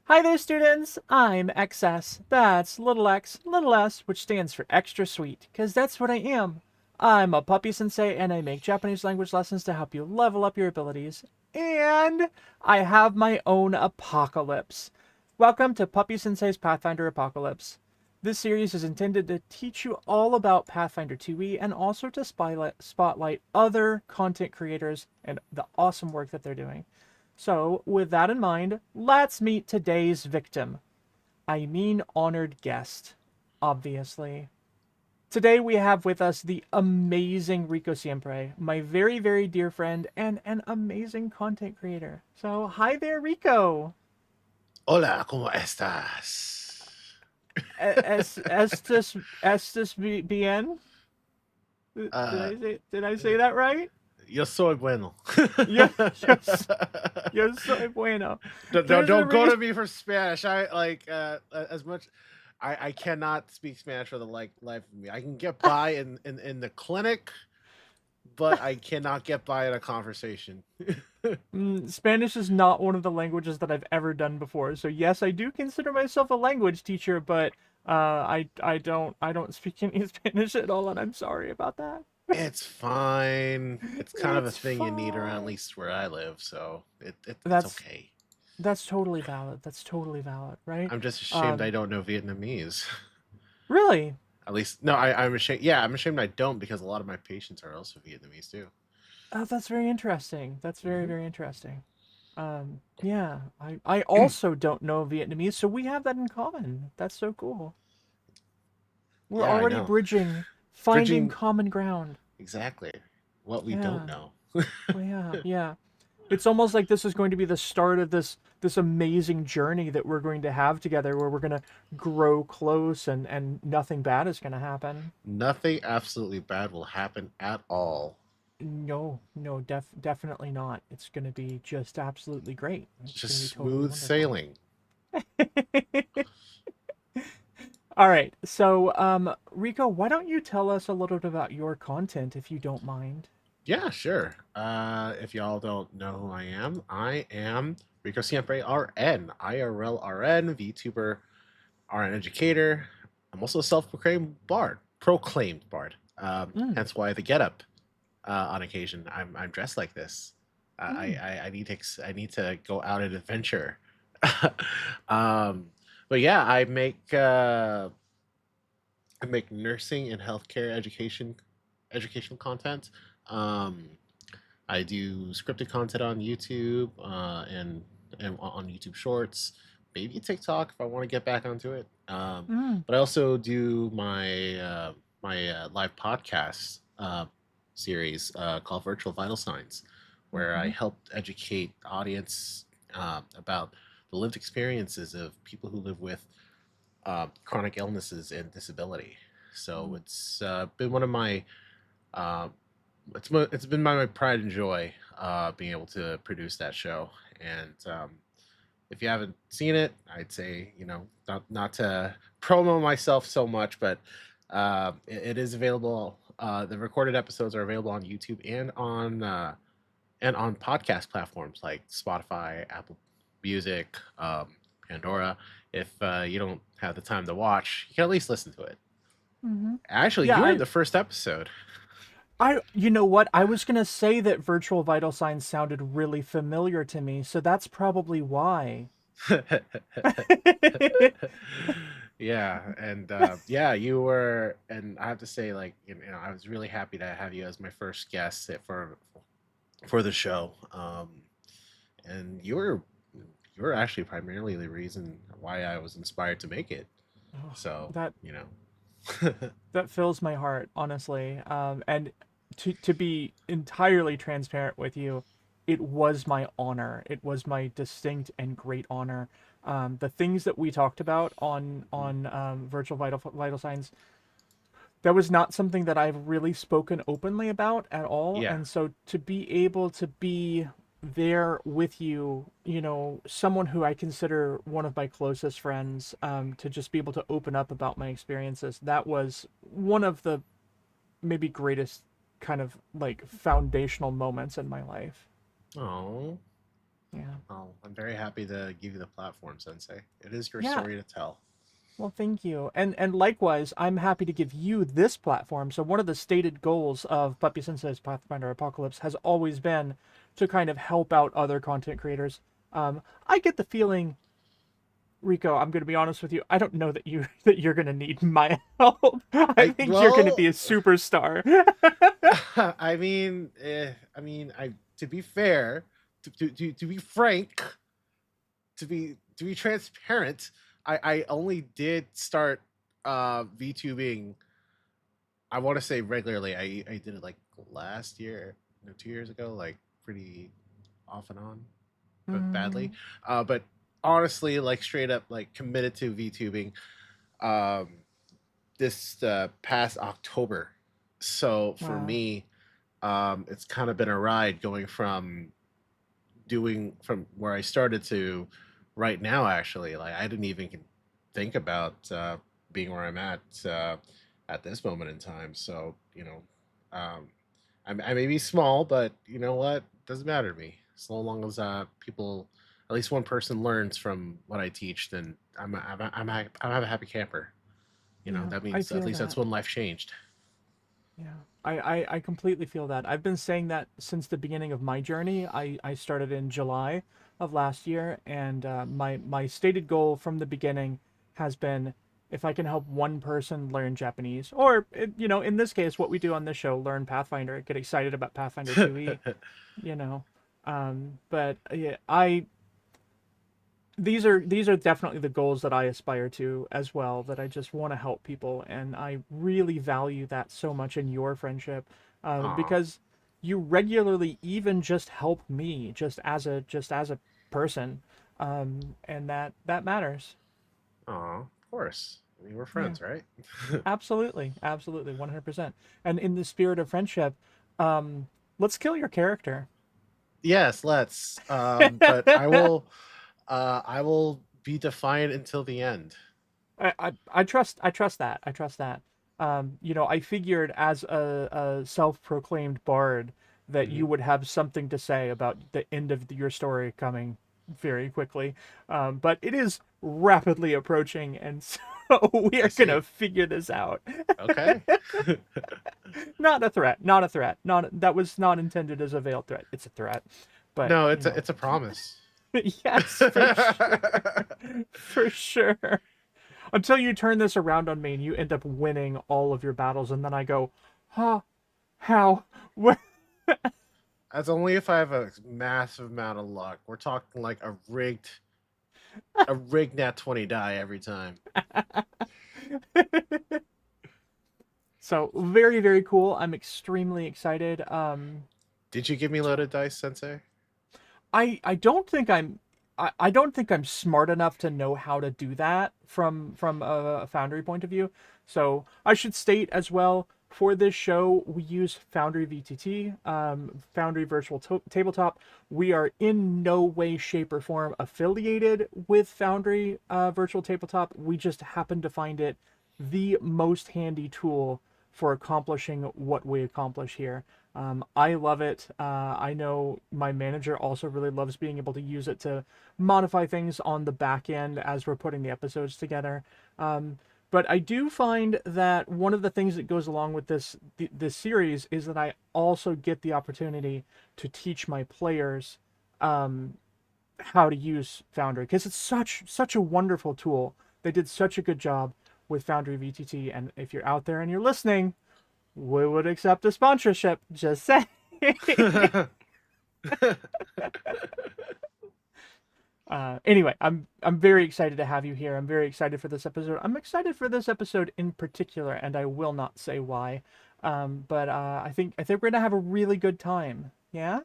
Hi there, students! I'm XS. That's little x, little s, which stands for extra sweet, because that's what I am. I'm a Puppy-Sensei, and I make Japanese language lessons to help you level up your abilities. And I have my own Apawcalypse. Welcome to Puppy-Sensei's Pathfinder Apawcalypse. This series is intended to teach you all about Pathfinder 2e and also to spotlight other content creators and the awesome work that they're doing. So, with that in mind, let's meet today's victim. I mean, honored guest, obviously. Today we have with us the amazing Rico Siempre, my very, very dear friend and an amazing content creator. So, hi there, Rico. Hola, ¿cómo estás? Estes bien? Uh, Did I say that right? yo soy bueno. Yo, yo, yo soy bueno. There's a Don't go reason. to me for Spanish. I like as much. I cannot speak Spanish for the life of me. I can get by in the clinic, but I cannot get by in a conversation. Spanish is not one of the languages that I've ever done before. So yes, I do consider myself a language teacher, but I don't speak any Spanish at all, and I'm sorry about that. It's fine. It's kind of a It's thing you need around at fine. least where I live, so it's That's okay. that's totally valid. That's totally valid, right? I'm just ashamed I Um, don't know Vietnamese. really? At least, no, I'm ashamed. Yeah, I'm ashamed I don't because a lot of my patients are also Vietnamese too. Oh, that's very interesting. That's very, Hmm. very interesting. Yeah, I also don't know Vietnamese, so we have that in common. That's so cool. We're Yeah, I already know. bridging, finding Bridging common ground. exactly what we don't Yeah. know. Well, yeah, yeah. It's almost like this is going to be the start of this amazing journey that we're going to have together, where we're going to grow close and nothing bad is going to happen. Nothing absolutely bad will happen at all. No, no, definitely not. It's going to be just absolutely great. It's going to Just be totally smooth wonderful. sailing. All right. So, Rico, why don't you tell us a little bit about your content if you don't mind? Yeah, sure. If y'all don't know who I am Rico Siempre RN, IRL RN, VTuber, RN educator. I'm also a proclaimed bard. Mm, Hence why the getup. On occasion. I'm dressed like this. mm, I need to go out and adventure. um, but yeah, I make nursing and healthcare educational content. Um, I do scripted content on YouTube and on YouTube Shorts, maybe TikTok if I want to get back onto it. mm, But I also do my live podcast series called Virtual Vital Signs, where I mm-hmm, help educate the audience about the lived experiences of people who live with chronic illnesses and disability. So mm. it's been one of my uh, it's been my pride and joy being able to produce that show. And if you haven't seen it, I'd say not to promo myself so much, but it is available. The recorded episodes are available on YouTube and on podcast platforms like Spotify, Apple Music, Pandora. If you don't have the time to watch, you can at least listen to it. Mm-hmm. Actually, Yeah, you were in the first episode. you know what? I was gonna say that virtual vital signs sounded really familiar to me, so that's probably why. Yeah, and yeah, you were, and I have to say, like, I was really happy to have you as my first guest for the show. And you were actually primarily the reason why I was inspired to make it. Oh, So, that you know. that fills my heart, honestly. And to be entirely transparent with you, it was my honor. It was my distinct and great honor. The things that we talked about on virtual vital signs, that was not something that I've really spoken openly about at all. Yeah. And so to be able to be there with you, someone who I consider one of my closest friends, to just be able to open up about my experiences, that was one of the maybe greatest kind of like foundational moments in my life. Oh. Yeah. Well, I'm very happy to give you the platform, Sensei. It is your Yeah. story to tell. Well, thank you. And likewise, I'm happy to give you this platform. So one of the stated goals of Puppy-Sensei's Pathfinder Apawcalypse has always been to kind of help out other content creators. I get the feeling, Rico, I'm going to be honest with you. I don't know that you're going to need my help. I I think you're going to well, be a superstar. I to be fair, to be frank, to be transparent, I only did start VTubing. I want to say regularly. I did it like last year, no, 2 years ago, like pretty off and on, but badly. Mm, But honestly, like straight up, like committed to VTubing. Um, this past October. So for wow. me, it's kind of been a ride going from where I started to right now. Actually, like I didn't even think about being where I'm at this moment in time. So um, I may be small, but you know what? Doesn't matter to me. As long as people, at least one person, learns from what I teach, then I'm a happy camper. Yeah, That I means at feel least that. that's one life changed. Yeah, I completely feel that. I've been saying that since the beginning of my journey. I started in July of last year, and my stated goal from the beginning has been if I can help one person learn Japanese, or in this case, what we do on this show, learn Pathfinder, get excited about Pathfinder 2e, you know. But yeah, these are definitely the goals that I aspire to as well, that I just want to help people, and I really value that so much in your friendship, Aw, because you regularly even just help me just as a person, and that matters. aw, of course. I mean, we're Yeah, friends, right? absolutely 100%. And in the spirit of friendship, um let's kill your character. Yes, let's. But I will be defiant until the end. I trust that. I figured as a self-proclaimed bard that Hmm. you would have something to say about the end of your story coming very quickly. But it is rapidly approaching, and so we I are gonna see. figure this out. Okay. Not a threat. Not a threat. Not that was not intended as a veiled threat. It's a threat, but No, it's a promise. yes, for sure, for sure. Until you turn this around on me and you end up winning all of your battles, and then I go, huh, how? What? That's only if I have a massive amount of luck. We're talking like a rigged nat 20 die every time. So very, very cool. I'm extremely excited. Did you give me loaded dice, Sensei? I don't think I don't think I'm smart enough to know how to do that from a Foundry point of view. So I should state as well, for this show we use Foundry VTT, Foundry Virtual Tabletop. We are in no way, shape, or form affiliated with Foundry Virtual Tabletop. We just happen to find it the most handy tool for accomplishing what we accomplish here. I love it. I know my manager also really loves being able to use it to modify things on the back end as we're putting the episodes together. But I do find that one of the things that goes along with this series is that I also get the opportunity to teach my players how to use Foundry, because it's such a wonderful tool. They did such a good job with Foundry VTT, and if you're out there and you're listening, we would accept a sponsorship. Just say. Anyway, I'm very excited to have you here. I'm very excited for this episode. I'm excited for this episode in particular, and I will not say why. But I think we're gonna have a really good time. Yeah.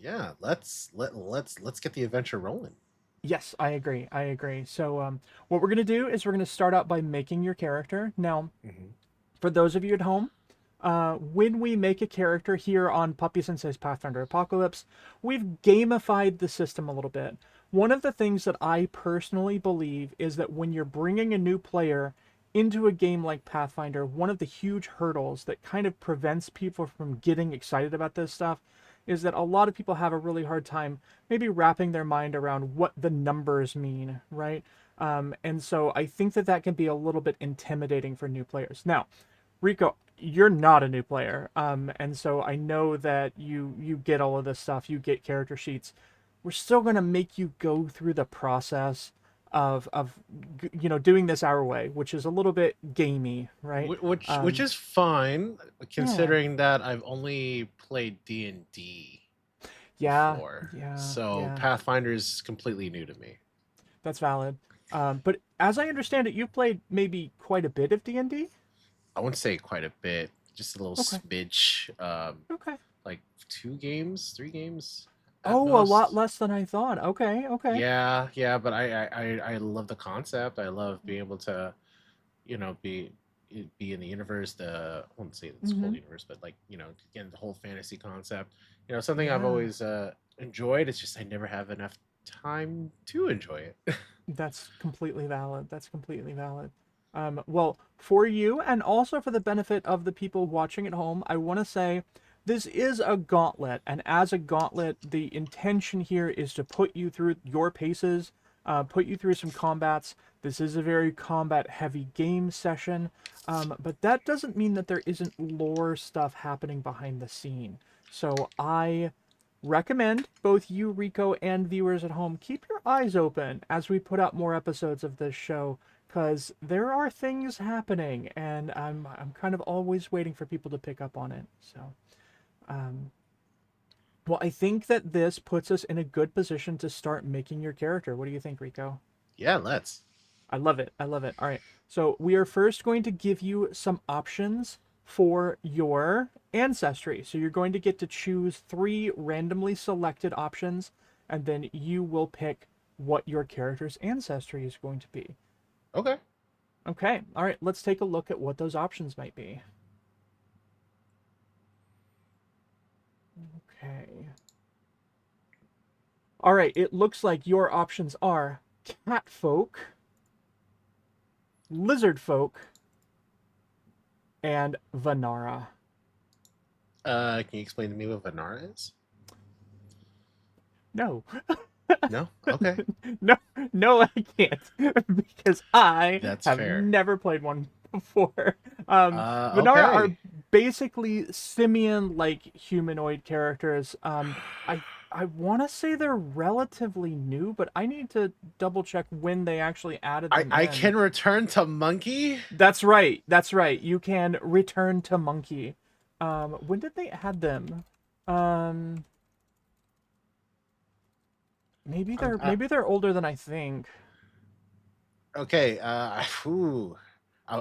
Yeah, let's get the adventure rolling. Yes, I agree. I agree. So what we're gonna do is we're gonna start out by making your character. Now, Hmm. for those of you at home, when we make a character here on Puppy-Sensei's Pathfinder Apawcalypse, we've gamified the system a little bit. One of the things that I personally believe is that when you're bringing a new player into a game like Pathfinder, one of the huge hurdles that kind of prevents people from getting excited about this stuff is that a lot of people have a really hard time maybe wrapping their mind around what the numbers mean, right? And so I think that that can be a little bit intimidating for new players. Now, Rico, you're not a new player, and so I know that you get all of this stuff. You get character sheets. We're still gonna make you go through the process of doing this our way, which is a little bit gamey, right? Which is fine, Yeah, considering that I've only played D&D yeah, before. yeah, So yeah. Pathfinder is completely new to me. That's valid. But as I understand it, you've played maybe quite a bit of D&D. I wouldn't say quite a bit, just a little Okay, smidge. okay. Like 2 games, 3 games at Oh, a lot most. less than I thought. Okay, okay. Yeah, yeah, but I love the concept. I love being able to, be in the universe. I won't say it's whole Mm-hmm. universe, but like again, the whole fantasy concept. Something I've Yeah. always enjoyed. It's just I never have enough time to enjoy it. That's completely valid. That's completely valid. Well, for you and also for the benefit of the people watching at home, I want to say this is a gauntlet. And as a gauntlet, the intention here is to put you through your paces, put you through some combats. This is a very combat heavy game session. But that doesn't mean that there isn't lore stuff happening behind the scene. So I recommend both you, Rico, and viewers at home keep your eyes open as we put out more episodes of this show, because there are things happening, and I'm kind of always waiting for people to pick up on it. So, um, well, I think that this puts us in a good position to start making your character. What do you think, Rico? Yeah, let's. I love it. I love it. All right. So we are first going to give you some options for your ancestry. So you're going to get to choose 3 randomly selected options, and then you will pick what your character's ancestry is going to be. Okay. Okay. All right. Let's take a look at what those options might be. Okay. All right. It looks like your options are cat folk, lizard folk, and Vanara. Can you explain to me what Vanara is? No. No. Okay. No, no, I can't because I That's have fair. never played one before. Vanara are Okay. basically simian-like humanoid characters. I want to say they're relatively new, but I need to double check when they actually added them I in. can return to monkey. That's right. That's right. You can return to monkey. When did they add them? Um, I'm, maybe they're older than I think. okay. I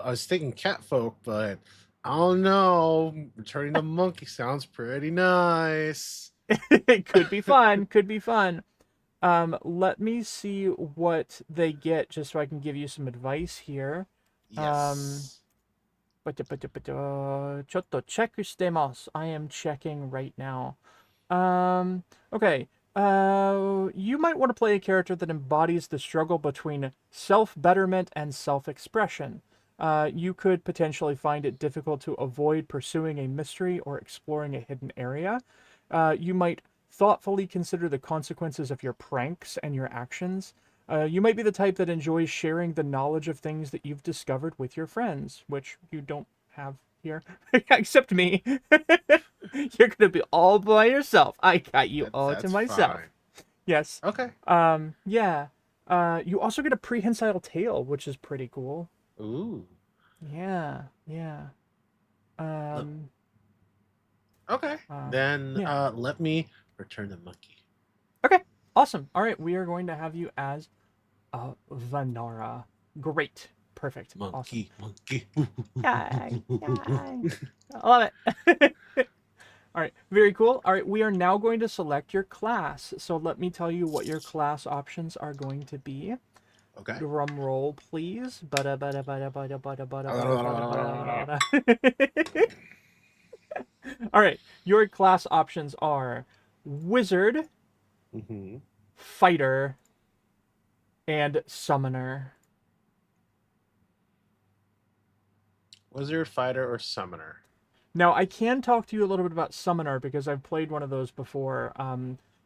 was thinking catfolk, but I don't know. Returning to monkey sounds pretty nice. It could be fun. Could be fun. Let me see what they get, just so I can give you some advice here. Um, Yes. Chotto checkしてます. I am checking right now. Okay. You might want to play a character that embodies the struggle between self-betterment and self-expression. You could potentially find it difficult to avoid pursuing a mystery or exploring a hidden area. You might thoughtfully consider the consequences of your pranks and your actions. You might be the type that enjoys sharing the knowledge of things that you've discovered with your friends, which you don't have here, except me. You're gonna be all by yourself. I got you all to That's myself. fine. Yes. Okay. Yeah. You also get a prehensile tail, which is pretty cool. Ooh. Yeah. Yeah. Look. Um. Okay. Then Yeah. let me return the monkey. Okay. Awesome. All right. We are going to have you as Vanara. Great. Perfect. Awesome. Monkey, monkey. Yay. Yay. I love it. All right, very cool. All right, we are now going to select your class. So let me tell you what your class options are going to be. Okay. Drum roll, please. Bada bada bada bada bada bada bada bada bada. All right, your class options are wizard, Mm-hmm. fighter, and summoner. Wizard, fighter, or summoner? Now, I can talk to you a little bit about Summoner because I've played one of those before.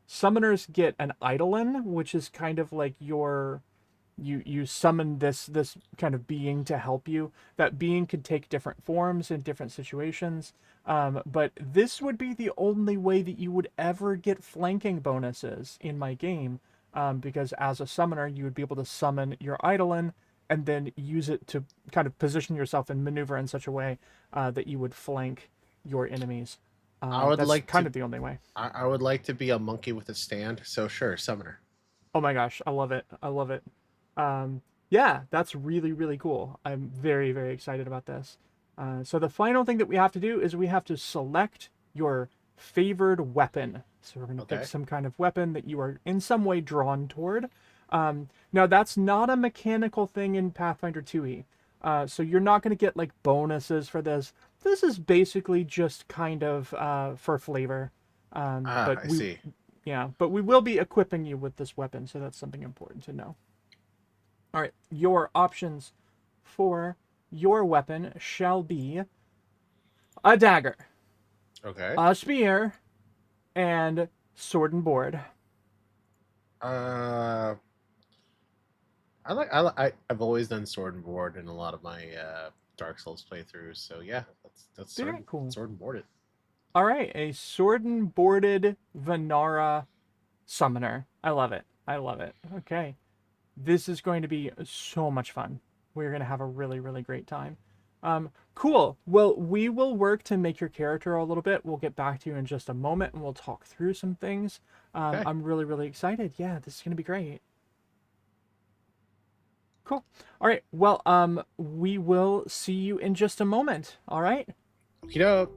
Summoners get an Eidolon, which is kind of like your you summon this kind of being to help you. That being could take different forms in different situations. But this would be the only way that you would ever get flanking bonuses in my game, because as a summoner, you would be able to summon your Eidolon and then use it to kind of position yourself and maneuver in such a way that you would flank your enemies. I would That's like kind to. of the only way. I would like to be a monkey with a stand. So sure, summoner. Oh my gosh, I love it. I love it. Um, yeah, that's really, really cool. I'm very, very excited about this. So the final thing that we have to do is we have to select your favored weapon. So we're going to pick Okay. some kind of weapon that you are in some way drawn toward. Now, that's not a mechanical thing in Pathfinder 2e. So you're not going to get like bonuses for this. This is basically just kind of for flavor. Ah, But I we see. Yeah, but we will be equipping you with this weapon, so that's something important to know. All right, your options for your weapon shall be a dagger, Okay. a spear, and sword and board. Uh, I've always done sword and board in a lot of my Dark Souls playthroughs. So yeah, that's Very cool. sword and boarded. All right, a sword and boarded Vanara summoner. I love it. I love it. Okay. This is going to be so much fun. We're going to have a really, really great time. Cool. Well, we will work to make your character a little bit. We'll get back to you in just a moment and we'll talk through some things. Okay. I'm really, really excited. Yeah, this is going to be great. Cool. All right. Well, we will see you in just a moment. All right. You know,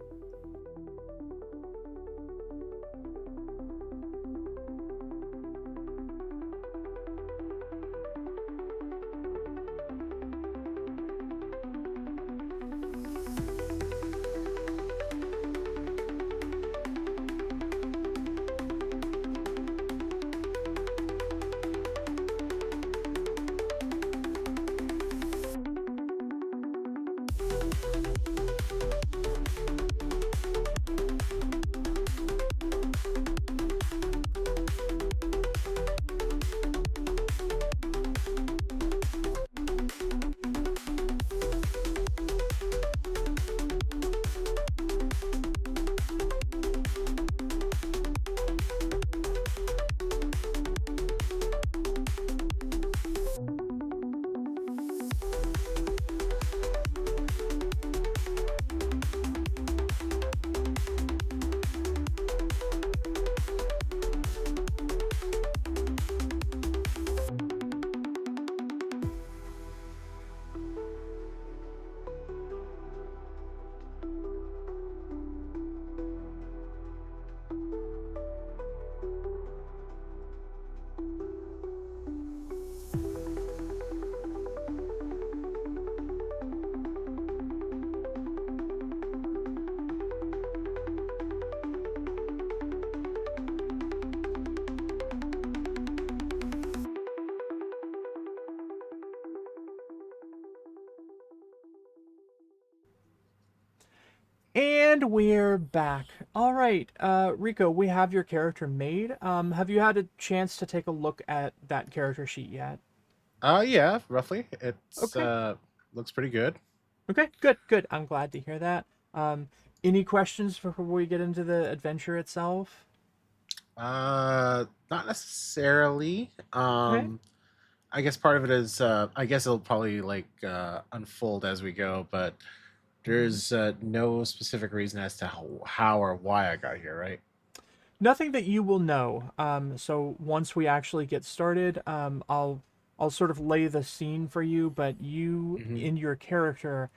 And we're back. All right, Rico, we have your character made. Have you had a chance to take a look at that character sheet yet? yeah, roughly. It's Okay. looks pretty good. Okay, good, good. I'm glad to hear that. Um, any questions before we get into the adventure itself? Not necessarily. Okay. I guess part of it is I guess it'll probably like unfold as we go, but Mhm. there's no specific reason as to how or why I got here, right? Nothing that you will know. So once we actually get started, I'll sort of lay the scene for you, but you Hmm. in your character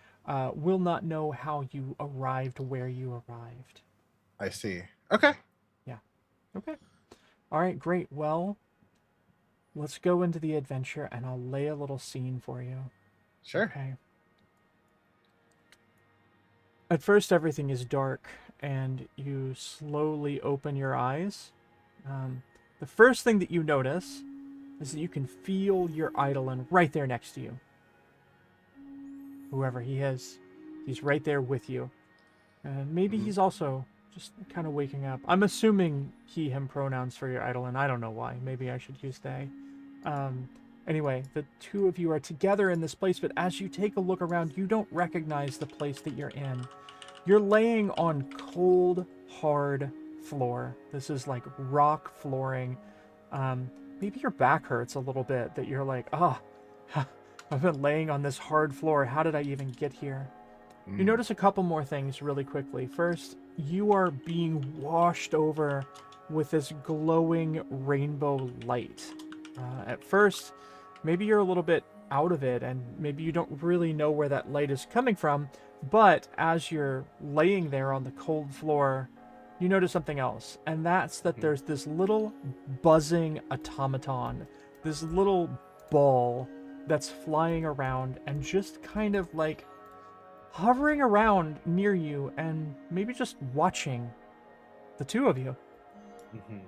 will not know how you arrived where you arrived. I see. Okay. Yeah. Okay. All right. Great. Well, let's go into the adventure, and I'll lay a little scene for you. Sure. Okay. At first, everything is dark, and you slowly open your eyes. The first thing that you notice is that you can feel your Eidolon right there next to you. Whoever he is, he's right there with you. And maybe Mhm. he's also just kind of waking up. I'm assuming he, him pronouns for your idol, and I don't know why. Maybe I should use they. Um, anyway, the two of you are together in this place, but as you take a look around, you don't recognize the place that you're in. You're laying on cold, hard floor. This is like rock flooring. Maybe your back hurts a little bit that you're like, I've been laying on this hard floor. How did I even get here? You Mm. notice a couple more things really quickly. First, you are being washed over with this glowing rainbow light. At first, maybe you're a little bit out of it and maybe you don't really know where that light is coming from, but as you're laying there on the cold floor, you notice something else, and that's that Mhm. there's this little buzzing automaton, this little ball that's flying around and just kind of like hovering around near you and maybe just watching the two of you. Mhm.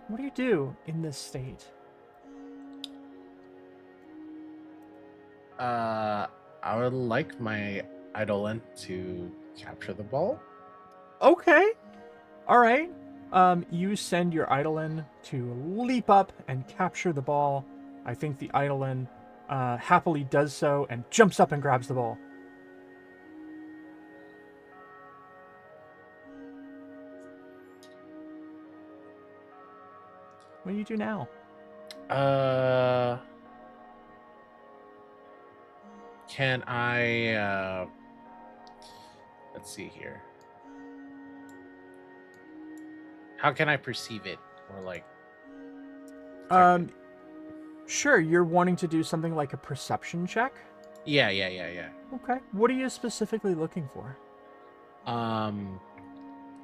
What do you do in this state? Uh, I would like my Eidolon to capture the ball. Okay. All right. You send your Eidolon to leap up and capture the ball. I think the Eidolon happily does so and jumps up and grabs the ball. What do you do now? Uh, can I? Let's see here. How can I perceive it or like detect it? Um, sure, you're wanting to do something like a perception check. Yeah. Okay. What are you specifically looking for? Um,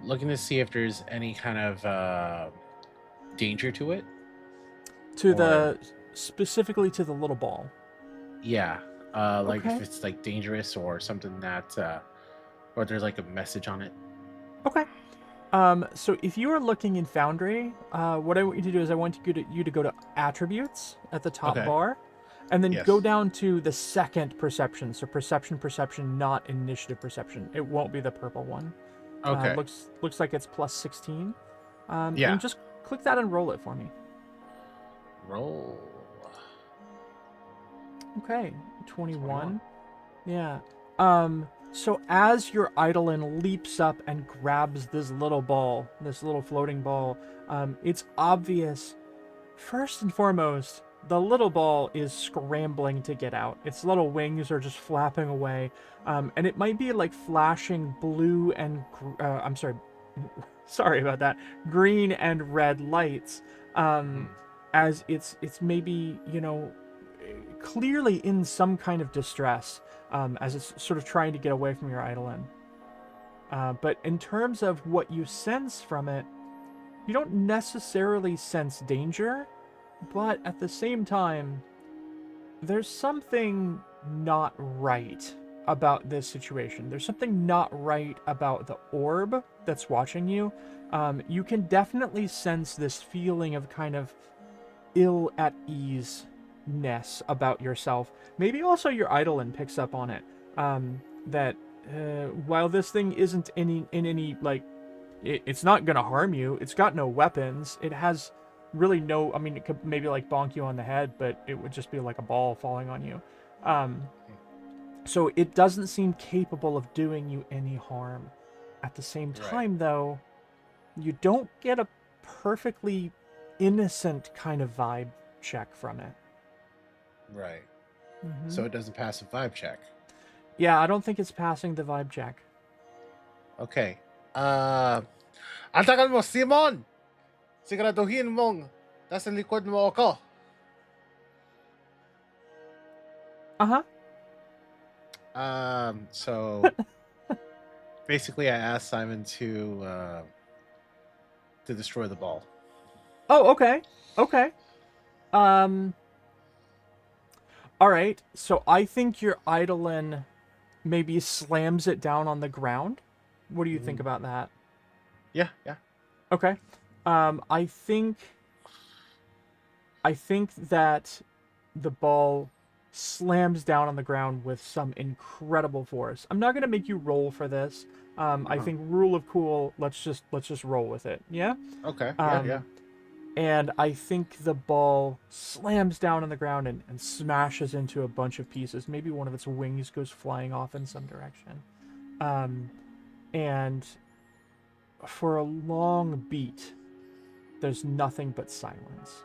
Looking to see if there's any kind of danger to it, To or the specifically to the little ball. yeah, like if Okay. it's like dangerous or something that, or there's like a message on it. Okay. So if you are looking in Foundry, what I want you to do is I want you to go to Attributes at the top Okay. bar, and then go Yes. down to the second Perception. So Perception, not Initiative Perception. It won't be the purple one. Okay. Looks like it's plus 16. Yeah. And just click that and roll it for me. Roll. Okay, 21. 21. Yeah. So as your Eidolon leaps up and grabs this little ball, this little floating ball, it's obvious. First and foremost, the little ball is scrambling to get out. Its little wings are just flapping away, and it might be like flashing blue and I'm sorry, sorry about that, green and red lights, Mhm. as it's maybe clearly in some kind of distress, as it's sort of trying to get away from your Eidolon. But in terms of what you sense from it, you don't necessarily sense danger, but at the same time, there's something not right about this situation. There's something not right about the orb that's watching you. You can definitely sense this feeling of kind of ill at ease ness about yourself. Maybe also your Eidolon picks up on it. That while this thing isn't in any like it's not gonna harm you. It's got no weapons. It has really no. I mean, it could maybe like bonk you on the head, but it would just be like a ball falling on you. Um, so it doesn't seem capable of doing you any harm. At the same Right. time, though, you don't get a perfectly innocent kind of vibe check from it. Right. Hmm. So it doesn't pass a vibe check. Yeah, I don't think it's passing the vibe check. Okay. Uh, ang tagal mo, Simon! Siguraduhin mong nasa likod mo ako. Uh huh. So basically, I asked Simon to destroy the ball. Oh, okay. Okay. Um. All right. So I think your Eidolon maybe slams it down on the ground. What do you think Mhm. about that? Yeah. Okay. I think that the ball slams down on the ground with some incredible force. I'm not gonna make you roll for this. I Uh-huh. think rule of cool. Let's just roll with it. Yeah. Okay. Yeah. Yeah. Um, and I think the ball slams down on the ground and smashes into a bunch of pieces. Maybe one of its wings goes flying off in some direction. Um, and for a long beat, there's nothing but silence.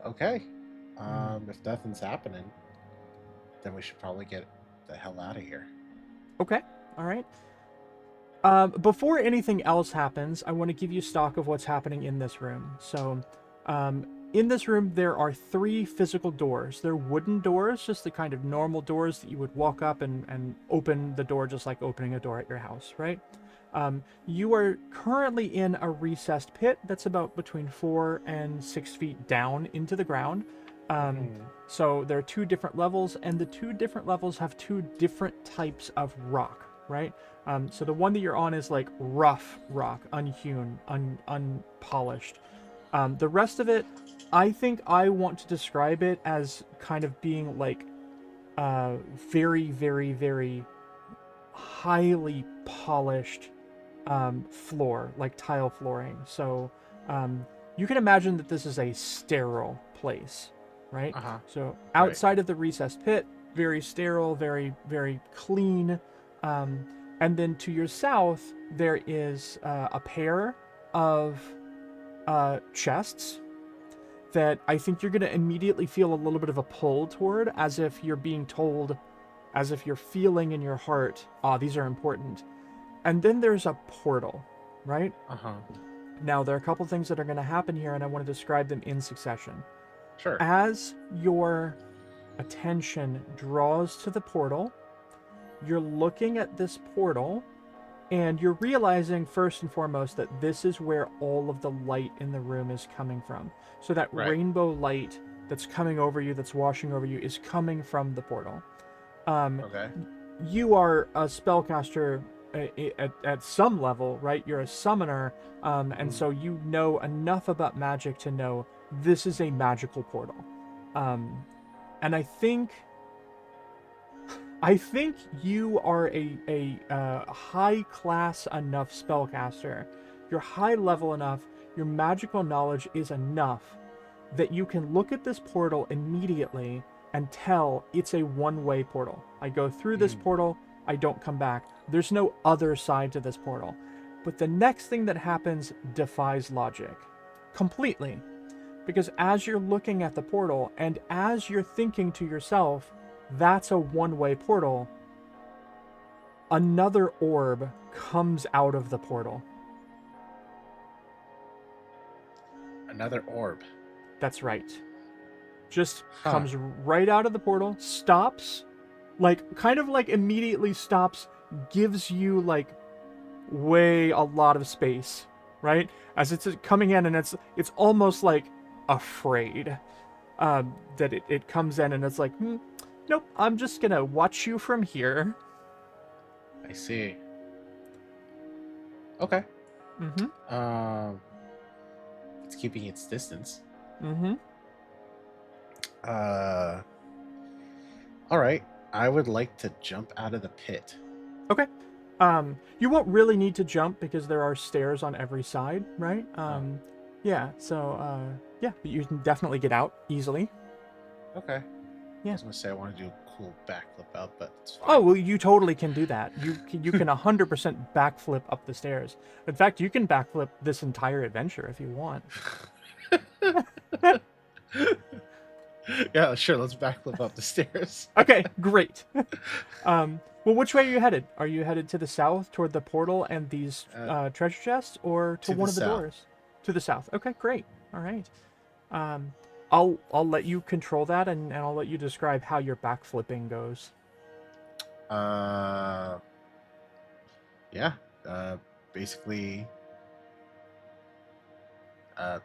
Okay. Hmm. If nothing's happening, then we should probably get the hell out of here. Okay, all right. Before anything else happens, I want to give you stock of what's happening in this room. So, um, in this room, there are 3 physical doors. They're wooden doors, just the kind of normal doors that you would walk up and open the door just like opening a door at your house, right? You are currently in a recessed pit that's about between 4 and 6 feet down into the ground. Um, Hmm. so there are 2 different levels, and the 2 different levels have 2 different types of rock, right? So the one that you're on is like rough rock, unhewn, unpolished. The rest of it, I think I want to describe it as kind of being like very, very, very highly polished floor, like tile flooring. So you can imagine that this is a sterile place, right? Uh-huh. So Right. outside of the recessed pit, very sterile, very, very clean. Um, and then to your south, there is a pair of chests that I think you're going to immediately feel a little bit of a pull toward, as if you're being told, as if you're feeling in your heart, these are important. And then there's a portal, right? Uh-huh. Now, there are a couple things that are going to happen here, and I want to describe them in succession. Sure. As your attention draws to the portal, you're looking at this portal, and you're realizing first and foremost that this is where all of the light in the room is coming from. So that Right. rainbow light that's coming over you, that's washing over you, is coming from the portal. Um, Okay. you are a spellcaster at some level, right? You're a summoner, and Mm. so you know enough about magic to know this is a magical portal. Um, and I think you are a high class enough spellcaster. You're high level enough. Your magical knowledge is enough that you can look at this portal immediately and tell it's a one-way portal. I go through this Mm. portal, I don't come back. There's no other side to this portal. But the next thing that happens defies logic completely. Because as you're looking at the portal and as you're thinking to yourself, that's a one-way portal, another orb comes out of the portal. Another orb. That's right. Just Huh. comes right out of the portal, stops, like kind of like immediately stops, gives you like way a lot of space, right? As it's coming in, and it's almost like afraid that it comes in, and it's like, nope, I'm just gonna watch you from here. I see. Okay. Mm-hmm. Um, it's keeping its distance. Mm-hmm. Uh, all right. I would like to jump out of the pit. Okay. You won't really need to jump because there are stairs on every side, right? Oh, Yeah. So, yeah, but you can definitely get out easily. okay. I Yeah. was gonna say I want to do a cool backflip out, but it's Oh, fine. well, you totally can do that. You can 100% backflip up the stairs. In fact, you can backflip this entire adventure if you want. Yeah, sure. Let's backflip up the stairs. Okay, great. Well, which way are you headed? Are you headed to the south toward the portal and these uh, treasure chests, or to to the one of the south. doors? To the south. Okay, great. All right. Um, I'll let you control that, and I'll let you describe how your backflipping goes. Uh, yeah. Uh, basically, uh,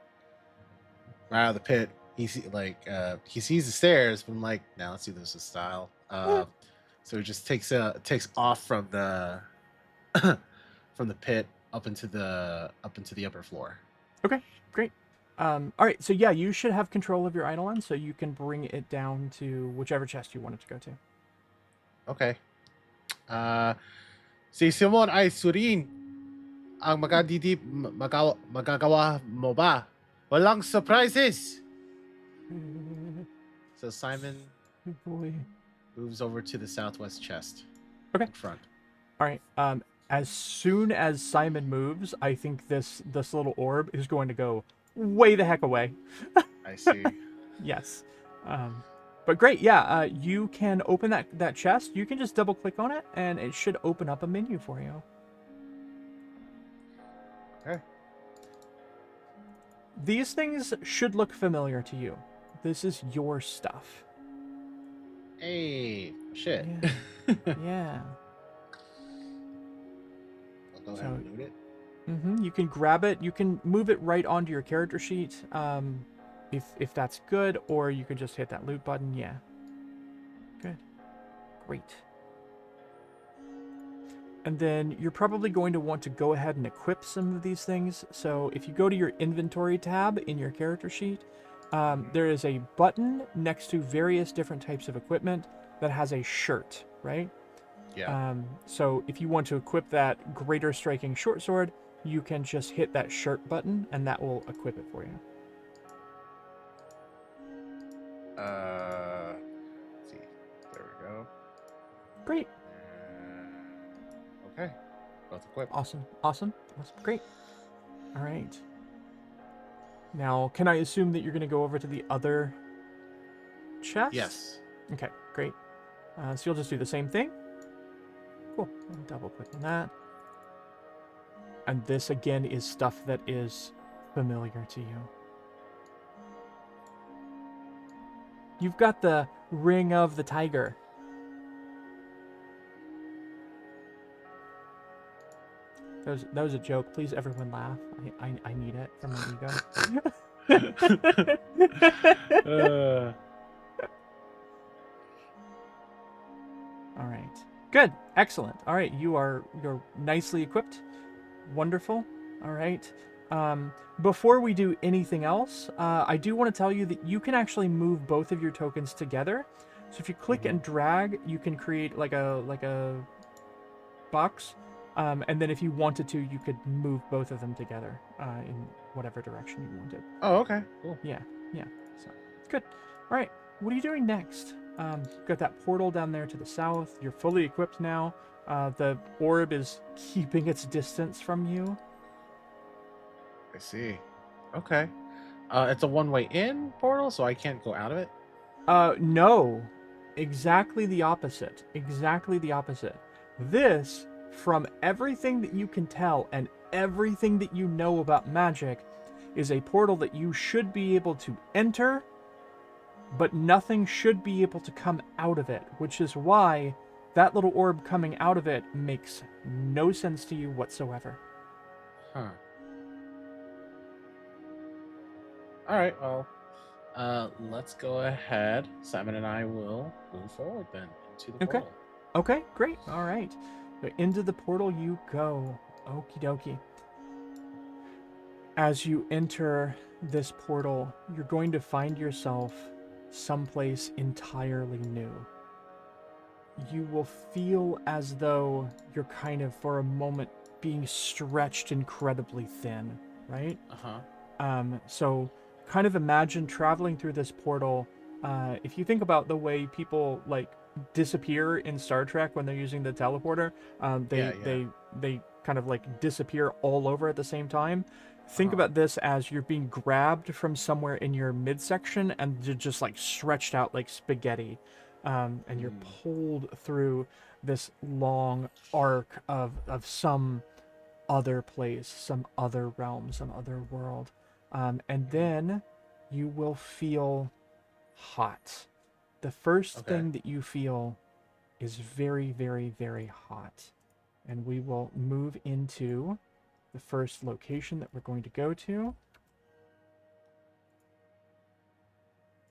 right out of the pit. He sees the stairs, but I'm like, now let's do this with style. Eh, So he just takes off from the from the pit up into the upper floor. Okay, great. All right, so yeah, you should have control of your Eidolon, so you can bring it down to whichever chest you want it to go to. Okay. Uh, si Simon ay Surin ang magagawa mo ba? Walang surprises! So Simon Oh boy. moves over to the southwest chest Okay. in front. All right. As soon as Simon moves, I think this little orb is going to go way the heck away. I see. Yes. But great. Yeah. You can open that chest. You can just double click on it, and it should open up a menu for you. Okay. These things should look familiar to you. This is your stuff. Hey, shit. Yeah. Yeah. I'll go ahead So, and loot it. you can grab it. You can move it right onto your character sheet, if that's good, or you can just hit that loot button. Yeah. Good. Great. And then you're probably going to want to go ahead and equip some of these things. So if you go to your inventory tab in your character sheet, there is a button next to various different types of equipment that has a shirt, right? Yeah. So if you want to equip that greater striking short sword, you can just hit that shirt button and that will equip it for you. Let's see. There we go. Great. Okay. Both equipped. Awesome. Great. All right. Now, can I assume that you're going to go over to the other chest? Yes. Okay, great. So you'll just do the same thing. Cool. I'll double click on that. And this again is stuff that is familiar to you. You've got the Ring of the Tiger. That was a joke. Please, everyone laugh. I need it from my ego. All right. Good. Excellent. All right. You're nicely equipped. Wonderful. All right. Before we do anything else, I do want to tell you that you can actually move both of your tokens together. So if you click and drag, you can create like a box. And then if you wanted to, you could move both of them together in whatever direction you wanted. Oh, okay. Cool. Yeah. So good. All right. What are you doing next? You've got that portal down there to the south. You're fully equipped now. The orb is keeping its distance from you. I see. Okay. It's a one-way in portal, so I can't go out of it. No. Exactly the opposite. This, from everything that you can tell and everything that you know about magic, is a portal that you should be able to enter, but nothing should be able to come out of it, which is why that little orb coming out of it makes no sense to you whatsoever. Huh. All right. Well, let's go ahead. Simon and I will move forward then into the portal. Okay, great. All right. So into the portal you go. Okie dokie. As you enter this portal, you're going to find yourself someplace entirely new. You will feel as though you're kind of, for a moment, being stretched incredibly thin, right? So kind of imagine traveling through this portal. If you think about the way people like disappear in Star Trek when they're using the teleporter, they kind of like disappear all over at the same time. Think about this as you're being grabbed from somewhere in your midsection and you're just like stretched out like spaghetti. And you're pulled through this long arc of some other place, some other realm, some other world. And then you will feel hot. The first thing that you feel is very, very, very hot. And we will move into the first location that we're going to go to.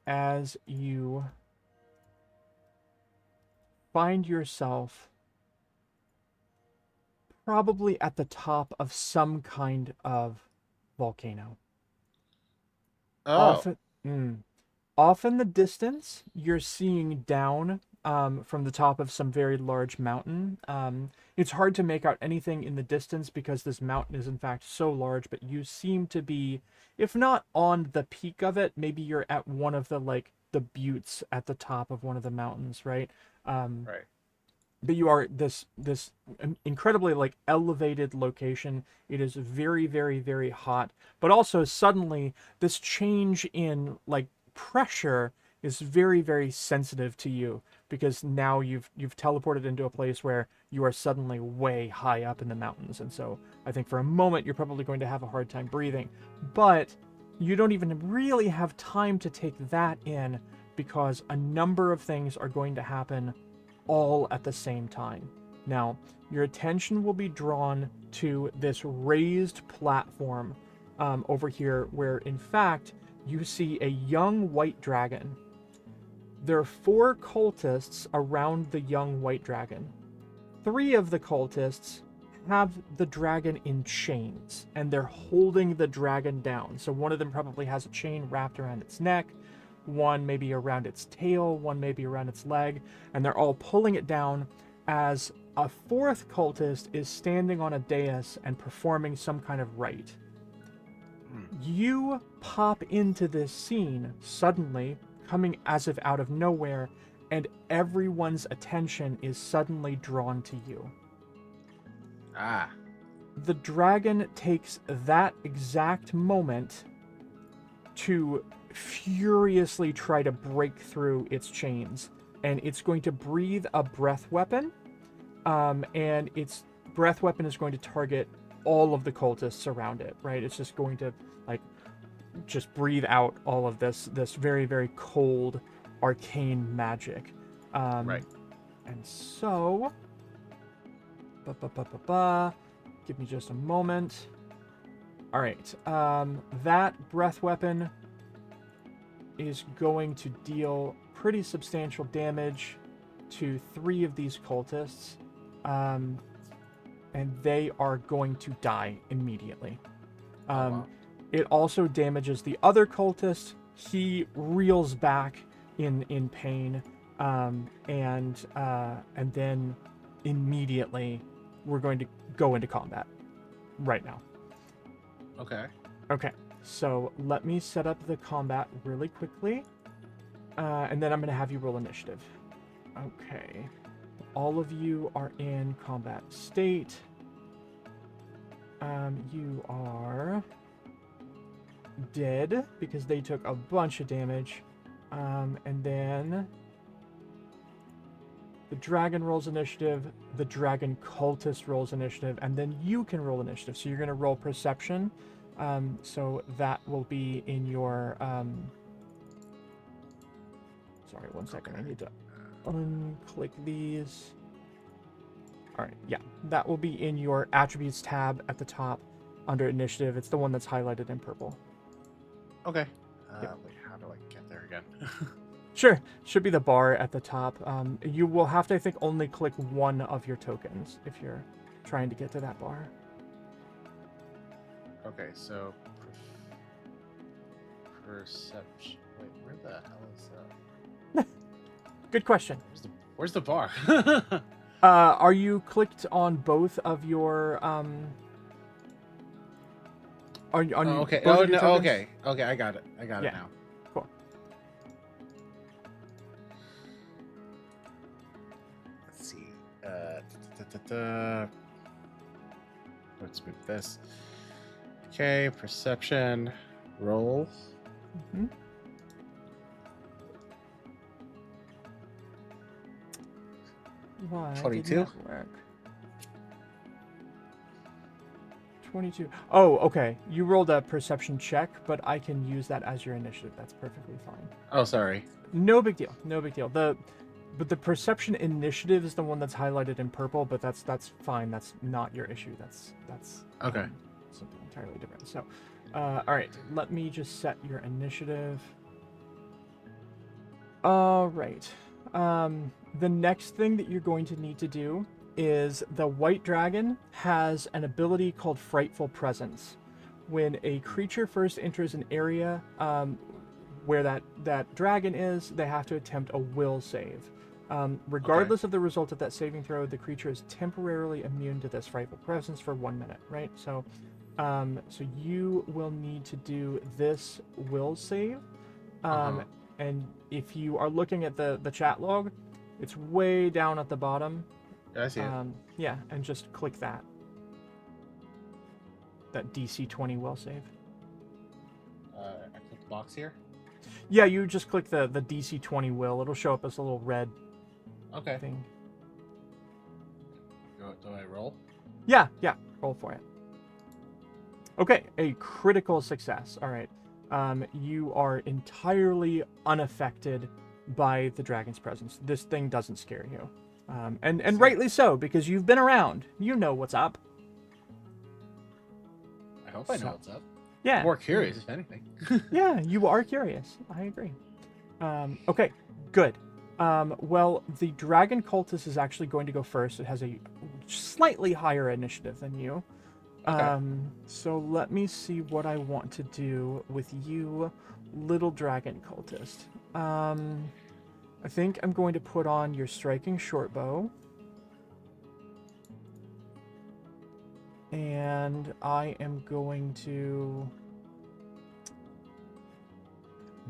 As you find yourself probably at the top of some kind of volcano. Oh, Off, off in the distance, you're seeing down from the top of some very large mountain. It's hard to make out anything in the distance because this mountain is in fact so large, but you seem to be, if not on the peak of it, maybe you're at one of the the buttes at the top of one of the mountains, right? Um, right. but you are this incredibly elevated location. It is very very very hot, but also suddenly this change in pressure is very very sensitive to you because now you've teleported into a place where you are suddenly way high up in the mountains, and so I think for a moment you're probably going to have a hard time breathing, but you don't even really have time to take that in because a number of things are going to happen all at the same time. Now, your attention will be drawn to this raised platform over here, where in fact you see a young white dragon. There are 4 cultists around the young white dragon. 3 of the cultists have the dragon in chains, and they're holding the dragon down. So one of them probably has a chain wrapped around its neck, one maybe around its tail, one maybe around its leg, and they're all pulling it down as a 4th cultist is standing on a dais and performing some kind of rite. You pop into this scene suddenly, coming as if out of nowhere, and everyone's attention is suddenly drawn to you. Ah. The dragon takes that exact moment to furiously try to break through its chains, and it's going to breathe a breath weapon, and its breath weapon is going to target all of the cultists around it, right? It's just going to just breathe out all of this very very cold arcane magic. Right. And so give me just a moment. All right, that breath weapon is going to deal pretty substantial damage to 3 of these cultists, and they are going to die immediately. Wow. It also damages the other cultist. He reels back in pain, and then immediately we're going to go into combat right now. Okay. Okay, so let me set up the combat really quickly, and then I'm going to have you roll initiative. Okay, all of you are in combat state. You are dead because they took a bunch of damage, and then the dragon rolls initiative, the dragon cultist rolls initiative, and then you can roll initiative. So you're going to roll perception. So that will be in your... Sorry, one second. Okay. I need to unclick these. All right, yeah. That will be in your attributes tab at the top under initiative. It's the one that's highlighted in purple. Okay. Yep. Wait, how do I get there again? Sure, should be the bar at the top. You will have to, I think, only click one of your tokens if you're trying to get to that bar. Okay, so perception. Wait, where the hell is that? Good question. Where's the bar? Are you clicked on both of your on Oh, okay. both Oh of your no. tokens? Okay. I got it. I got Yeah. it now. Cool. Let's see. Let's move this. Okay, perception roll. Mm-hmm. Why 22? didn't that work? 22. Oh, okay. You rolled a perception check, but I can use that as your initiative. That's perfectly fine. Oh, sorry. No big deal. No big deal. But the perception initiative is the one that's highlighted in purple, but that's fine. That's not your issue. That's Okay. Something entirely different. So, all right. Let me just set your initiative. All right. The next thing that you're going to need to do is the white dragon has an ability called Frightful Presence. when a creature first enters an area where that dragon is, they have to attempt a will save. Regardless of the result of that saving throw, the creature is temporarily immune to this frightful presence for 1 minute, right? So you will need to do this will save. And if you are looking at the chat log, it's way down at the bottom. I see it. Yeah, and just click that. That DC 20 will save. I click the box here. Yeah, you just click the DC 20 will. It'll show up as a little red thing. Do I roll? Yeah, roll for it. Okay, a critical success. All right. You are entirely unaffected by the dragon's presence. This thing doesn't scare you. And rightly so, because you've been around. You know what's up. I hope I know what's up. Yeah. I'm more curious, if anything. Yeah, you are curious. I agree. Okay, good. Well, the dragon cultist is actually going to go first. It has a slightly higher initiative than you. Okay. So let me see what I want to do with you, little dragon cultist. I think I'm going to put on your striking short bow. And I am going to...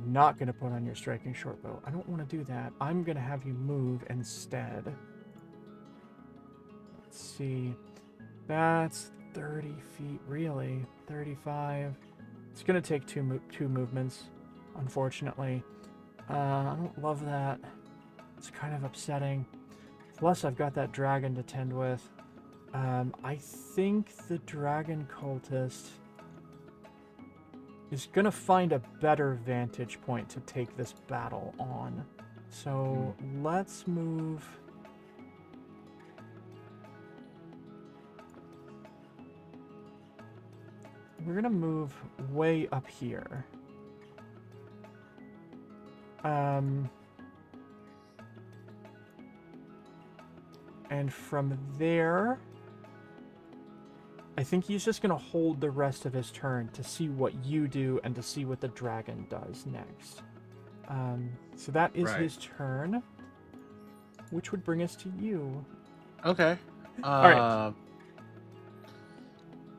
not going to put on your striking short bow. I don't want to do that. I'm going to have you move instead. Let's see. That's 30 feet, really. 35. It's going to take two movements, unfortunately. I don't love that. It's kind of upsetting. Plus, I've got that dragon to tend with. I think the dragon cultist is going to find a better vantage point to take this battle on. So let's move... we're going to move way up here. And from there... I think he's just going to hold the rest of his turn to see what you do and to see what the dragon does next. So that is his turn, which would bring us to you. Okay. All right.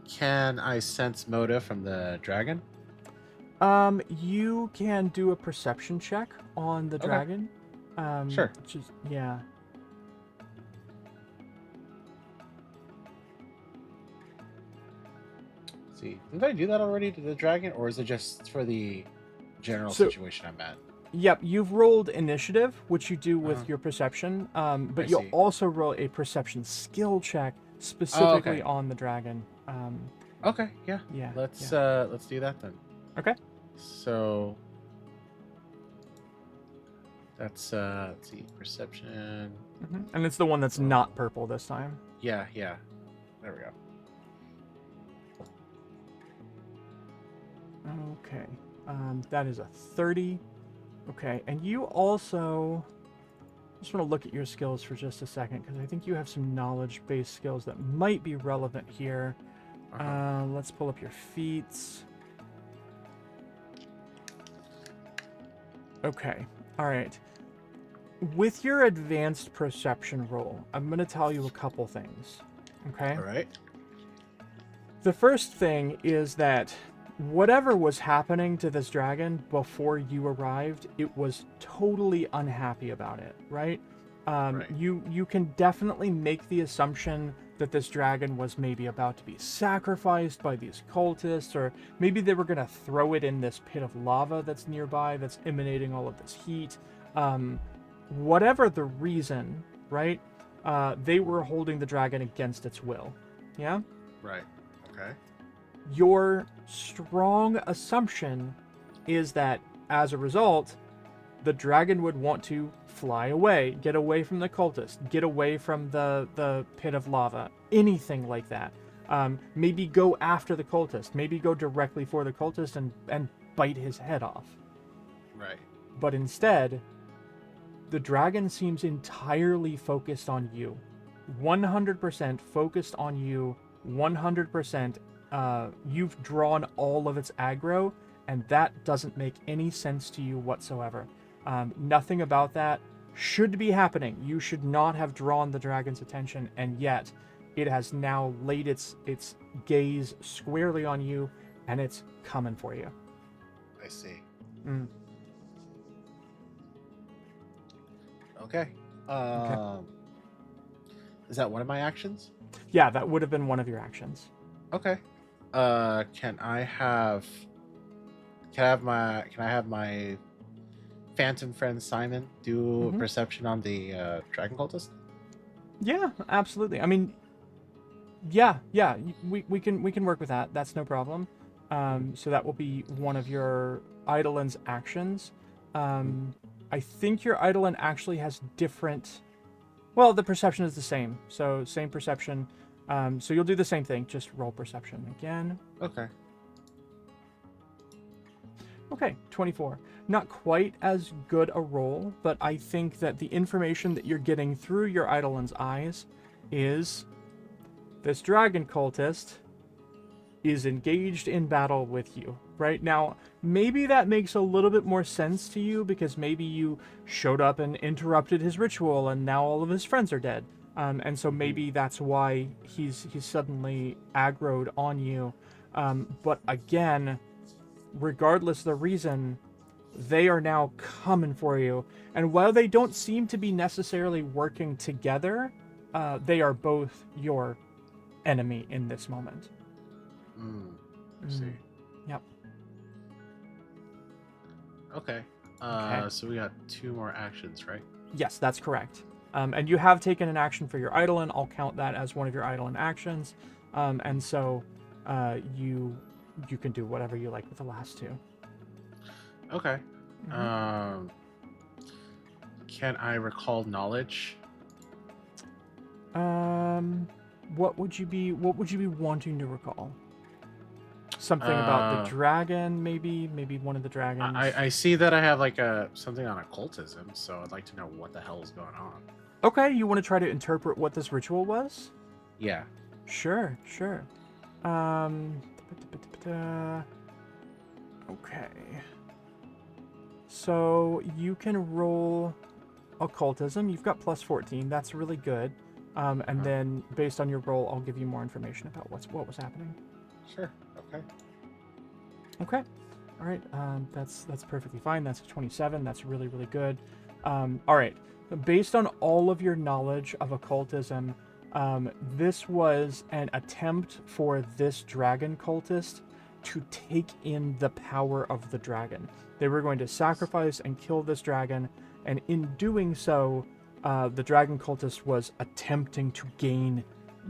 Can I sense motive from the dragon? You can do a perception check on the dragon. Sure. Which is, yeah. See, didn't I do that already to the dragon, or is it just for the general situation I'm at? Yep, you've rolled initiative, which you do with your perception, but you'll also roll a perception skill check specifically on the dragon. Okay, yeah. Let's do that then. Okay. So that's let's see, perception. And it's the one that's not purple this time. Yeah. There we go. Okay, that is a 30. Okay, and you also... I just want to look at your skills for just a second, because I think you have some knowledge-based skills that might be relevant here. Let's pull up your feats. Okay, alright. With your advanced perception roll, I'm going to tell you a couple things. Okay? Alright. The first thing is that whatever was happening to this dragon before you arrived, it was totally unhappy about it, right? You can definitely make the assumption that this dragon was maybe about to be sacrificed by these cultists, or maybe they were going to throw it in this pit of lava that's nearby that's emanating all of this heat. Whatever the reason, right? They were holding the dragon against its will. Yeah? Right. Okay. Your strong assumption is that, as a result, the dragon would want to fly away, get away from the cultist, get away from the pit of lava, anything like that. Maybe go after the cultist, maybe go directly for the cultist and bite his head off. Right. But instead, the dragon seems entirely focused on you. 100% focused on you, 100% you've drawn all of its aggro, and that doesn't make any sense to you whatsoever. Nothing about that should be happening. You should not have drawn the dragon's attention, and yet it has now laid its gaze squarely on you, and it's coming for you. I see. Mm. Okay. Okay. Is that one of my actions? Yeah, that would have been one of your actions. Okay. Can I have my phantom friend Simon do a Mm-hmm. perception on the dragon cultist? Yeah, absolutely. I mean, yeah, we can work with that. That's no problem. So that will be one of your Eidolon's actions. I think your Eidolon actually has different. Well, the perception is the same, so same perception. So you'll do the same thing, just roll perception again. Okay. Okay, 24. Not quite as good a roll, but I think that the information that you're getting through your Eidolon's eyes is this dragon cultist is engaged in battle with you. Right now, maybe that makes a little bit more sense to you because maybe you showed up and interrupted his ritual and now all of his friends are dead. And so maybe that's why he's suddenly aggroed on you. But again, regardless of the reason, they are now coming for you. And while they don't seem to be necessarily working together, they are both your enemy in this moment. I see. Yep. Okay. Okay. So we got 2 more actions, right? Yes, that's correct. And you have taken an action for your Eidolon. I'll count that as one of your Eidolon actions. And so you can do whatever you like with the last 2. Okay. Mm-hmm. Can I recall knowledge? What would you be wanting to recall? Something about the dragon, maybe one of the dragons. I see that I have like something on occultism, so I'd like to know what the hell is going on. Okay, you want to try to interpret what this ritual was? Yeah. Sure. Um, okay. So you can roll occultism. You've got plus 14. That's really good. And then based on your roll, I'll give you more information about what was happening. Sure. Okay. Okay. All right. That's perfectly fine. That's a 27. That's really, really good. All right. Based on all of your knowledge of occultism, this was an attempt for this dragon cultist to take in the power of the dragon. They were going to sacrifice and kill this dragon, and in doing so, the dragon cultist was attempting to gain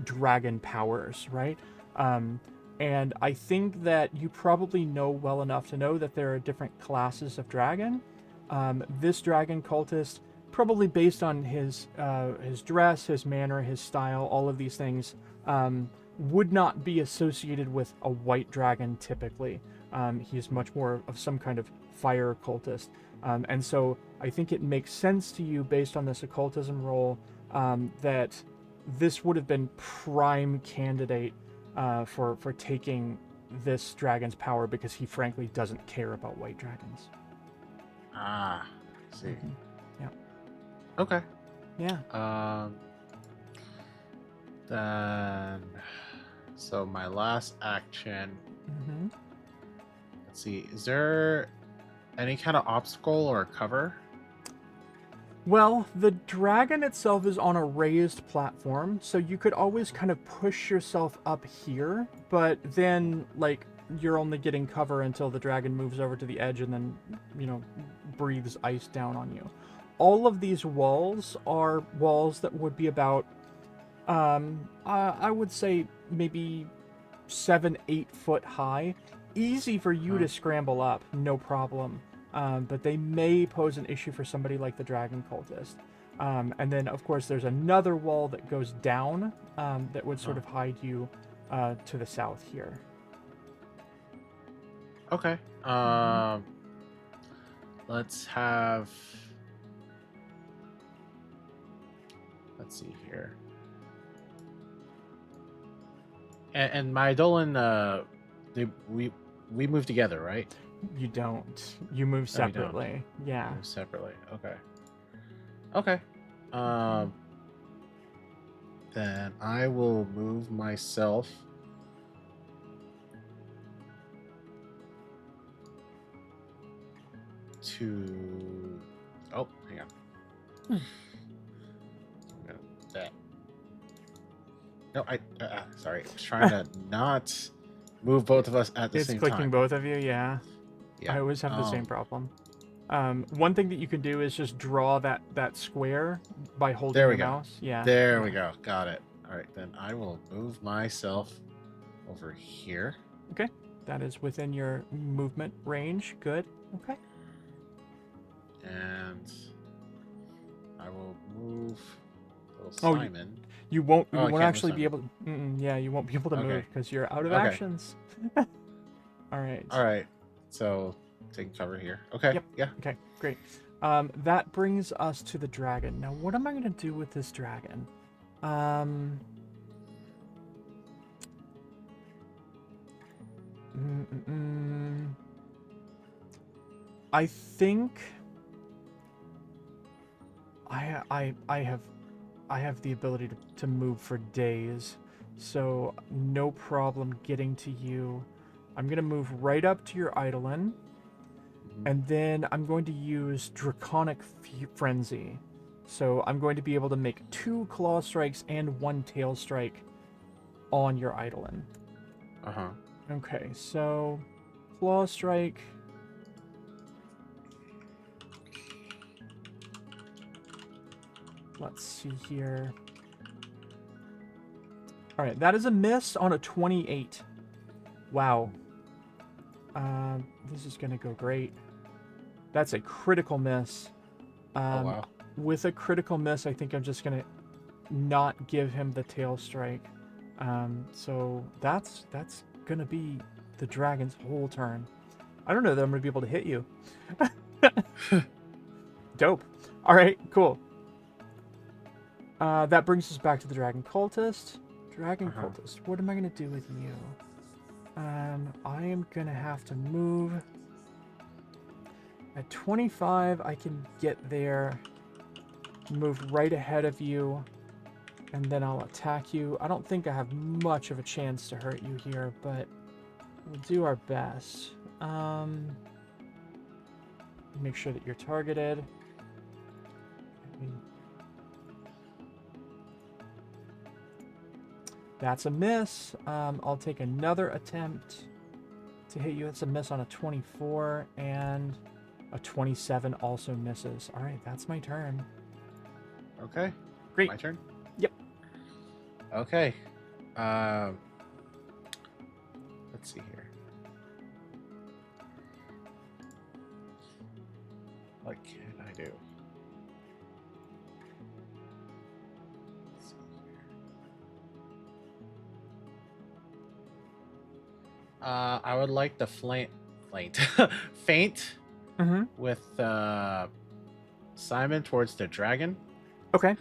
dragon powers, right? And I think that you probably know well enough to know that there are different classes of dragon. This dragon cultist, probably based on his dress, his manner, his style, all of these things, would not be associated with a white dragon typically. He is much more of some kind of fire cultist. And so I think it makes sense to you, based on this occultism roll, that this would have been prime candidate for taking this dragon's power, because he frankly doesn't care about white dragons. See. Mm-hmm. Yeah. Okay. Yeah. Then, so my last action. Mm-hmm. Let's see. Is there any kind of obstacle or cover? Well, the dragon itself is on a raised platform, so you could always kind of push yourself up here, but then, like, you're only getting cover until the dragon moves over to the edge and then, breathes ice down on you. All of these walls are walls that would be about, I would say maybe 7-8 foot high. Easy for you to scramble up, no problem. But they may pose an issue for somebody like the dragon cultist. And then, of course, there's another wall that goes down that would sort of hide you to the south here. Okay. Let's see here. And my Eidolon, we move together, right? You don't. You move No, we don't. separately. Yeah. Move separately. Okay. Okay. Um. Then I will move myself to. Oh, hang on. I'm gonna that. No, sorry. I was trying to not move both of us at the It's same clicking time. both of you, yeah. Yeah. I always have the same problem. One thing that you can do is just draw that square by holding There we your go. mouse. Yeah. There we yeah. go. Got it. All right, then I will move myself over here. Okay. That is within your movement range. Good. Okay. And I will move little Oh, Simon. you won't. Oh, You I won't can't move actually be Simon. able. Yeah, you won't be able to move Okay. because you're out of Okay. actions. All right. All right. So taking cover here. Okay. Yep. Yeah. Okay. Great. That brings us to the dragon. Now, what am I going to do with this dragon? Um. I think I have the ability to move for days, so no problem getting to you. I'm gonna move right up to your Eidolon, and then I'm going to use Draconic Frenzy. So I'm going to be able to make 2 claw strikes and 1 tail strike on your Eidolon. Uh huh. Okay, so claw strike. Let's see here. All right, that is a miss on a 28. Wow. This is going to go great. That's a critical miss. Oh wow. With a critical miss, I think I'm just going to not give him the tail strike. So that's going to be the dragon's whole turn. I don't know that I'm going to be able to hit you. Dope. All right, cool. That brings us back to the dragon cultist. Dragon cultist, what am I going to do with you? I am going to have to move. At 25, I can get there, move right ahead of you, and then I'll attack you. I don't think I have much of a chance to hurt you here, but we'll do our best. Make sure that you're targeted. That's a miss. I'll take another attempt to hit you. It's a miss on a 24, and a 27 also misses. All right, that's my turn. Okay. Great. My turn. Yep. Okay. Let's see here. What can I do? Let's see here. I would like the faint with Simon towards the dragon. Okay.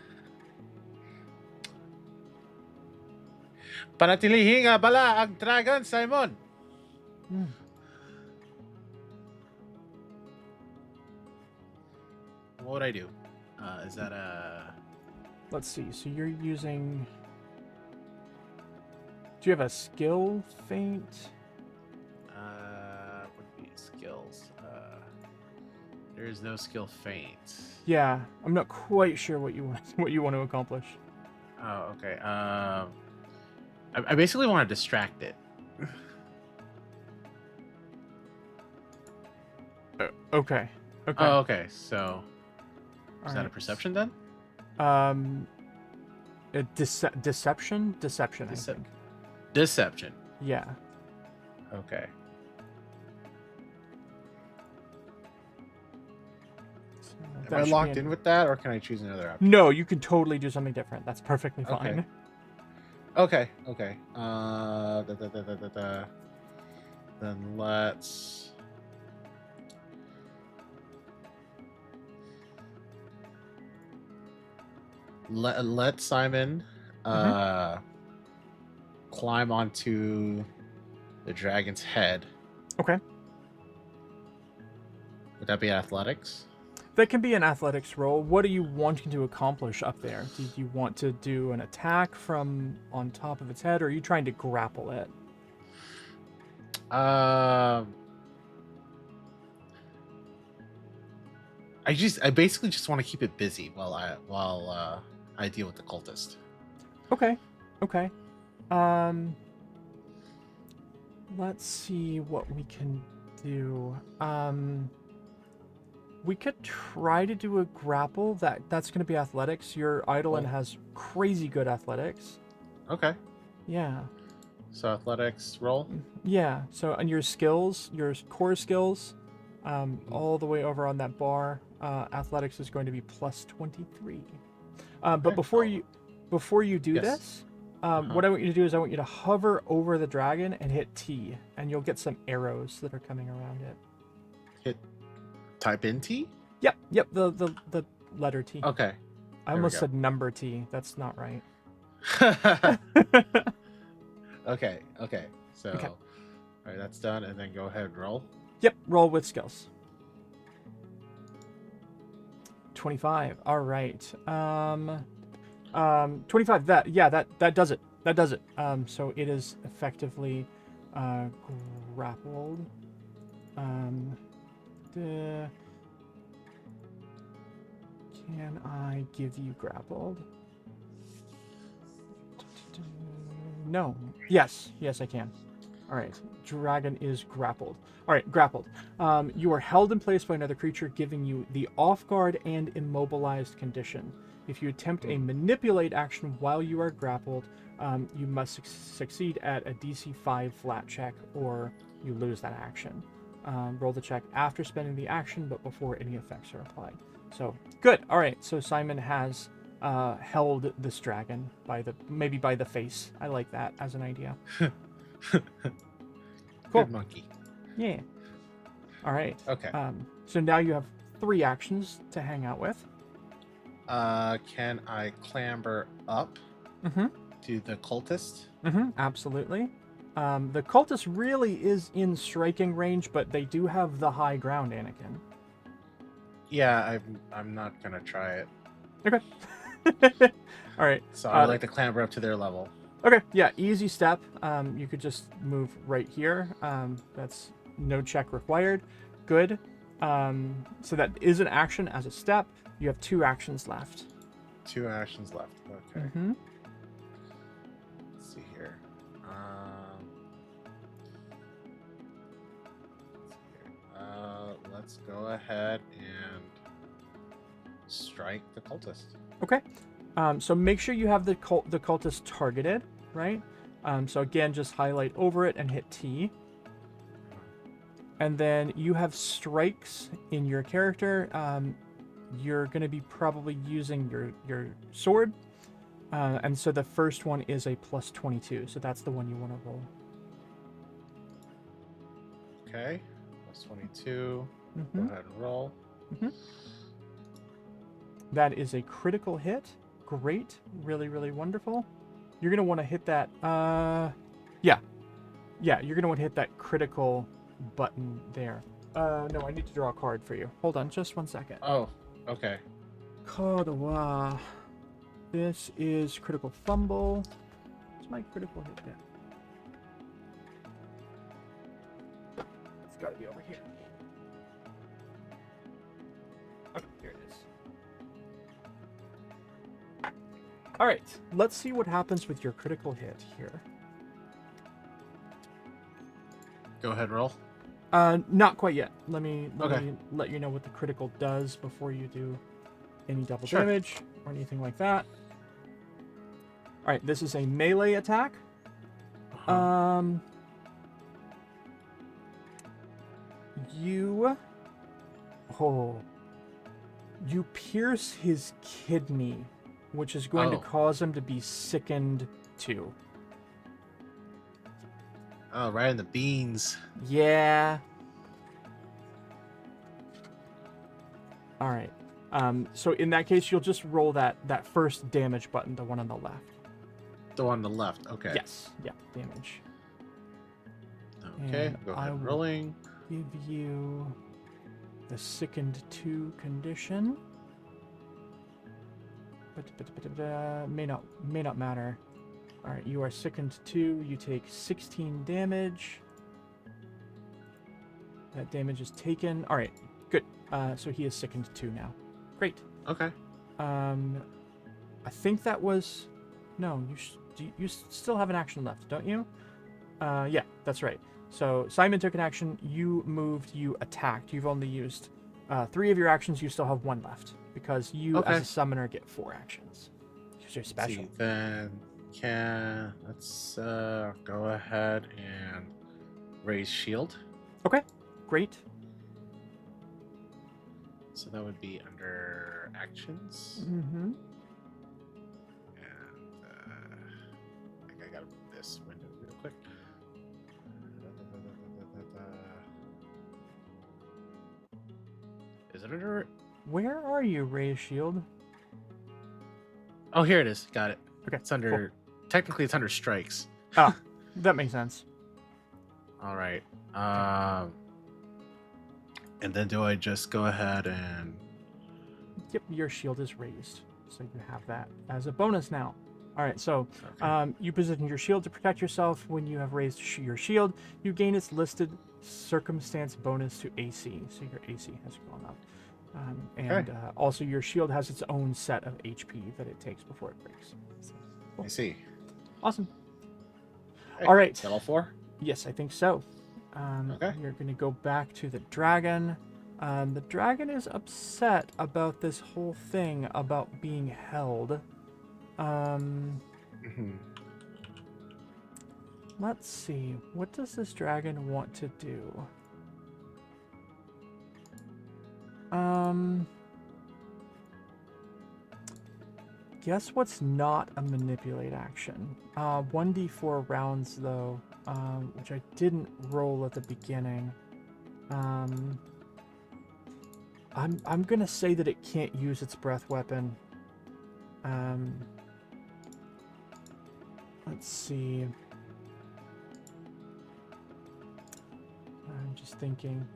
Panatilihin nga bala ang dragon, Simon. What would I do? Is that a... Let's see. So you're using... Do you have a skill feint? Would be skills. There is no skill feint. Yeah, I'm not quite sure what you want to accomplish. Oh, okay. I basically want to distract it. Okay. Okay. Oh, okay. So, is that a right. perception then? Deception. I think. Deception. Yeah. Okay. So Am I locked in with that, or can I choose another option? No, you can totally do something different. That's perfectly fine. Okay. Then let's... Let Simon climb onto the dragon's head. Okay. Would that be athletics? That can be an athletics roll. What are you wanting to accomplish up there? Do you want to do an attack from on top of its head, or are you trying to grapple it? I basically just want to keep it busy while I deal with the cultist. Okay. Okay. Um, let's see what we can do. We could try to do a grapple. That's going to be athletics. Your Eidolon has crazy good athletics. Okay. Yeah. So athletics roll. Yeah. So on your skills, your core skills, all the way over on that bar, athletics is going to be plus 23. But before you do this, what I want you to do is I want you to hover over the dragon and hit T, and you'll get some arrows that are coming around it. Hit type in T? Yep, the letter T. Okay. I almost said number T. That's not right. Okay. So, all right, that's done, and then go ahead and roll. Yep, roll with skills. 25. All right. 25. That does it. That does it. So it is effectively grappled. Can I give you grappled? No. Yes, I can. All right. Dragon is grappled. All right, grappled. You are held in place by another creature, giving you the off guard and immobilized condition. If you attempt a manipulate action while you are grappled, you must succeed at a DC 5 flat check, or you lose that action. Roll the check after spending the action, but before any effects are applied. So good. All right. So Simon has held this dragon maybe by the face. I like that as an idea. Cool. Good monkey. Yeah. All right. Okay. So now you have 3 actions to hang out with. Can I clamber up to the cultist? Absolutely. The cultist really is in striking range, but they do have the high ground, Anakin. Yeah, I'm not gonna try it. Okay. All right. So I'd like to clamber up to their level. Okay. Yeah. Easy step. You could just move right here. That's no check required. Good. So that is an action as a step. You have 2 actions left. 2 actions left. Okay. Let's see here. Let's go ahead and strike the cultist. Okay. So make sure you have the cultist targeted, right? So again, just highlight over it and hit T. And then you have strikes in your character. You're going to be probably using your sword. And so the first one is a plus 22. So that's the one you want to roll. Okay. Plus 22. Go ahead and roll. That is a critical hit. Great. Really, really wonderful. You're going to want to hit that. Yeah, you're going to want to hit that critical button there. No, I need to draw a card for you. Hold on just 1 second. Oh, okay. Card. This is critical fumble. What's my critical hit there? It's got to be over here. Okay, here it is. All right, let's see what happens with your critical hit here. Go ahead, roll. Not quite yet. Let me let you know what the critical does before you do any double damage or anything like that. All right, this is a melee attack. You pierce his kidney, which is going to cause him to be sickened too. Oh, right in the beans. Yeah. All right. So in that case, you'll just roll that first damage button, the one on the left. the one on the left. Okay. Yes. Yeah. Damage. Okay. And Go I ahead. will Rolling. give you the sickened 2 condition. But may not matter. All right, you are sickened 2. You take 16 damage. That damage is taken. All right, good. So he is sickened 2 now. Great. Okay. I think that was. No, you still have an action left, don't you? Yeah, that's right. So Simon took an action. You moved. You attacked. You've only used 3 of your actions. You still have 1 left because you, as a summoner, get 4 actions. Use your special. See, then let's go ahead and raise shield. Okay, great. So that would be under actions. Mm-hmm. And I think I got this window real quick. Is it under? Where are you, Raise Shield? Oh, here it is. Got it. Okay, It's under. Technically, it's under strikes. Ah, that makes sense. All right. And then do I just go ahead and? Yep, your shield is raised, so you have that as a bonus now. All right, so you position your shield to protect yourself. When you have raised your shield, you gain its listed circumstance bonus to AC, so your AC has gone up. Also, your shield has its own set of HP that it takes before it breaks. So, cool. I see. Awesome. Hey, All right. got all 4? Yes, I think so. Okay. You're going to go back to the dragon. The dragon is upset about this whole thing about being held. Let's see. What does this dragon want to do? Guess what's not a manipulate action? 1d4 rounds though, which I didn't roll at the beginning. I'm gonna say that it can't use its breath weapon. Let's see. I'm just thinking.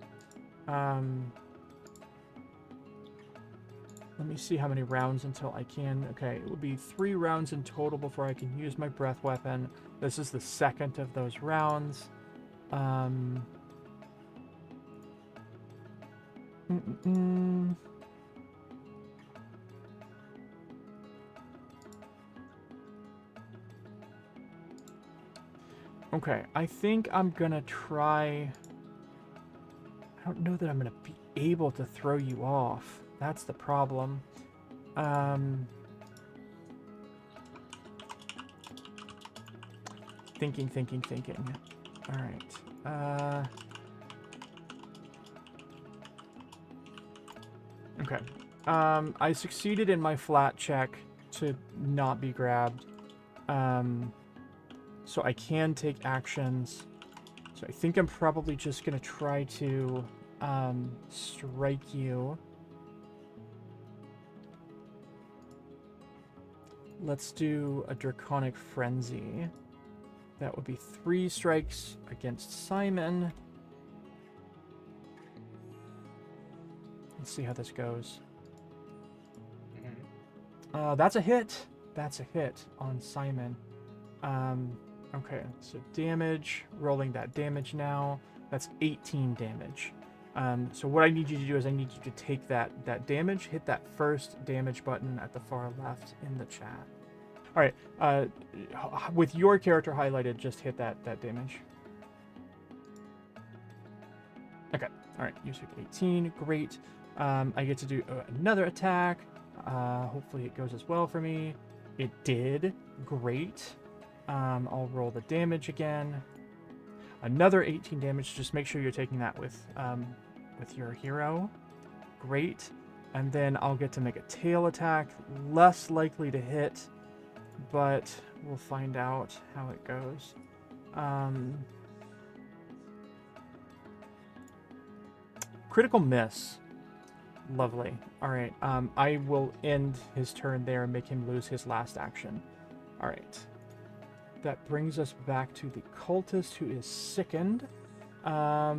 Let me see how many rounds until I can. Okay, it will be 3 rounds in total before I can use my breath weapon. This is the second of those rounds. Okay, I think I'm gonna try. I don't know that I'm gonna be able to throw you off. That's the problem. Thinking. All right. Okay. I succeeded in my flat check to not be grabbed. So I can take actions. So I think I'm probably just gonna try to strike you. Let's do a Draconic Frenzy. That would be 3 strikes against Simon. Let's see how this goes. That's a hit. That's a hit on Simon. Okay, so damage. Rolling that damage now. That's 18 damage. So what I need you to do is I need you to take that damage, hit that first damage button at the far left in the chat. All right, with your character highlighted, just hit that damage. Okay, all right, you took 18, great. I get to do another attack. Hopefully it goes as well for me. It did, great. I'll roll the damage again. Another 18 damage. Just make sure you're taking that with your hero. Great. And then I'll get to make a tail attack. Less likely to hit, but we'll find out how it goes. Critical miss. Lovely. All right. I will end his turn there and make him lose his last action. All right. that brings us back to the cultist who is sickened. All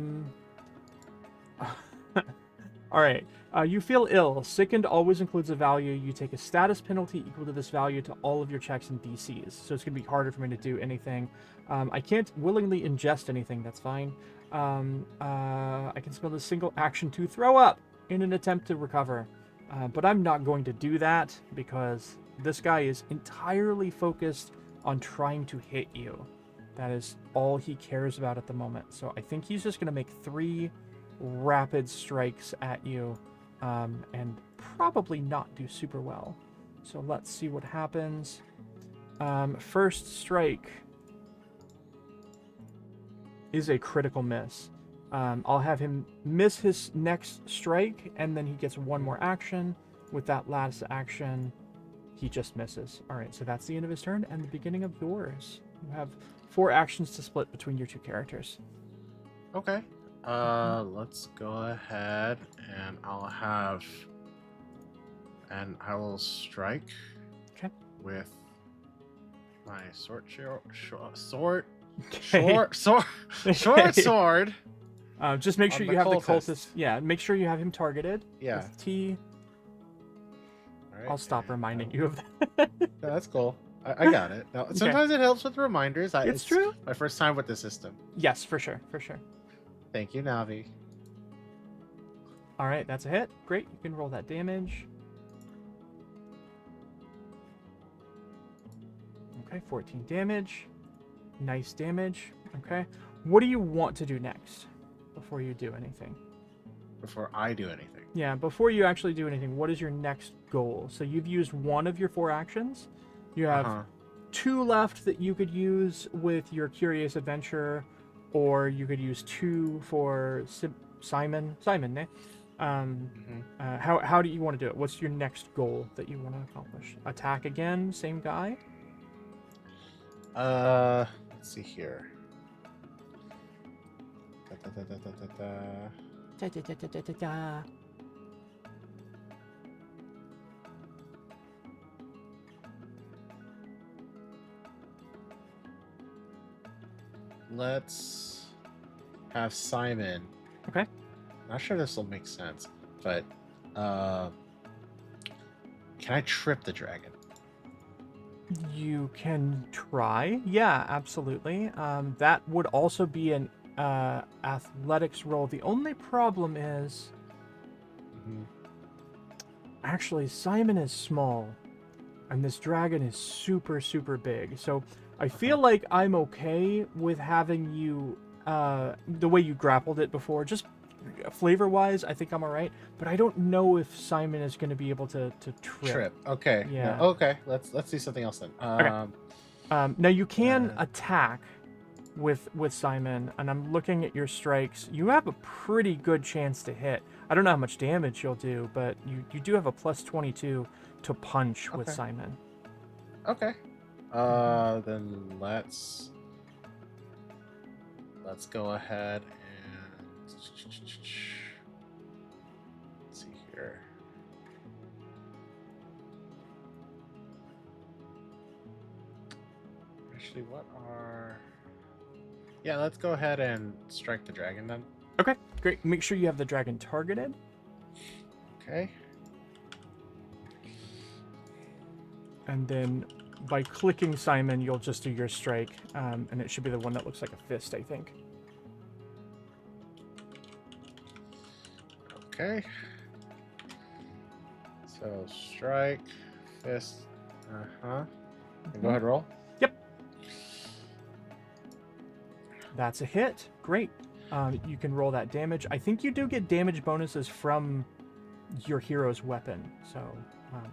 right. You feel ill. Sickened always includes a value. You take a status penalty equal to this value to all of your checks and DCs. So it's going to be harder for me to do anything. I can't willingly ingest anything. That's fine. I can spend a single action to throw up in an attempt to recover. But I'm not going to do that because this guy is entirely focused on trying to hit you. That is all he cares about at the moment. So I think he's just going to make 3 rapid strikes at you and probably not do super well. So let's see what happens. First strike is a critical miss. I'll have him miss his next strike, and then he gets 1 more action. With that last action, he just misses. All right, so that's the end of his turn and the beginning of yours. You have 4 actions to split between your 2 characters. Okay. Let's go ahead and I will strike. Okay. With my sword. Just make sure On you have the cultist. cultist. Yeah, make sure you have him targeted. Yeah. With T. All right. I'll stop reminding you of that. No, that's cool. I got it. Now, sometimes it helps with reminders. It's true. My first time with the system. Yes, for sure. Thank you, Navi. All right, that's a hit. Great. You can roll that damage. Okay, 14 damage. Nice damage. Okay. What do you want to do next before you do anything? Before I do anything. Yeah, before you actually do anything, what is your next goal? So you've used 1 of your 4 actions. You have 2 left that you could use with your Curious Adventure, or you could use 2 for Simon, eh? How do you want to do it? What's your next goal that you want to accomplish? Attack again, same guy? Let's see here. Let's have Simon. Okay. Not sure this will make sense, but can I trip the dragon? You can try. Yeah, absolutely. That would also be an athletics roll. The only problem is, actually, Simon is small, and this dragon is super, super big. So I feel like I'm okay with having you, the way you grappled it before, just flavor-wise, I think I'm all right. But I don't know if Simon is going to be able to trip. Okay. Yeah. No, okay. Let's do something else then. Okay. Now you can attack with Simon, and I'm looking at your strikes. You have a pretty good chance to hit. I don't know how much damage you'll do, but you do have a plus 22 to punch with Simon. Okay. Then let's go ahead and let's see here. Actually, what are... Yeah, let's go ahead and strike the dragon then. Okay, great. Make sure you have the dragon targeted. Okay. And then by clicking Simon, you'll just do your strike, and it should be the one that looks like a fist, I think. Okay. So strike, fist. Go ahead, roll. Yep. That's a hit. Great. You can roll that damage. I think you do get damage bonuses from your hero's weapon. So.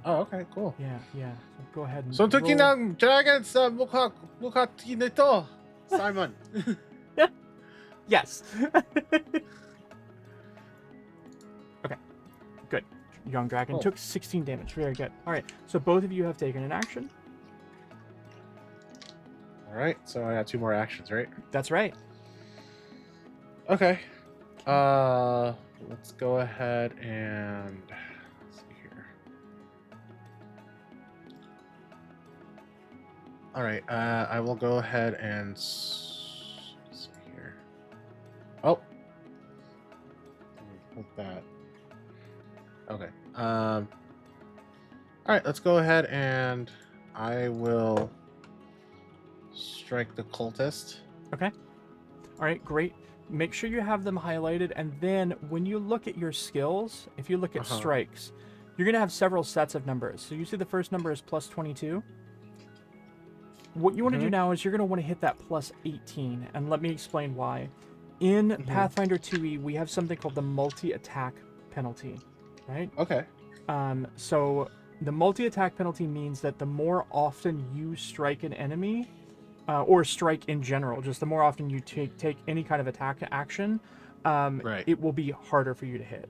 Oh, okay, cool. Yeah. So go ahead and. 손톱기 roll. ng dragon sa mukha nito, Simon. Yes. Okay. Good. Young dragon took 16 damage. Very good. All right. So both of you have taken an action. All right. So I got 2 more actions, right? That's right. Okay. Let's go ahead and let's see here. All right. I will go ahead and let's see here. Oh, put that. Okay. All right. Let's go ahead and I will strike the cultist. Okay. All right, great. Make sure you have them highlighted, and then when you look at your skills, if you look at Uh-huh. strikes, you're going to have several sets of numbers. So you see the first number is plus 22. What you want to do Mm-hmm. now is you're going to want to hit that plus 18, and let me explain why. In Mm-hmm. Pathfinder 2e, we have something called the multi-attack penalty, right? Okay. So the multi-attack penalty means that the more often you strike an enemy, or strike in general, just the more often you take any kind of attack action, Right. it will be harder for you to hit,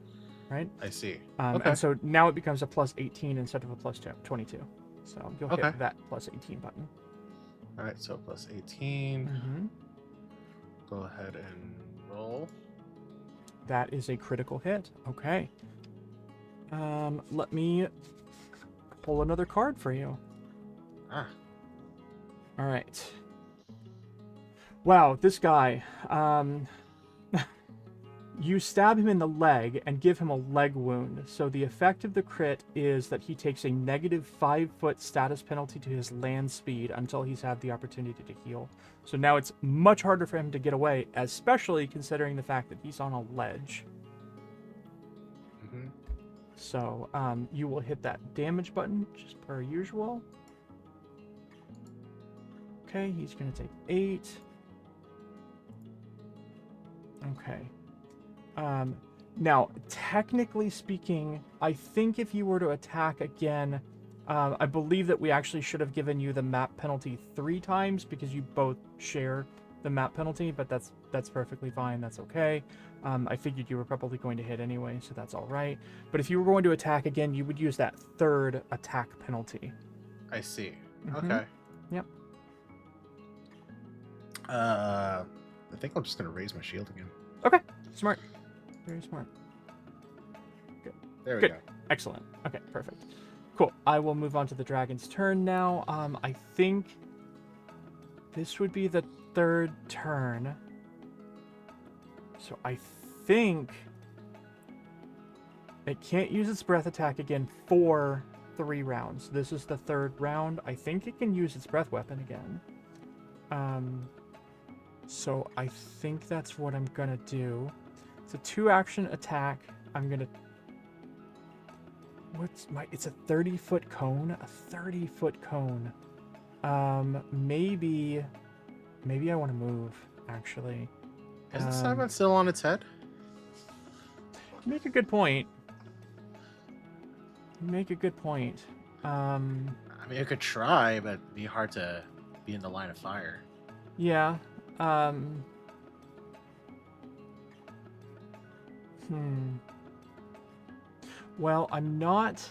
right? I see. And Okay. so now it becomes a plus 18 instead of a plus 22. So you'll Okay. hit that plus 18 button. All right. So plus 18. Mm-hmm. Go ahead and roll. That is a critical hit. Okay. Let me pull another card for you. Ah. All right. Wow, this guy. You stab him in the leg and give him a leg wound. So the effect of the crit is that he takes a negative 5-foot status penalty to his land speed until he's had the opportunity to heal. So now it's much harder for him to get away, especially considering the fact that he's on a ledge. Mm-hmm. So you will hit that damage button just per usual. Okay, he's going to take 8. Okay. Now, technically speaking, I think if you were to attack again, I believe that we actually should have given you the map penalty 3 times because you both share the map penalty, but that's perfectly fine. That's okay. I figured you were probably going to hit anyway, so that's all right. But if you were going to attack again, you would use that 3rd attack penalty. I see. Mm-hmm. Okay. Yep. I think I'm just gonna raise my shield again. Okay. Smart. Very smart. There we Good. go. Excellent. Okay, perfect. Cool. I will move on to the dragon's turn now. I think this would be the 3rd turn. So I think it can't use its breath attack again for 3 rounds. This is the 3rd round. I think it can use its breath weapon again. So I think that's what I'm gonna do. It's a 2-action attack. I'm gonna... It's a 30-foot cone? A 30-foot cone. Maybe I want to move, actually. Is the Cyber still on its head? You make a good point. I mean, it could try, but it'd be hard to be in the line of fire. Yeah. Well, I'm not...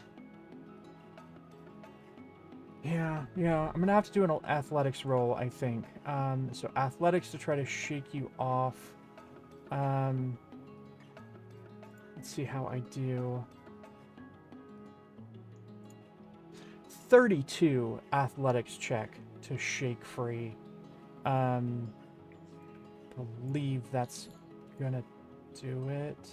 Yeah, I'm gonna have to do an athletics roll, I think. So athletics to try to shake you off. Let's see how I do. 32 athletics check to shake free. Believe that's gonna do it.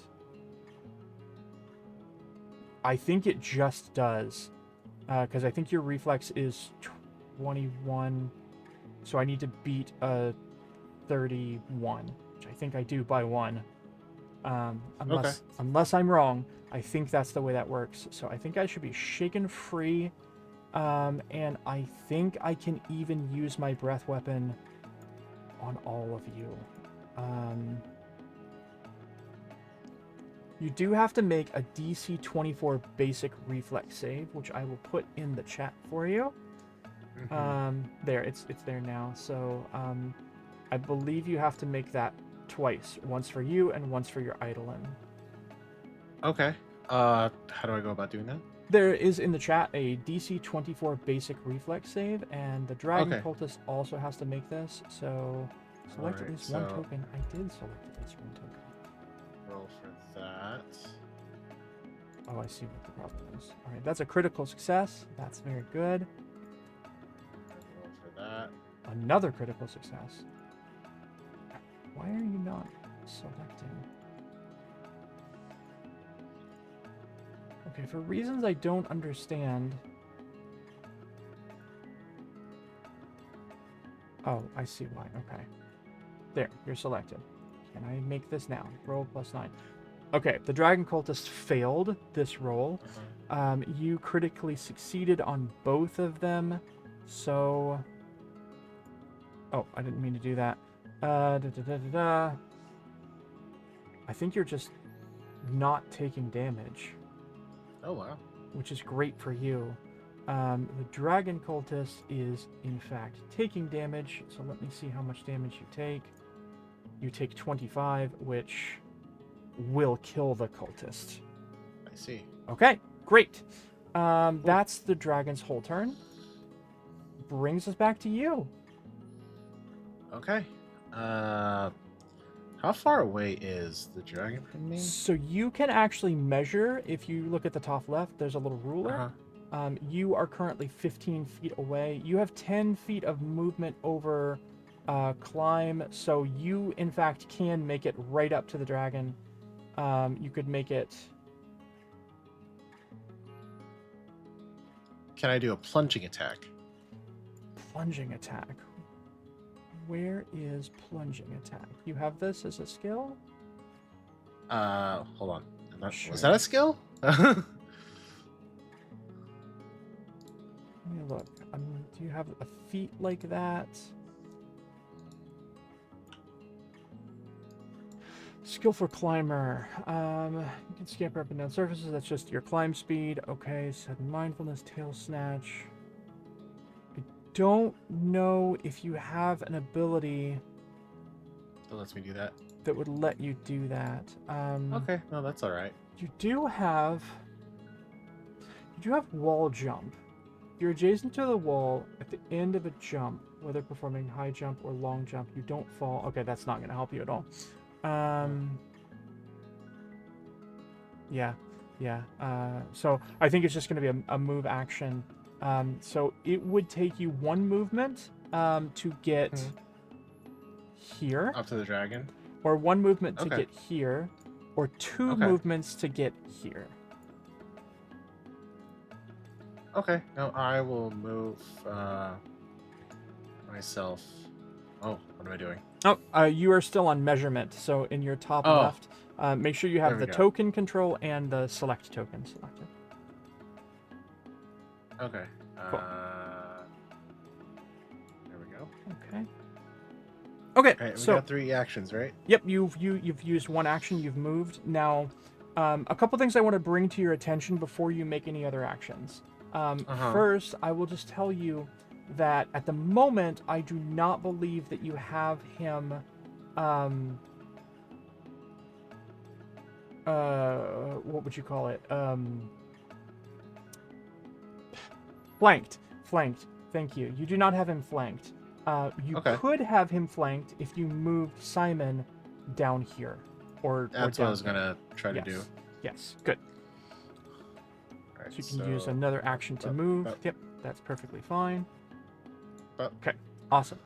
I think it just does. Because I think your reflex is 21. So I need to beat a 31, which I think I do by 1. Unless I'm wrong, I think that's the way that works. So I think I should be shaken free. And I think I can even use my breath weapon on all of you. You do have to make a DC 24 basic reflex save, which I will put in the chat for you. Mm-hmm. There, it's there now. So I believe you have to make that twice. Once for you and once for your Eidolon. Okay. How do I go about doing that? There is in the chat a DC 24 basic reflex save, and the Dragon Cultist also has to make this. So select at least one token. I did select at least one token. Roll for that. Oh, I see what the problem is. All right, that's a critical success. That's very good. Roll for another critical success. Why are you not selecting? Okay, for reasons I don't understand. Oh, I see why. Okay. There, you're selected. Can I make this now? Roll +9. Okay, the Dragon Cultist failed this roll. You critically succeeded on both of them. So... Oh, I didn't mean to do that. I think you're just not taking damage. Oh, wow. Which is great for you. The Dragon Cultist is, in fact, taking damage. So let me see how much damage you take. You take 25, which will kill the Cultist. I see. Okay, great. That's the dragon's whole turn. Brings us back to you. Okay. How far away is the dragon from me? So you can actually measure. If you look at the top left, there's a little ruler. You are currently 15 feet away. You have 10 feet of movement over climb, so you, in fact, can make it right up to the dragon. You could make it... Can I do a plunging attack? Plunging attack. Where is plunging attack? You have this as a skill? Hold on. Sure. Was that a skill? Let me look. Do you have a feat like that? Skill for climber. You can scamper up and down surfaces. That's just your climb speed. Okay, sudden mindfulness, tail snatch. I don't know if you have an ability That lets me do that. that would let you do that. Okay, no, that's all right. You do have wall jump. You're adjacent to the wall at the end of a jump, whether performing high jump or long jump. You don't fall. Okay, that's not going to help you at all. Yeah. So I think it's just going to be a move action. So it would take you one movement to get here, Up to the dragon. or one movement to Okay. get here, or two Okay. movements to get here. Okay, now I will move myself. Oh, what am I doing? Oh, you are still on measurement. So in your top Oh. left, make sure you have There we the go. token control and the select token selected. Okay. Cool. There we go. Okay. Okay. All right, we So got 3 actions, right? yep, you've used one action. You've moved. Now, a couple things I want to bring to your attention before you make any other actions. First, I will just tell you that at the moment, I do not believe that you have him. What would you call it? Flanked. Thank you. You do not have him flanked. You Okay. could have him flanked if you moved Simon down here, or That's or what I was down gonna try here. to do. Yes. Good. All right, So you can use another action to move. Yep, that's perfectly fine. Okay, awesome.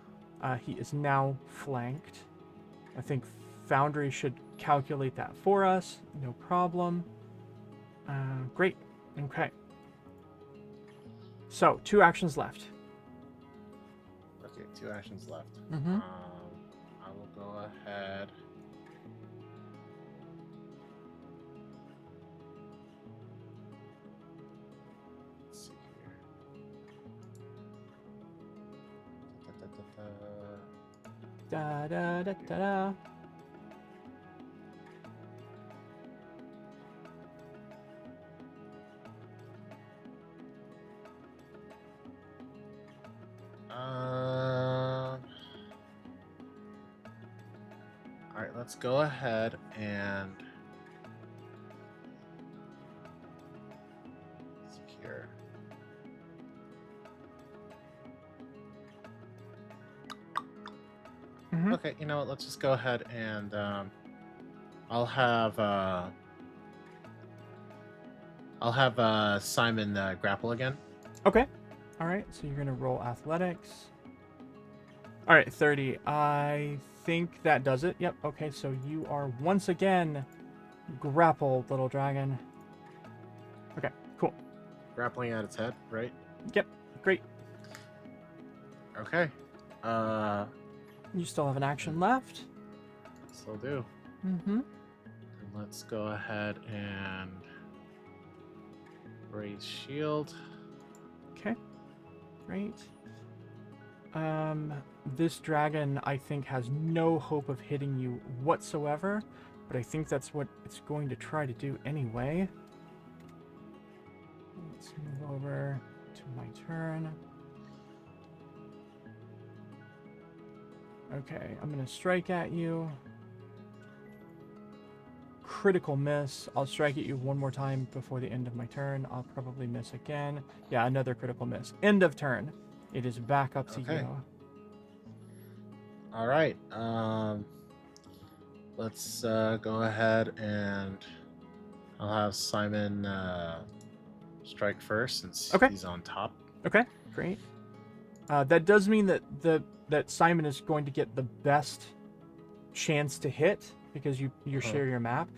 He is now flanked. I think Foundry should calculate that for us. No problem. Great. Okay. So, 2 actions left. Okay, 2 actions left. Mm-hmm. I will go ahead. Let's see here. Da da da da da. All right, let's go ahead and secure. Mm-hmm. Okay, you know what? Let's just go ahead and I'll have Simon grapple again. Okay. All right. So you're gonna roll athletics. All right, 30. I think that does it. Yep. Okay, so you are once again grappled, little dragon. Okay, cool. Grappling at its head, right? Yep, great. Okay. You still have an action left. Still do. Mm-hmm. And let's go ahead and raise shield. Okay, great. This dragon, I think, has no hope of hitting you whatsoever, but I think that's what it's going to try to do anyway. Let's move over to my turn. Okay, I'm going to strike at you. Critical miss. I'll strike at you one more time before the end of my turn. I'll probably miss again. Yeah, another critical miss. End of turn. It is back up to Okay. you. All right. Let's go ahead and I'll have Simon strike first since Okay. he's on top. Okay, great. That does mean that that Simon is going to get the best chance to hit because you share your map.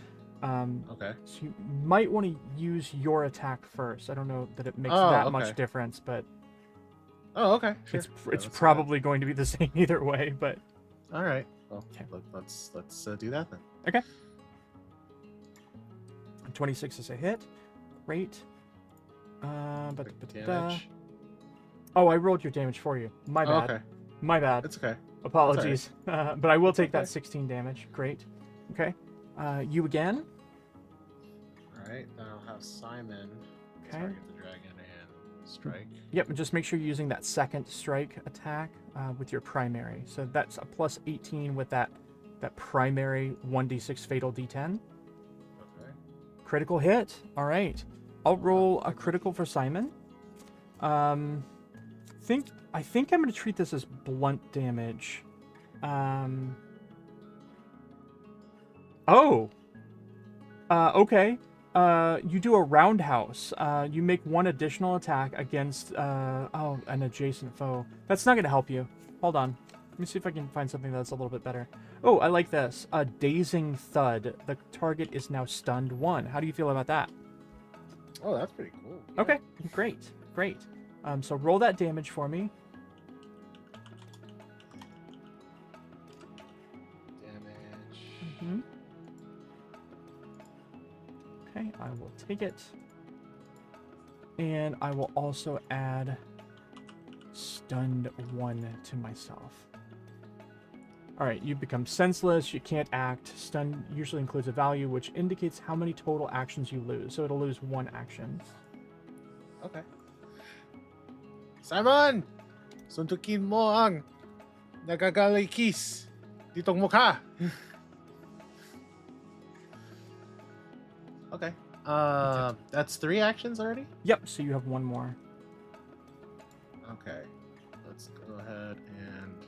Okay. So you might want to use your attack first. I don't know that it makes Oh, that okay. much difference, but Oh, okay. Sure. it's Yeah, it's let's do probably going to be the same either way. But that. All right. Well, Okay. let's do that then. okay, 26 is a hit. Great. Quick damage. Oh, I rolled your damage for you. My Oh, bad. okay. My bad. It's okay. Apologies. But I will take that okay. 16 damage. Great. Okay. You again. All right. Then I'll have Simon Okay. target the dragon and strike. Yep, and just make sure you're using that second strike attack with your primary. So that's a plus 18 with that primary 1d6 fatal d10. Okay. Critical hit. All right. I'll roll a critical for Simon. I think I'm going to treat this as blunt damage. Okay. You do a roundhouse. You make one additional attack against an adjacent foe. That's not going to help you. Hold on. Let me see if I can find something that's a little bit better. Oh, I like this. A dazing thud. The target is now stunned 1. How do you feel about that? Oh, that's pretty cool. Yeah. Okay, great. So roll that damage for me. Damage. Mm-hmm. Okay, I will take it. And I will also add stunned 1 to myself. Alright, you become senseless, you can't act. Stun usually includes a value which indicates how many total actions you lose. So it'll lose 1 action. Okay. Simon! Suntukin mo ang nagagalikis ditong mukha. Okay. That's 3 actions already? Yep, so you have 1 more. Okay. Let's go ahead and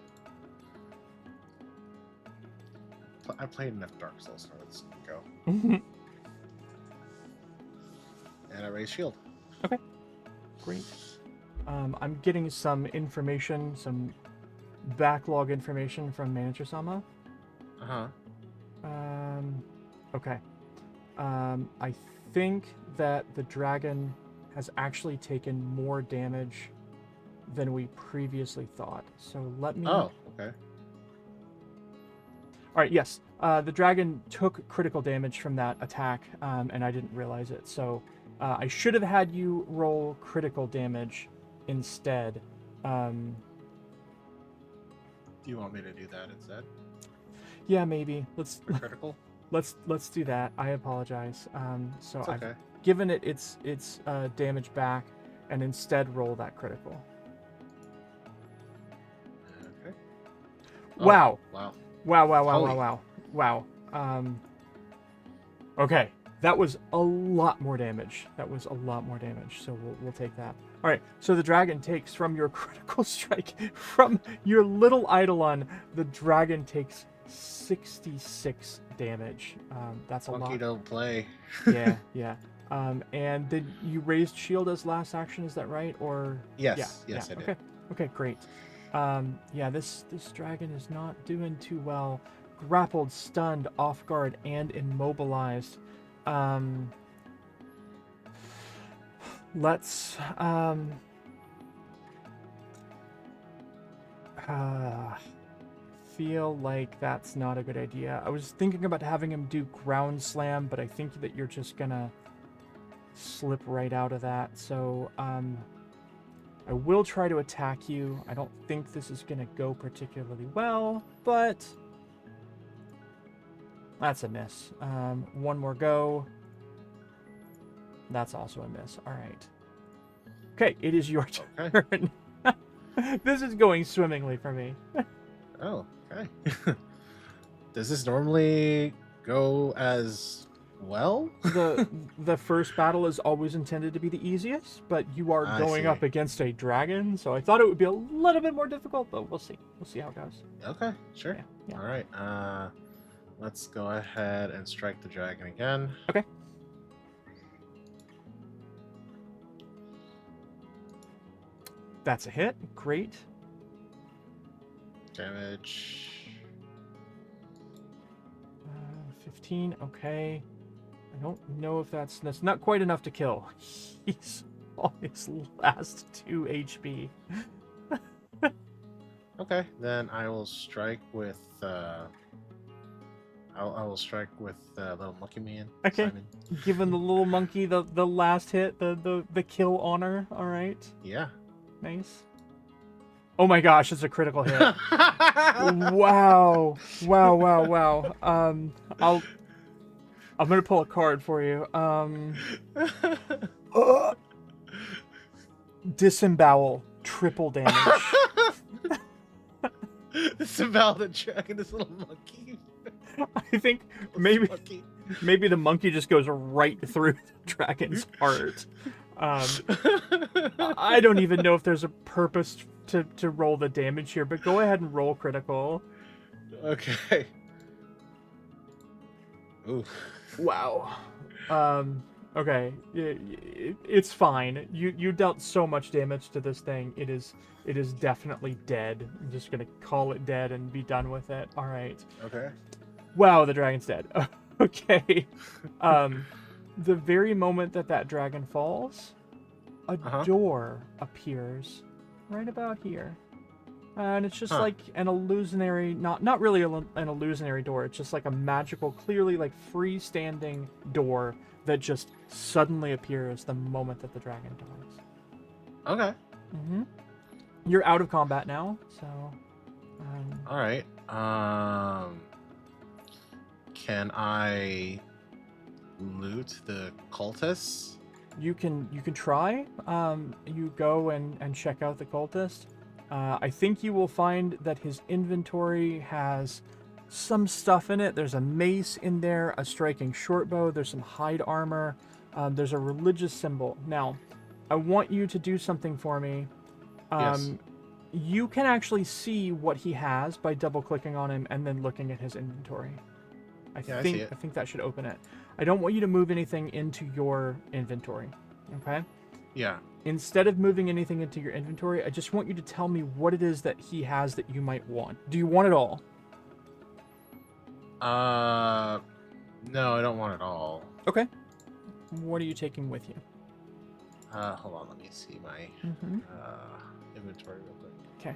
I played enough Dark Souls, so let's go. And I raise shield. Okay. Great. I'm getting some information, some backlog information from Manager Sama. Uh-huh. Okay. I think that the dragon has actually taken more damage than we previously thought. So let me... Oh, okay. All right, yes. The dragon took critical damage from that attack, and I didn't realize it. So I should have had you roll critical damage instead. Do you want me to do that instead? Yeah, maybe. Let's For critical? let's do that. I apologize. So It's okay. I've given it its damage back, and instead roll that critical. Okay. Wow. Wow. Wow. Okay, that was a lot more damage. So we'll take that. All right. So the dragon takes from your critical strike from your little eidolon. The dragon takes 66 damage. That's a Monkey lot. don't play. Yeah. And did you raised shield as last action? Is that right? Or Yes. Yes, I did. Okay. Okay. Great. Yeah, this dragon is not doing too well. Grappled, stunned, off guard, and immobilized. Let's feel like that's not a good idea. I was thinking about having him do ground slam, but I think that you're just gonna slip right out of that. So I will try to attack you. I don't think this is gonna go particularly well, but that's a miss. One more go. That's also a miss. All right. Okay, it is your turn. This is going swimmingly for me. Oh, okay. Does this normally go as well? The first battle is always intended to be the easiest, but you are I going see. up against a dragon, so I thought it would be a little bit more difficult, but we'll see. We'll see how it goes. Okay, sure. Yeah. All right. Let's go ahead and strike the dragon again. Okay. That's a hit. Great. Damage. 15. Okay. I don't know if that's not quite enough to kill. He's on his last 2 HP. Okay, then I will strike with. I will strike with little monkey man. Okay. Simon. Giving the little monkey the last hit, the kill honor. All right. Yeah. Nice. Oh my gosh, it's a critical hit. Wow. I'm gonna pull a card for you. Disembowel, triple damage. Disembowel the dragon, this little monkey. I think maybe the monkey just goes right through the dragon's heart. I don't even know if there's a purpose to roll the damage here, but go ahead and roll critical. Okay. Ooh. Wow. Okay. It's fine. You dealt so much damage to this thing. It is definitely dead. I'm just gonna call it dead and be done with it. All right. Okay. Wow, the dragon's dead. Okay. The very moment that dragon falls, a door appears right about here. And it's just like an illusionary, not really an illusionary door. It's just like a magical, clearly like freestanding door that just suddenly appears the moment that the dragon dies. Okay. Mm-hmm. You're out of combat now, so. All right. Can I loot the cultists? You can try. You go and check out the cultist. I think you will find that his inventory has some stuff in it. There's a mace in there, a striking short bow. There's some hide armor. There's a religious symbol. Now, I want you to do something for me. Yes. You can actually see what he has by double-clicking on him and then looking at his inventory. I think that should open it. I don't want you to move anything into your inventory. Okay? Yeah. Instead of moving anything into your inventory, I just want you to tell me what it is that he has that you might want. Do you want it all? No, I don't want it all. Okay. What are you taking with you? Hold on, let me see my inventory real quick. Okay.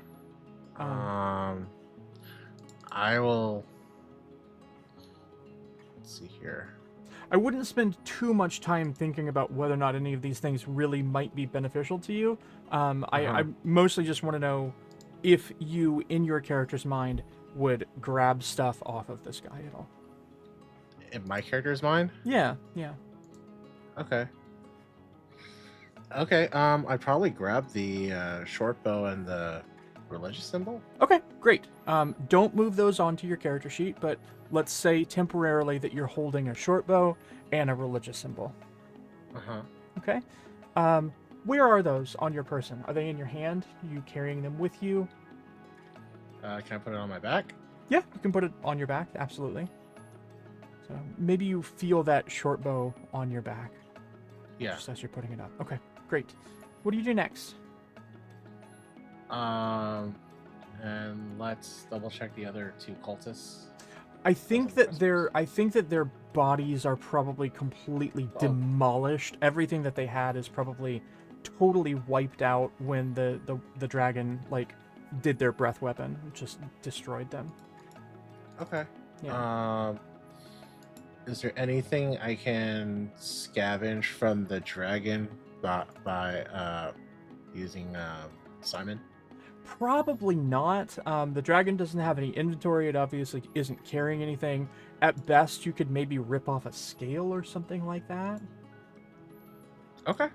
I will. Let's see here. I wouldn't spend too much time thinking about whether or not any of these things really might be beneficial to you. I mostly just want to know if you, in your character's mind, would grab stuff off of this guy at all. In my character's mind? Yeah. Okay. I'd probably grab the short bow and the religious symbol. Okay, great. Don't move those onto your character sheet, but let's say temporarily that you're holding a short bow and a religious symbol. Okay. Where are those on your person? Are they in your hand? Are you carrying them with you? Can I put it on my back? Yeah, you can put it on your back, absolutely. So maybe you feel that short bow on your back. Yeah. Just as you're putting it up. Okay, great. What do you do next? and let's double check the other two cultists. I think Those that are their bodies are probably completely Oh. demolished. Everything that they had is probably totally wiped out when the dragon like did their breath weapon, just destroyed them. Okay. Yeah. Is there anything I can scavenge from the dragon by using Simon? Probably not. The dragon doesn't have any inventory. It obviously isn't carrying anything. At best, you could maybe rip off a scale or something like that. Okay,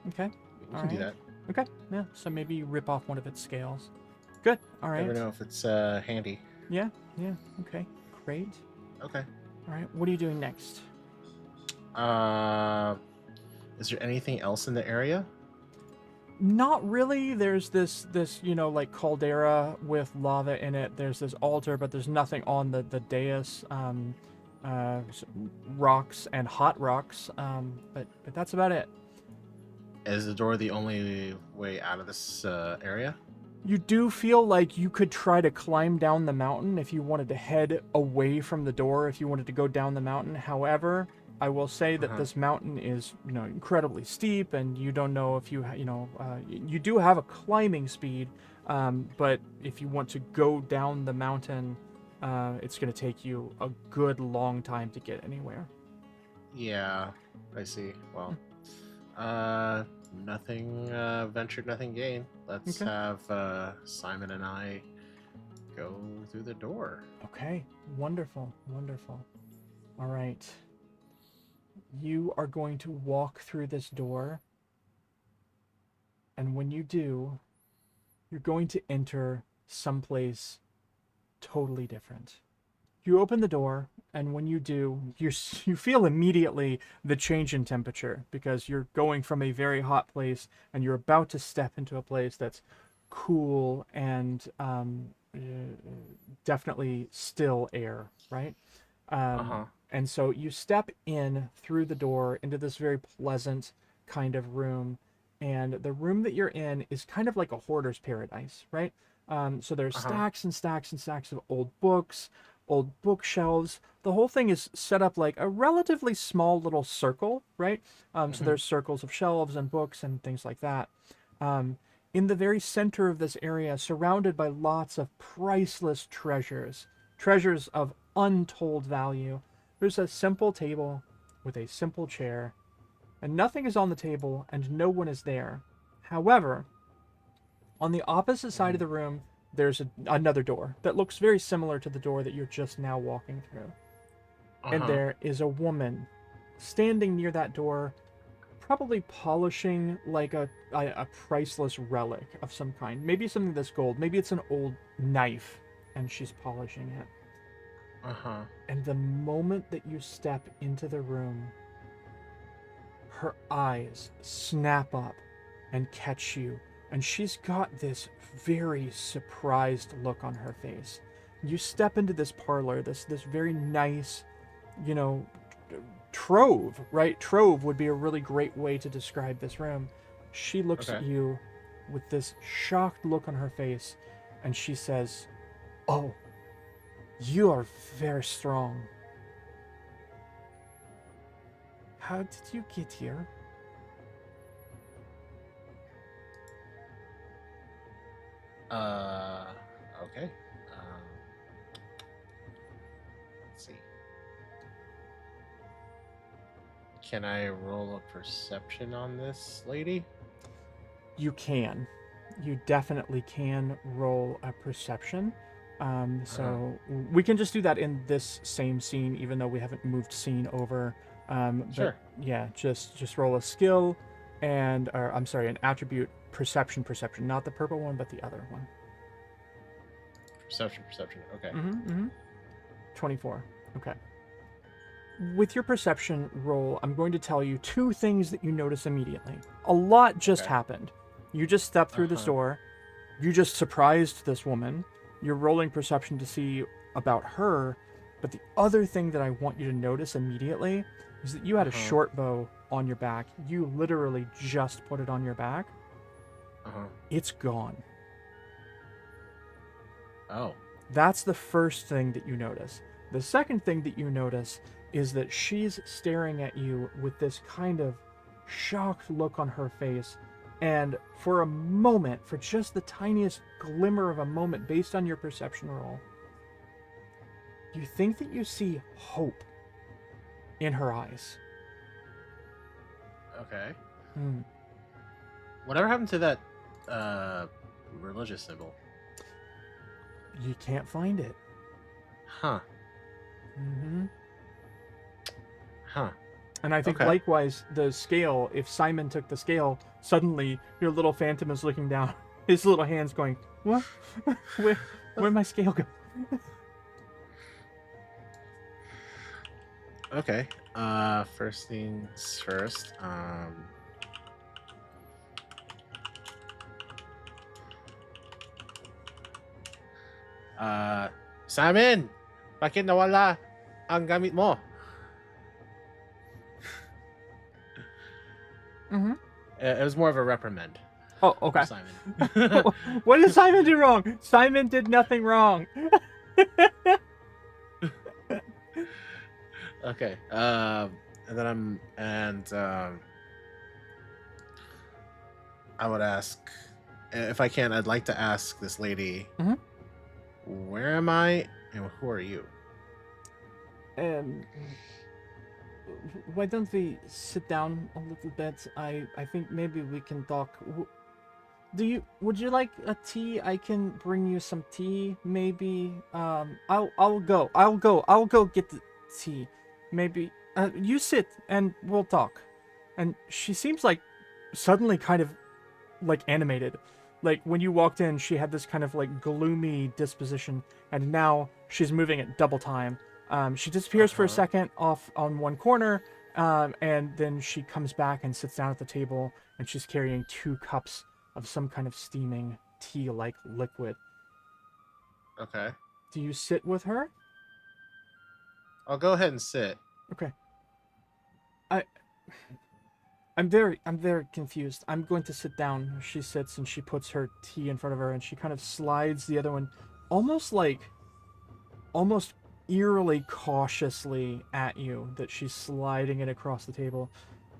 Okay. we All can do right. that. Okay. Yeah. So maybe you rip off one of its scales. Good. All right. Never know if it's handy. Yeah. Yeah. Okay. Great. Okay. All right. What are you doing next? Uh, is there anything else in the area? Not really. There's this like caldera with lava in it. There's this altar, but there's nothing on the dais. Rocks and hot rocks. But that's about it. Is the door the only way out of this area? You do feel like you could try to climb down the mountain if you wanted to head away from the door, if you wanted to go down the mountain. However, I will say that this mountain is, incredibly steep, and you don't know if you do have a climbing speed, but if you want to go down the mountain, it's going to take you a good long time to get anywhere. Yeah, I see. Well, nothing ventured, nothing gained. Let's Okay. have Simon and I go through the door. Okay, wonderful, wonderful. All right. You are going to walk through this door, and when you do, you're going to enter someplace totally different. You open the door, and when you do, you feel immediately the change in temperature because you're going from a very hot place and you're about to step into a place that's cool and definitely still air, right? Uh-huh. And so you step in through the door into this very pleasant kind of room. And the room that you're in is kind of like a hoarder's paradise, right? So there's Uh-huh. stacks and stacks and stacks of old books, old bookshelves. The whole thing is set up like a relatively small little circle, right? So Hmm. there's circles of shelves and books and things like that. Um, in the very center of this area, surrounded by lots of priceless treasures, treasures of untold value, there's a simple table with a simple chair, and nothing is on the table and no one is there. However, on the opposite side of Hmm. the room, there's another door that looks very similar to the door that you're just now walking through. And Uh-huh. there is a woman standing near that door, probably polishing like a priceless relic of some kind. Maybe something that's gold. Maybe it's an old knife, and she's polishing it. Uh-huh. And the moment that you step into the room, her eyes snap up and catch you, and she's got this very surprised look on her face. You step into this parlor, this very nice, you know, trove, right? Trove would be a really great way to describe this room. She looks at Okay. you with this shocked look on her face, and she says, "Oh, you are very strong. How did you get here?" Uh, okay. Let's see. Can I roll a perception on this lady? You can. You definitely can roll a perception. Uh-huh. So we can just do that in this same scene, even though we haven't moved scene over. But Sure. yeah, just roll a skill, or I'm sorry, an attribute perception, not the purple one, but the other one. Perception, perception. Okay. Mm-hmm. Mm-hmm. 24. Okay. With your perception roll, I'm going to tell you two things that you notice immediately. A lot just Okay. happened. You just stepped through this Uh-huh. door. You just surprised this woman. You're rolling perception to see about her. But the other thing that I want you to notice immediately is that you had a Uh-huh. short bow on your back. You literally just put it on your back. Uh-huh. It's gone. Oh. That's the first thing that you notice. The second thing that you notice is that she's staring at you with this kind of shocked look on her face. And for a moment, for just the tiniest glimmer of a moment based on your perception roll, you think that you see hope in her eyes. Okay. Hmm. Whatever happened to that religious symbol? You can't find it. Huh. Mm-hmm. Huh. And I think Okay. likewise, the scale, if Simon took the scale, suddenly your little phantom is looking down, his little hands going, what? Where'd my scale go? Okay. First things first. Simon! Bakit nawala ang gamit mo? Mm-hmm. It was more of a reprimand. Oh, okay. Simon. What did Simon do wrong? Simon did nothing wrong. Okay. And then I would ask, if I can, I'd like to ask this lady, Mhm. where am I and who are you? Um, why don't we sit down a little bit? I think maybe we can talk. Would you like a tea? I can bring you some tea, maybe. I'll go get the tea. Maybe you sit and we'll talk. And she seems like suddenly kind of like animated. Like when you walked in, she had this kind of like gloomy disposition, and now she's moving at double time. She disappears for a second off on one corner, and then she comes back and sits down at the table, and she's carrying 2 cups of some kind of steaming tea-like liquid. Okay. Do you sit with her? I'll go ahead and sit. Okay. I I'm very confused. I'm going to sit down. She sits and she puts her tea in front of her and she kind of slides the other one almost almost eerily cautiously at you, that she's sliding it across the table.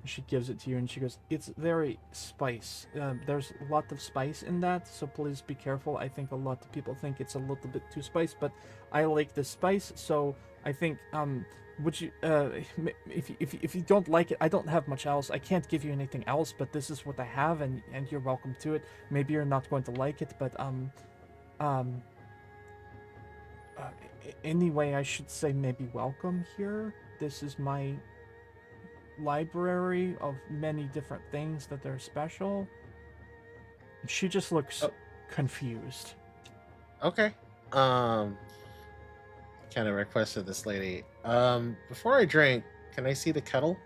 She gives it to you and she goes, "It's very spice. There's a lot of spice in that, so please be careful. I think a lot of people think it's a little bit too spice, but I like the spice, so I think would you if you don't like it, I don't have much else. I can't give you anything else, but this is what I have, and you're welcome to it. Maybe you're not going to like it, but um anyway, I should say maybe welcome here. This is my library of many different things that are special." She just looks Oh, confused. okay. Um, kind of requested this lady. Before I drink, can I see the kettle?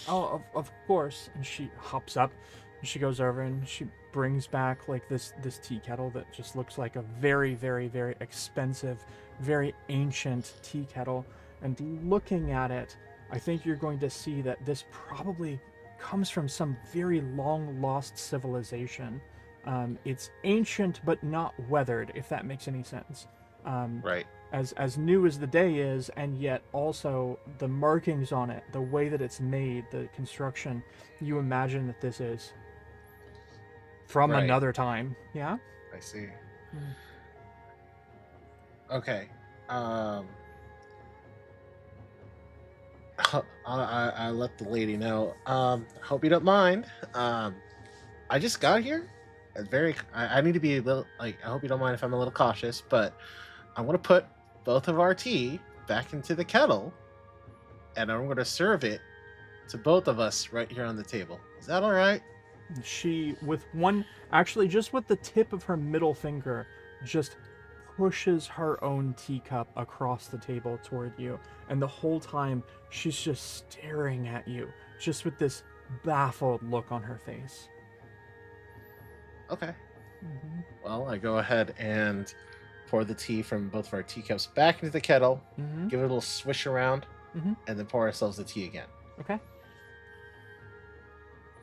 "Oh, of course." And she hops up and she goes over and she brings back like this tea kettle that just looks like a very, very, very expensive, very ancient tea kettle. And looking at it, I think you're going to see that this probably comes from some very long lost civilization. It's ancient but not weathered, if that makes any sense. Um, Right. as new as the day is, and yet also the markings on it, the way that it's made, the construction, you imagine that this is from Right. another time. Yeah. I see. Mm. Okay. Um, I let the lady know. Hope you don't mind. I just got here. I need to be a little like. I hope you don't mind if I'm a little cautious, but I'm gonna put both of our tea back into the kettle, and I'm gonna serve it to both of us right here on the table. Is that all right? She, with one, actually, just with the tip of her middle finger, just pushes her own teacup across the table toward you. And the whole time, she's just staring at you, just with this baffled look on her face. Okay. Mm-hmm. Well, I go ahead and pour the tea from both of our teacups back into the kettle, Mm-hmm. give it a little swish around, Mm-hmm. and then pour ourselves the tea again. Okay.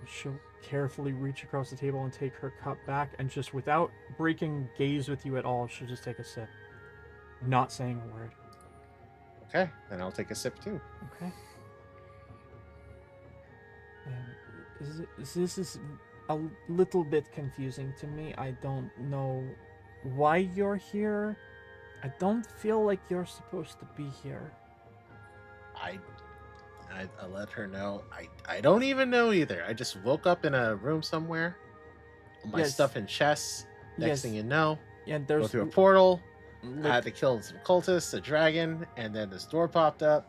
She'll carefully reach across the table and take her cup back, and just without breaking gaze with you at all, she'll just take a sip, not saying a word. Okay, then I'll take a sip too. Okay. This is a little bit confusing to me. I don't know why you're here. I don't feel like you're supposed to be here. I I let her know. I don't even know either. I just woke up in a room somewhere. My Yes. stuff in chests. Next Yes. thing you know, And go there's through a portal. I like had to kill some cultists, a dragon, and then this door popped up,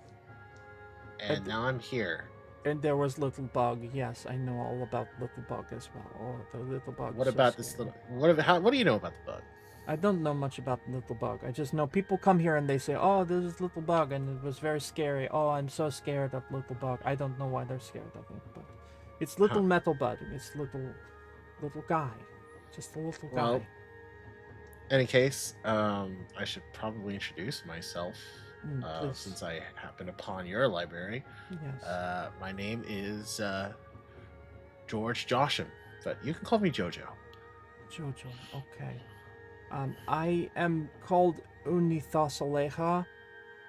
and and, now I'm here. and there was Little Bug. Yes, I know all about Little Bug as well. Oh, the Little Bug. What So about this scary. little? What do you know about the bug? I don't know much about Little Bug. I just know people come here and they say, "Oh, this is Little Bug," and it was very scary. Oh, I'm so scared of Little Bug. I don't know why they're scared of it, but it's Little Huh. Metal Bug. It's little guy, just a little Well, guy. any case, I should probably introduce myself Please. since I happened upon your library. Yes. My name is George Josham, but you can call me Jojo. Jojo. Okay. I am called Unithosaleha.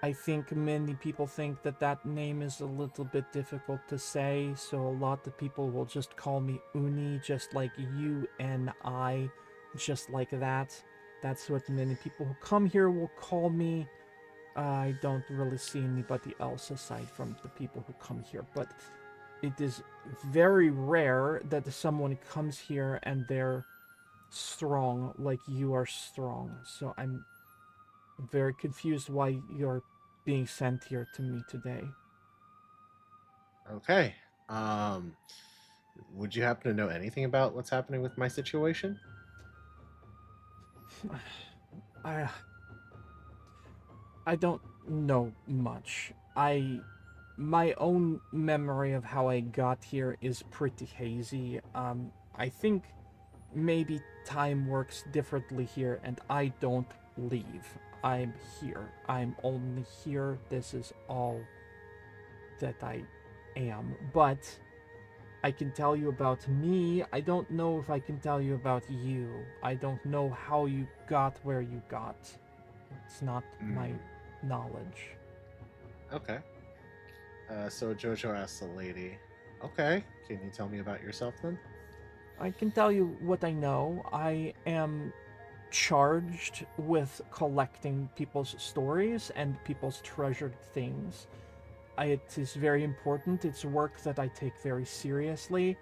I think many people think that that name is a little bit difficult to say, so a lot of people will just call me Uni, just like UNI, just like that. That's what many people who come here will call me. I don't really see anybody else aside from the people who come here, but it is very rare that someone comes here and they're strong like you are strong. So I'm very confused why you're being sent here to me today. Okay. Would you happen to know anything about what's happening with my situation? I I don't know much. My own memory of how I got here is pretty hazy. I think maybe time works differently here and I don't leave. I'm here. I'm only here. This is all that I am. But I can tell you about me. I don't know if I can tell you about you. I don't know how you got where you got. It's not my knowledge. Okay. So Jojo asks the lady, "Okay, can you tell me about yourself then?" I can tell you what I know. I am charged with collecting people's stories and people's treasured things. It is very important. It's work that I take very seriously.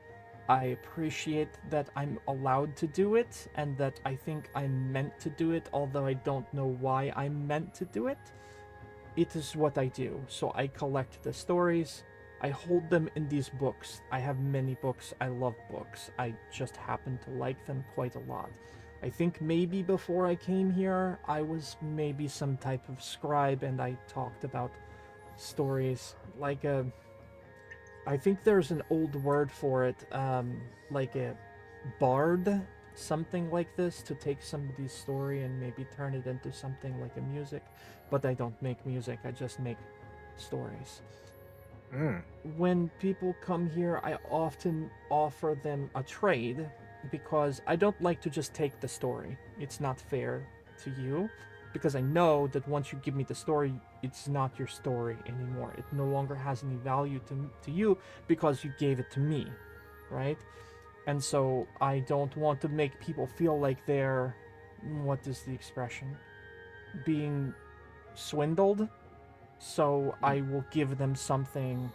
I appreciate that I'm allowed to do it and that I think I'm meant to do it, although I don't know why I'm meant to do it. It is what I do. So I collect the stories. I hold them in these books. I have many books. I love books. I just happen to like them quite a lot. I think maybe before I came here, I was maybe some type of scribe and I talked about stories like a I think there's an old word for it, like a bard, something like this, to take somebody's story and maybe turn it into something like a music. But I don't make music, I just make stories. Mm. When people come here, I often offer them a trade because I don't like to just take the story. It's not fair to you because I know that once you give me the story, it's not your story anymore. It no longer has any value to you because you gave it to me, right? And so I don't want to make people feel like they're, what is the expression? Being swindled. So I will give them something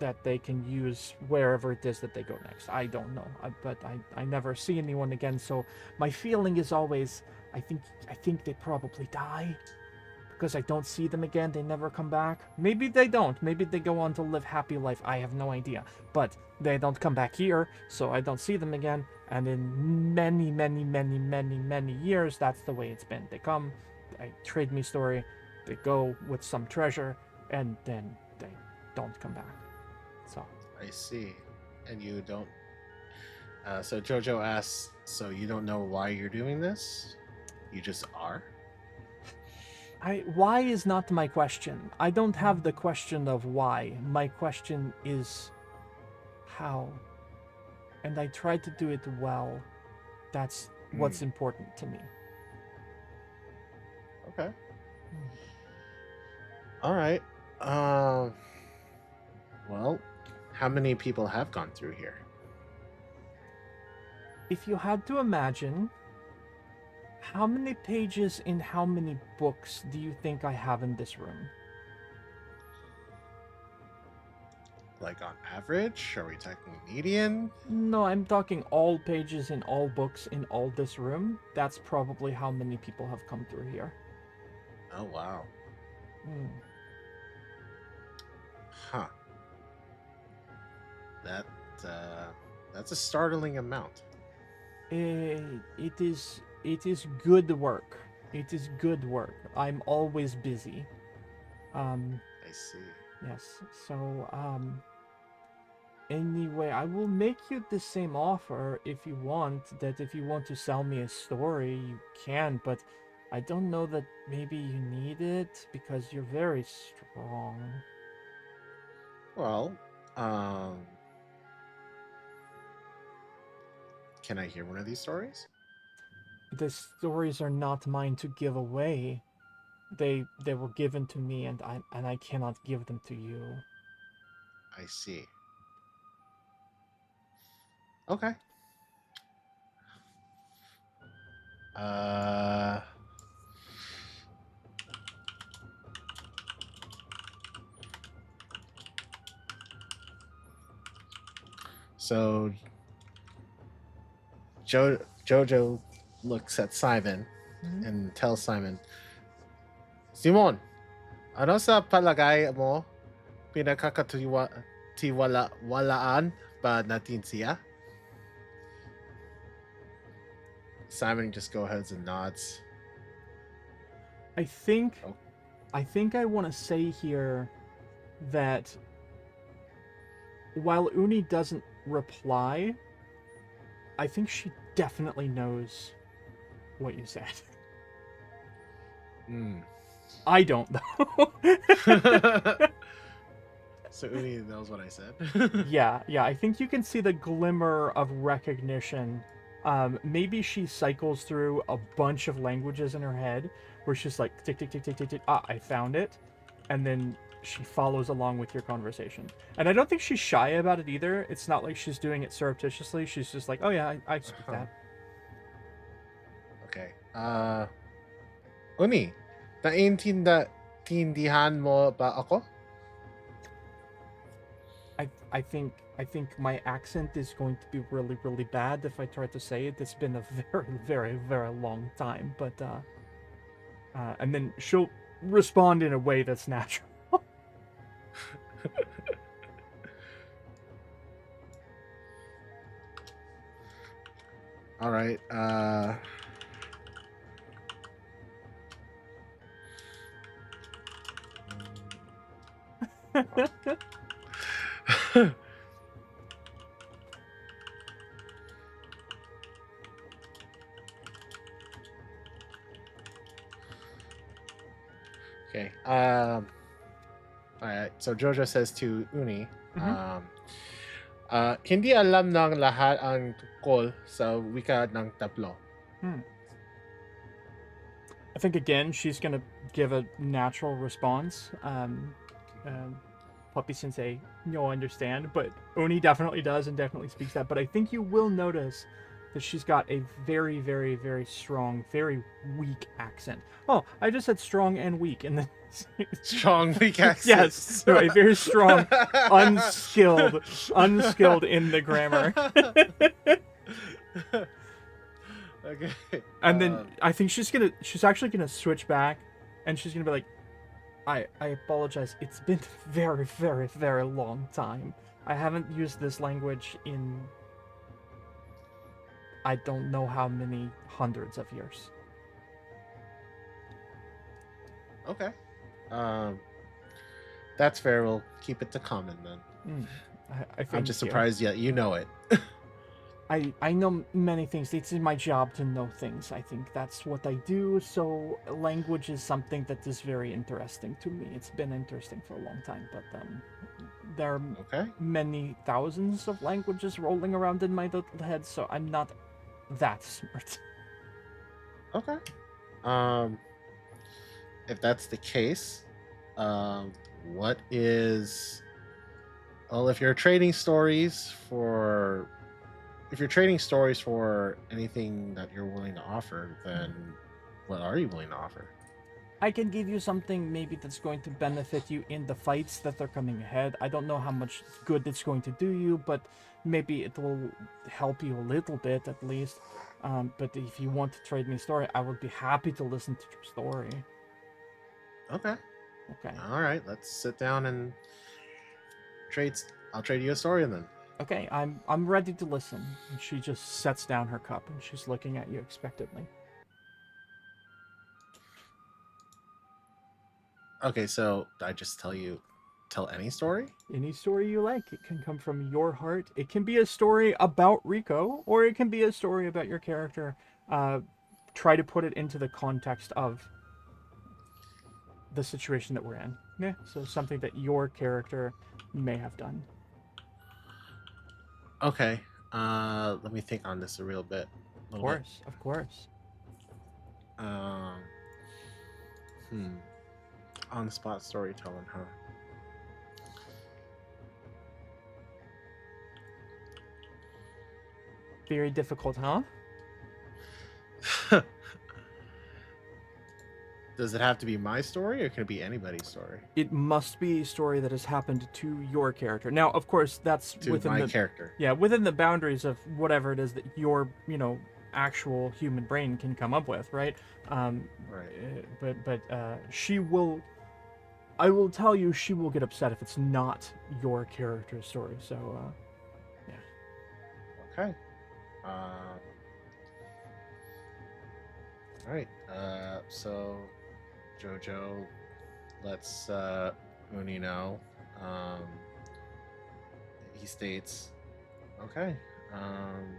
that they can use wherever it is that they go next. I don't know, but I never see anyone again. So my feeling is always, I think they probably die because I don't see them again. They never come back. Maybe they don't. Maybe they go on to live happy life. I have no idea. But they don't come back here, so I don't see them again. And in many, many, many, many, many years, that's the way it's been. They come, they trade me story, they go with some treasure, and then they don't come back. So I see. And you don't. So Jojo asks, "So you don't know why you're doing this? You just are." why is not my question. I don't have the question of why. My question is how. and I try to do it well. That's what's important to me. Okay. All right. Well, how many people have gone through here? If you had to imagine, how many pages in how many books do you think I have in this room? Like on average? Are we talking median? No, I'm talking all pages in all books in all this room. That's probably how many people have come through here. Oh wow. Hmm. Huh. That that's a startling amount. It is good work. It is good work. I'm always busy. I see. Yes. So, anyway, I will make you the same offer if you want. That if you want to sell me a story, you can, but I don't know that maybe you need it because you're very strong. Well, um, can I hear one of these stories? The stories are not mine to give away. They were given to me, and I cannot give them to you. I see. Okay. Uh, so Jojo looks at Simon Mhm. and tells Simon, Simon, ano sa palagay mo walaan ba natin siya? Simon just go ahead and nods. I think Oh. I want to say here that while Uni doesn't reply, I think she definitely knows what you said. Mm. I don't though. So Uni knows what I said. yeah, I think you can see the glimmer of recognition. Maybe she cycles through a bunch of languages in her head where she's like tick tick tick tick tick tick. Ah, I found it, and then she follows along with your conversation. And I don't think she's shy about it either. It's not like she's doing it surreptitiously. She's just like, oh yeah, I speak that. Okay. Uni, tindihan mo ba ako? I think my accent is going to be really really bad if I try to say it. It's been a very long time, but and then she'll respond in a way that's natural. All right. Okay. All right. So Jojo says to Uni, Mhm. hindi alam ng lahat ang tungkol sa wika ng tablo. Hmm. I think again she's gonna give a natural response. Puppy-Sensei, you'll understand, but Oni definitely does and definitely speaks that. But I think you will notice that she's got a very strong, very weak accent. Oh, I just said strong and weak, and then Strong weak accents. yes, no, a very strong, unskilled in the grammar. Okay. And then I think she's actually gonna switch back, and she's gonna be like, I apologize. It's been very long time. I haven't used this language in I don't know how many hundreds of years. Okay. That's fair. We'll keep it to common then. I think I'm just surprised yet you know it. I know many things. It's in my job to know things. I think that's what I do. So language is something that is very interesting to me. It's been interesting for a long time, but There are Okay. many thousands of languages rolling around in my little head, so I'm not that smart. Okay. Um, if that's the case, um, what is well, if you're trading stories for anything that you're willing to offer, then what are you willing to offer? I can give you something maybe that's going to benefit you in the fights that are coming ahead. I don't know how much good it's going to do you, but maybe it will help you a little bit at least. But if you want to trade me a story, I would be happy to listen to your story. Okay. Okay. All right. Let's sit down and trade. I'll trade you a story then. Okay, I'm ready to listen. And she just sets down her cup and she's looking at you expectantly. Okay. So I just tell any story. Any story you like. It can come from your heart. It can be a story about Rico, or it can be a story about your character. Uh, Try to put it into the context of the situation that we're in. Yeah, so something that your character may have done. Okay. Let me think on this a Of little bit. course, of course. Um, hmm. On the spot storytelling, Very difficult, huh? huh? Does it have to be my story, or can it be anybody's story? It must be a story that has happened to your character. Now, of course, that's To within my the character. within the boundaries of whatever it is that your actual human brain can come up with, right? Right. But she will. I will tell you, she will get upset if it's not your character's story. So, yeah. Okay. All right. So Jojo lets Uni know. Um, he states, "Okay. Um,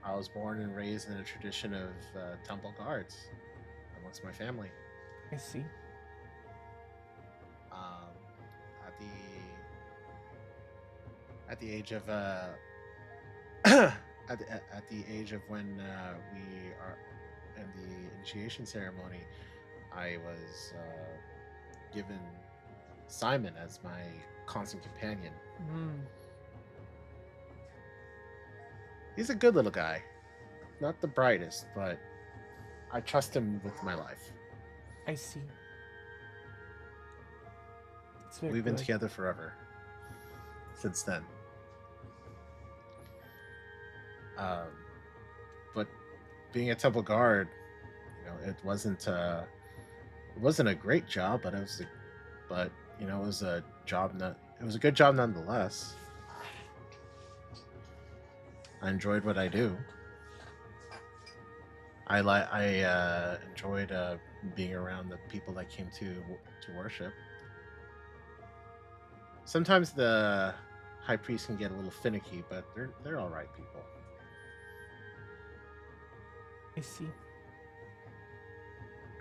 I was born and raised in a tradition of temple guards amongst my family. I see. Um, at the age of at the age of when we are in the initiation ceremony, I was given Simon as my constant companion. Mm, He's a good little guy, not the brightest, but I trust him with my life. I see. It's very We've been good. together forever since then. Um, but being a temple guard, it wasn't a great job, but it was a job. It was a good job nonetheless. I enjoyed what I do. I enjoyed being around the people that came to worship. Sometimes the high priest can get a little finicky, but they're all right people. I see.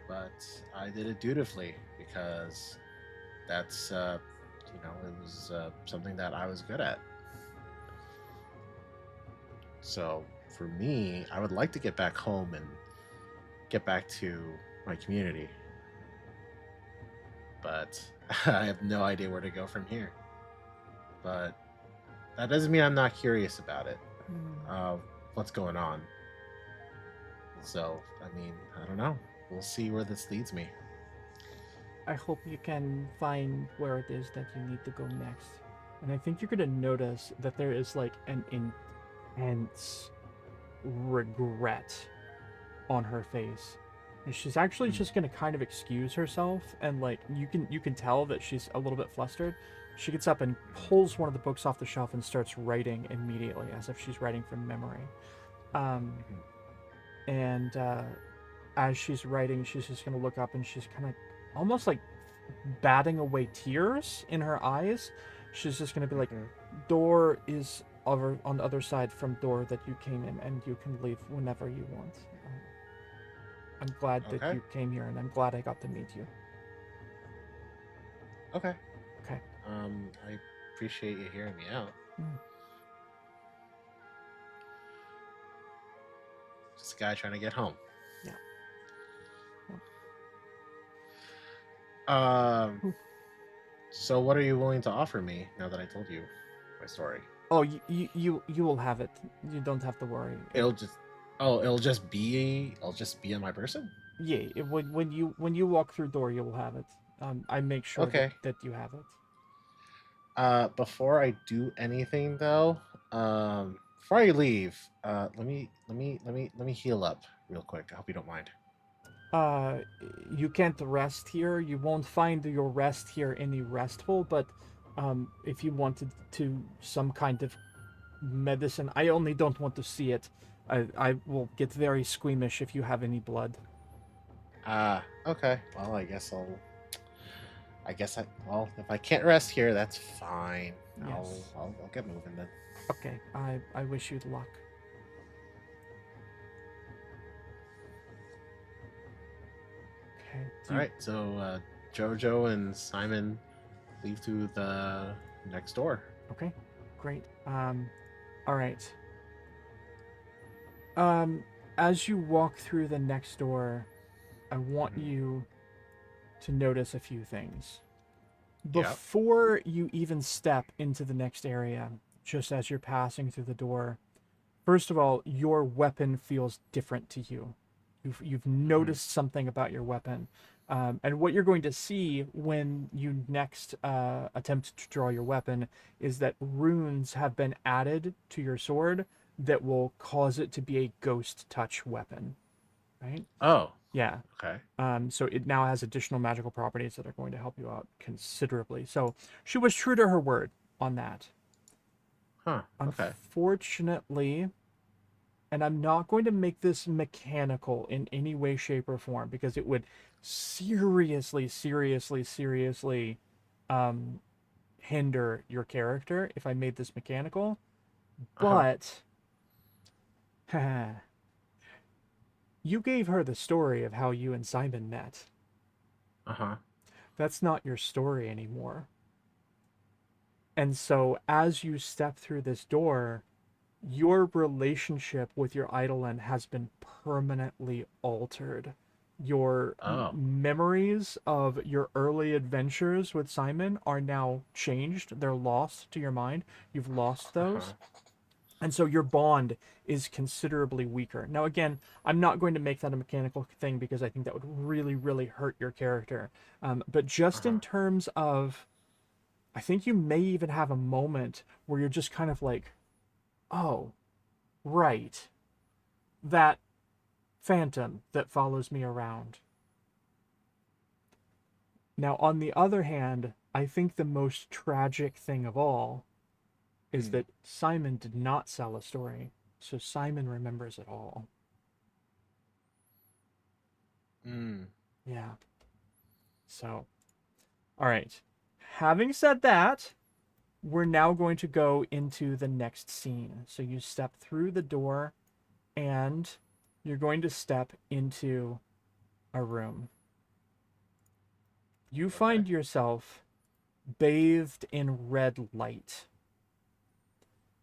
But I did it dutifully because that's it was something that I was good at. So for me, I would like to get back home and get back to my community, but I have no idea where to go from here. But that doesn't mean I'm not curious about it. Uh, what's going on? So I mean, I don't know. We'll see where this leads me. I hope you can find where it is that you need to go next. And I think you're gonna notice that there is like an intense regret on her face. And she's actually Hmm. just gonna kind of excuse herself, and like you can tell that she's a little bit flustered. She gets up and pulls one of the books off the shelf and starts writing immediately, as if she's writing from memory. Um, Mhm. and as she's writing, she's just gonna look up and she's kind of almost like batting away tears in her eyes. She's just gonna be like, Mhm. "Door is over on the other side from door that you came in, and you can leave whenever you want. I'm glad that Okay. you came here, and I'm glad I got to meet you." Okay. Okay. I appreciate you hearing me out. Mm. Just a guy trying to get home. Yeah. Um. So, what are you willing to offer me now that I told you my story? Oh, you will have it. You don't have to worry. It'll just. Oh, I'll just be in my person. Yeah, when you walk through door, you will have it. I make sure Okay. that you have it. Before I do anything though, before I leave, let me heal up real quick. I hope you don't mind. Uh, you can't rest here. You won't find your rest here any restful. But if you wanted to some kind of medicine, I only don't want to see it. I will get very squeamish if you have any blood. Okay. Well, I guess I'll. I guess I. Well, if I can't rest here, that's fine. Yes. I'll get moving then. Okay. I wish you luck. Okay. All right. So Jojo and Simon leave to the next door. Okay. Great. All right. As you walk through the next door, I want Mhm. you to notice a few things. Yeah. Before you even step into the next area, just as you're passing through the door, first of all, your weapon feels different to you. You've Mhm. noticed something about your weapon. And what you're going to see when you next attempt to draw your weapon is that runes have been added to your sword that will cause it to be a ghost touch weapon, right? Oh. Yeah. Okay. So it now has additional magical properties that are going to help you out considerably. So she was true to her word on that. Huh. Okay. Unfortunately, and I'm not going to make this mechanical in any way, shape, or form because it would seriously um, hinder your character if I made this mechanical. Uh huh. But you gave her the story of how you and Simon met. Uh huh. That's not your story anymore. And so as you step through this door, your relationship with your eidolon has been permanently altered. Your Oh. memories of your early adventures with Simon are now changed. They're lost to your mind. You've lost Uh huh. those. And so your bond is considerably weaker. Now, again, I'm not going to make that a mechanical thing because I think that would really hurt your character. But Uh just huh. in terms of, I think you may even have a moment where you're just kind of like, oh, right. That phantom that follows me around. Now, on the other hand, I think the most tragic thing of all is Hmm. that Simon did not sell a story, so Simon remembers it all. Hmm. Yeah. So, all right. Having said that, we're now going to go into the next scene. So you step through the door and you're going to step into a room. You Okay. find yourself bathed in red light.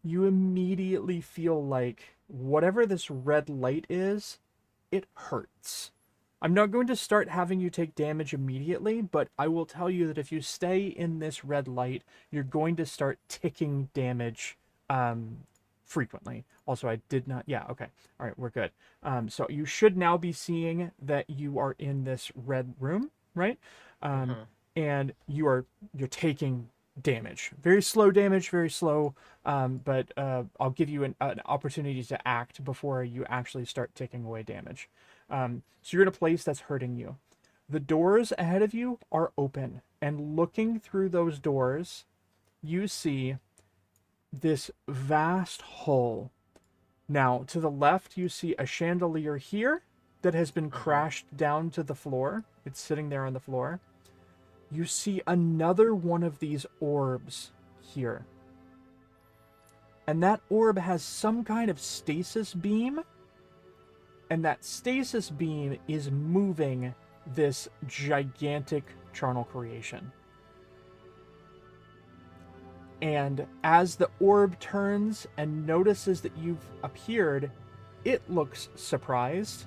You immediately feel like whatever this red light is, it hurts. I'm not going to start having you take damage immediately, but I will tell you that if you stay in this red light, you're going to start ticking damage um, frequently. Also, I did not. Yeah, okay. All right, we're good. So you should now be seeing that you are in this red room, right? Uh Um, huh. and you're taking damage. Very slow damage, very slow. But I'll give you an opportunity to act before you actually start taking away damage. So you're in a place that's hurting you. The doors ahead of you are open, and looking through those doors, you see this vast hall. Now, to the left, you see a chandelier here that has been Uh huh. crashed down to the floor. It's sitting there on the floor. You see another one of these orbs here. And that orb has some kind of stasis beam, and that stasis beam is moving this gigantic charnel creation. And as the orb turns and notices that you've appeared, it looks surprised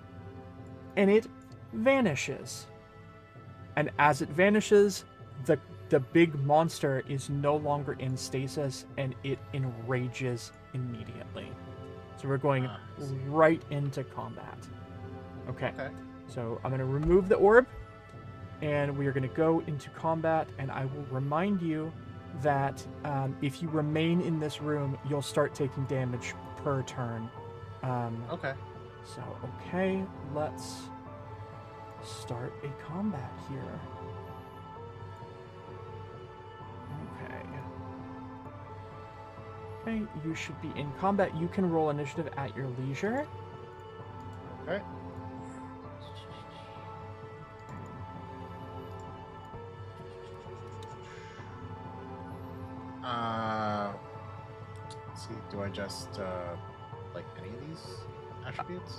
and it vanishes. And as it vanishes, the big monster is no longer in stasis and it enrages immediately. So we're going right into combat. Okay. So I'm going to remove the orb and we are going to go into combat, and I will remind you that if you remain in this room, you'll start taking damage per turn. Okay. So, okay, let's start a combat here. Okay, you should be in combat. You can roll initiative at your leisure. Okay. Let's see. Do I just like any of these attributes?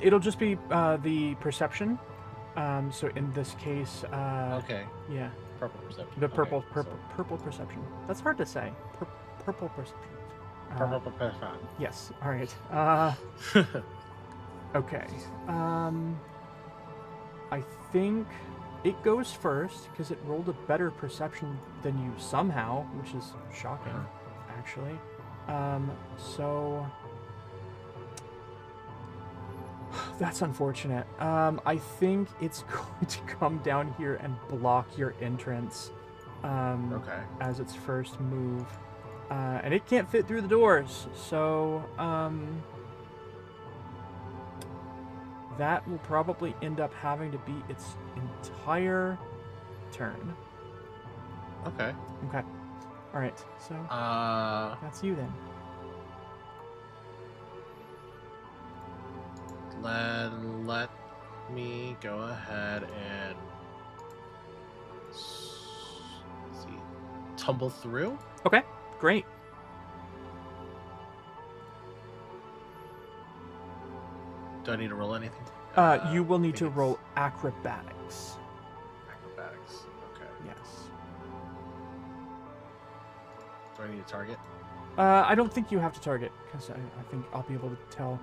It'll just be the perception. So in this case, Okay. yeah, Purple perception. the purple Okay, purple perception. That's hard to say. Purple perception. Purple perception. Yes. All right. Okay. I think it goes first because it rolled a better perception than you somehow, which is shocking, actually. So that's unfortunate. I think it's going to come down here and block your entrance. Okay. As its first move. And it can't fit through the doors, so that will probably end up having to be its entire turn. Okay. Okay. All right. So that's you then. Let me go ahead and let's see, tumble through. Okay. Great. Do I need to roll anything? You will need I to think roll acrobatics. Acrobatics. Okay. Yes. Do I need to target? I don't think you have to target because I think I'll be able to tell.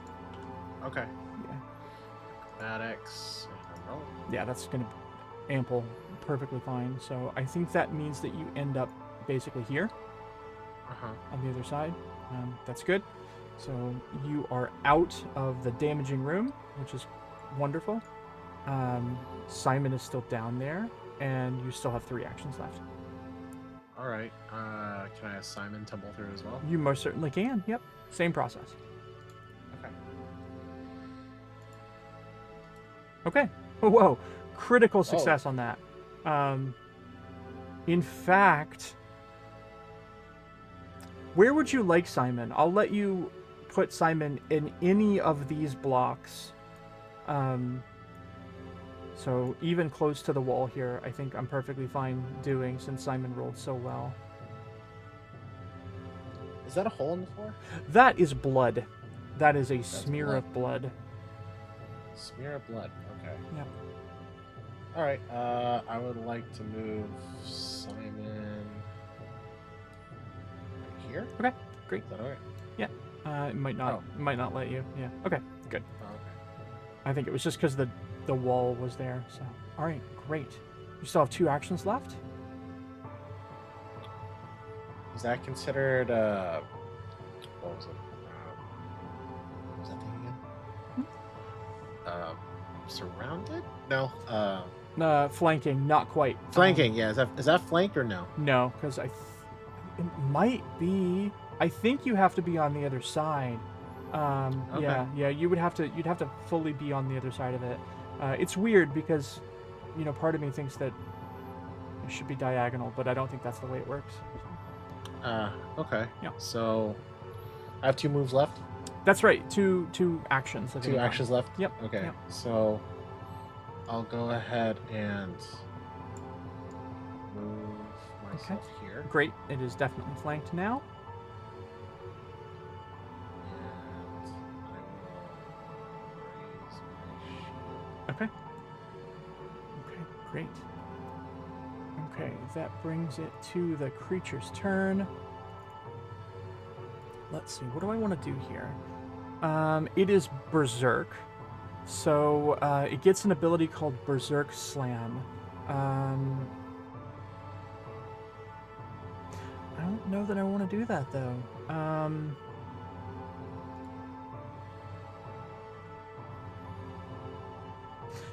Okay. Yeah. Acrobatics. And roll. Yeah, that's going to ample perfectly fine. So I think that means that you end up basically here on the other side. That's good. So you are out of the damaging room, which is wonderful. Simon is still down there, and you still have 3 actions left. All right. Can I have Simon tumble through as well? You most certainly can. Yep. Same process. Okay. Okay. Whoa. Critical success on that. In fact, where would you like Simon? I'll let you put Simon in any of these blocks. So even close to the wall here, I think I'm perfectly fine doing since Simon rolled so well. Is that a hole in the floor? That is blood. That is a smear of blood. Smear of blood. Okay. Yep. All right. I would like to move Simon right here. Okay. Great. Is that all right? Yeah. It might not let you. Yeah. Okay. Good. Oh, okay. I think it was just because the wall was there. So, all right, great. You still have 2 actions left. Is that considered? What was it? What was that thing again? Surrounded? No. Flanking, not quite. Flanking. Yeah. Is that flanked or no? No, because it might be. I think you have to be on the other side. Okay. Yeah. You'd have to fully be on the other side of it. It's weird because, part of me thinks that it should be diagonal, but I don't think that's the way it works. Okay. Yeah. So, I have 2 moves left. That's right. Two actions. 2 actions left. Yep. Okay. Yep. So, I'll go ahead and move myself here. Great. It is definitely flanked now. And I will raise my shield. Okay. Okay, great. Okay, that brings it to the creature's turn. let's see. What do I want to do here? It is Berserk. So it gets an ability called Berserk Slam. I don't know that I want to do that, though.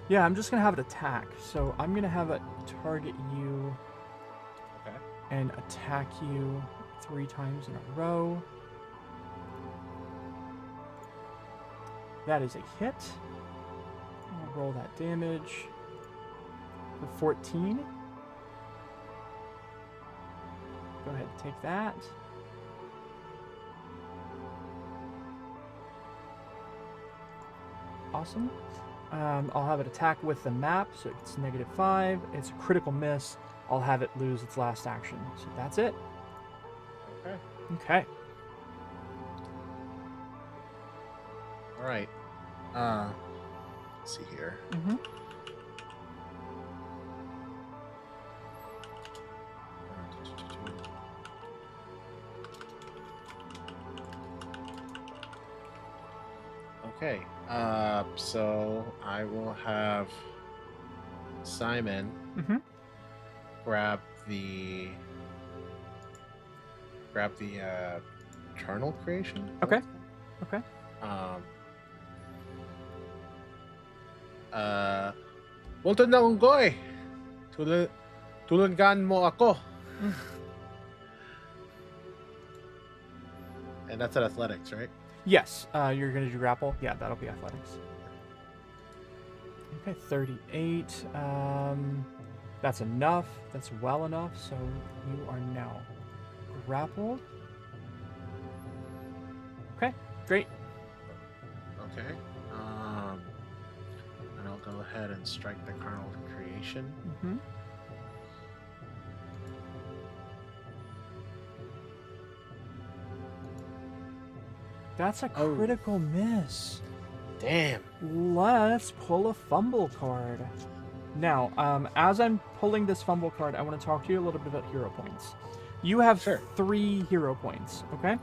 Yeah, I'm just going to have it attack. So I'm going to have it target you Okay. and attack you 3 times in a row. That is a hit. I'll roll that damage for 14. Go ahead and take that. Awesome. I'll have it attack with the map, so it's -5. It's a critical miss. I'll have it lose its last action. So that's it. Okay. Okay. All right. Let's see here. Mm-hmm. Okay. So I will have Simon Mm-hmm. grab the charnel creation. Okay. Okay. Walton na unggoy. Tulungan mo ako. And that's at athletics, right? Yes. You're going to do grapple? Yeah, that'll be athletics. Okay, 38. That's enough. That's well enough. So you are now grappled. Okay, great. Okay. And I'll go ahead and strike the carnal creation. Mm-hmm. That's a critical miss. Damn. Let's pull a fumble card. Now, as I'm pulling this fumble card, I want to talk to you a little bit about hero points. You have 3 hero points, okay?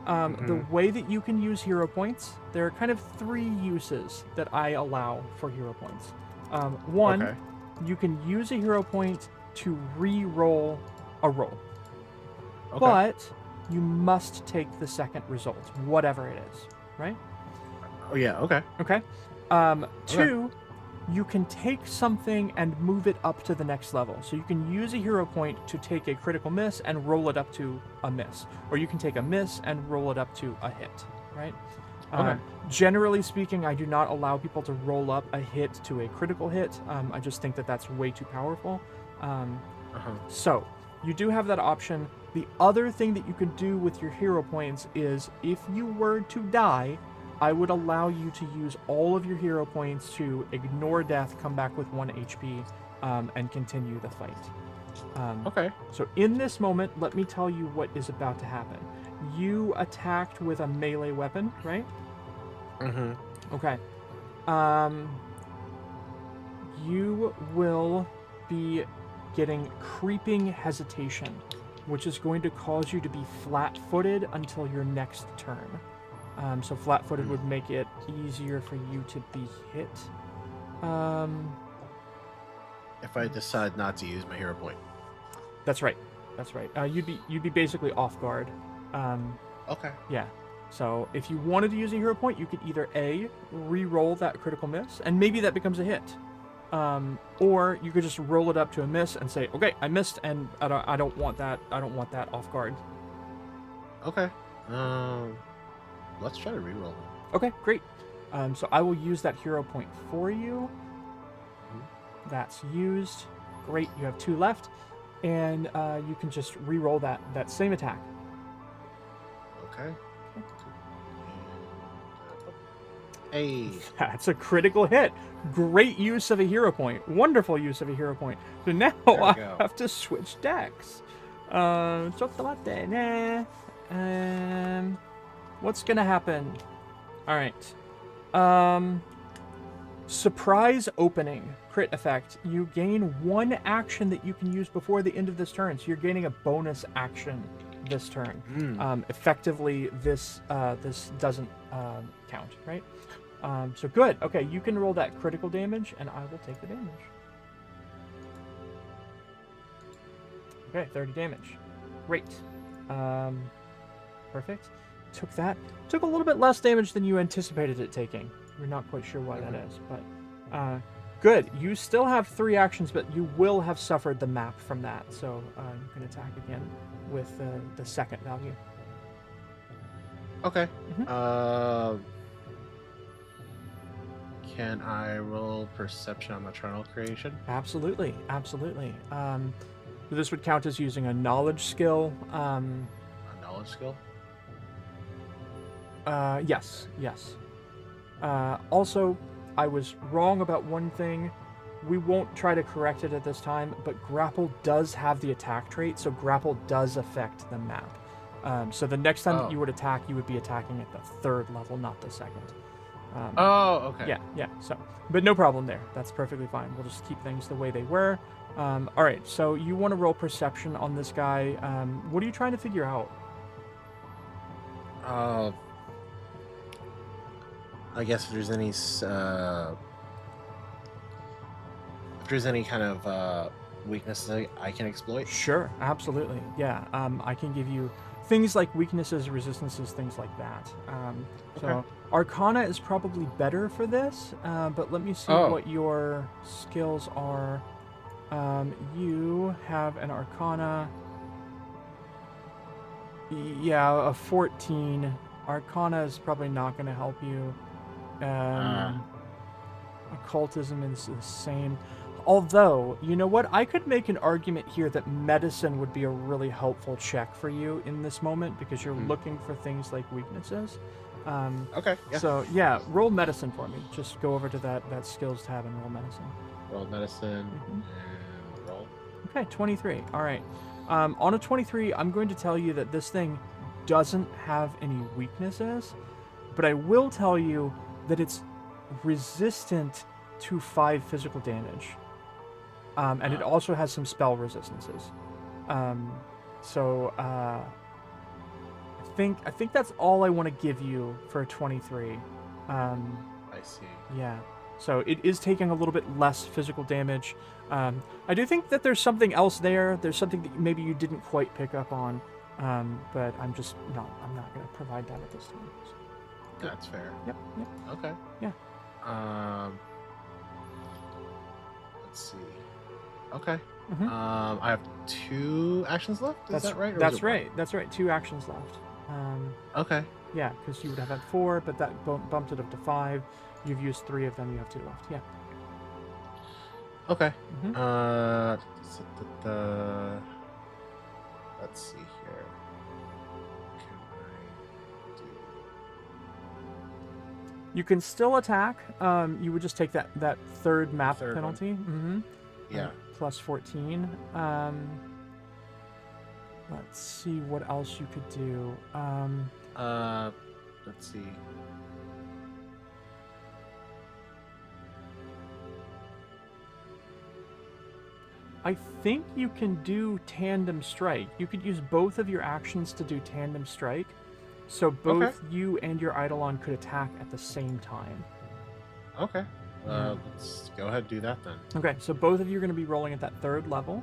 The way that you can use hero points, there are kind of 3 uses that I allow for hero points. One, you can use a hero point to re-roll a roll. Okay. But you must take the second result, whatever it is, right? Oh yeah, okay. Okay. 2, you can take something and move it up to the next level. So you can use a hero point to take a critical miss and roll it up to a miss. Or you can take a miss and roll it up to a hit, right? Okay. Generally speaking, I do not allow people to roll up a hit to a critical hit. I just think that that's way too powerful. So you do have that option. The other thing that you can do with your hero points is if you were to die, I would allow you to use all of your hero points to ignore death, come back with 1 HP, and continue the fight. Okay. So in this moment, let me tell you what is about to happen. You attacked with a melee weapon, right? Mm-hmm. Okay. You will be getting creeping hesitation, which is going to cause you to be flat-footed until your next turn. So flat-footed would make it easier for you to be hit. If I decide not to use my hero point. That's right. That's right. You'd be basically off guard. Okay. Yeah. So if you wanted to use a hero point, you could either A, re-roll that critical miss, and maybe that becomes a hit. Or you could just roll it up to a miss and say, okay, I missed, and I don't want that. I don't want that off guard. Okay. Let's try to reroll. Okay, great. So I will use that hero point for you. That's used. Great, you have 2 left. And you can just re-roll that same attack. Okay. Hey. That's a critical hit. Great use of a hero point. Wonderful use of a hero point. So now I have to switch decks. What's gonna happen? All right. Surprise opening. Crit effect. You gain 1 action that you can use before the end of this turn. So you're gaining a bonus action this turn. Mm. Effectively, this doesn't count, right? So good. Okay, you can roll that critical damage, and I will take the damage. Okay, 30 damage. Great. Perfect. Took that. Took a little bit less damage than you anticipated it taking. You're not quite sure why that is, but good. You still have 3 actions, but you will have suffered the map from that. So you can attack again with the second value. Okay. Mhm. Can I roll perception on Maternal Creation? Absolutely, absolutely. This would count as using a knowledge skill. A knowledge skill? Yes, yes. Also, I was wrong about one thing. We won't try to correct it at this time, but grapple does have the attack trait, so grapple does affect the map. So the next time that you would attack, you would be attacking at the 3rd level, not the 2nd. Okay. Yeah. So, but no problem there. That's perfectly fine. We'll just keep things the way they were. All right. So you want to roll perception on this guy. What are you trying to figure out? I guess if there's any kind of weaknesses I can exploit. Sure, absolutely. Yeah, I can give you things like weaknesses, resistances, things like that. So Arcana is probably better for this, but let me see what your skills are. You have an Arcana. Yeah, a 14. Arcana is probably not going to help you. Occultism is the same. Although, you know what? I could make an argument here that medicine would be a really helpful check for you in this moment because you're looking for things like weaknesses. Okay. Yeah. So, yeah, roll medicine for me. Just go over to that skills tab and roll medicine. Roll medicine and roll. Okay, 23. All right. On a 23, I'm going to tell you that this thing doesn't have any weaknesses, but I will tell you that it's resistant to 5 physical damage. And it also has some spell resistances. So I think that's all I want to give you for a 23. I see. Yeah. So it is taking a little bit less physical damage. I do think that there's something else there. There's something that maybe you didn't quite pick up on. But I'm not going to provide that at this time. So. That's fair. Yep. Okay. Yeah. Let's see. Okay. Mm-hmm. I have 2 actions left. Is that right? Or That's right. That's right. 2 actions left. Okay. Yeah, because you would have had 4, but that bumped it up to 5. You've used 3 of them. You have 2 left. Yeah. Okay. Mm-hmm. Let's see here. Can I do? You can still attack. You would just take that 3rd map penalty. Mm-hmm. Yeah. Plus 14. Let's see what else you could do. Let's see. I think you can do tandem strike. You could use both of your actions to do tandem strike. So both you and your Eidolon could attack at the same time. Okay. Let's go ahead and do that then. Okay, so both of you are going to be rolling at that 3rd level.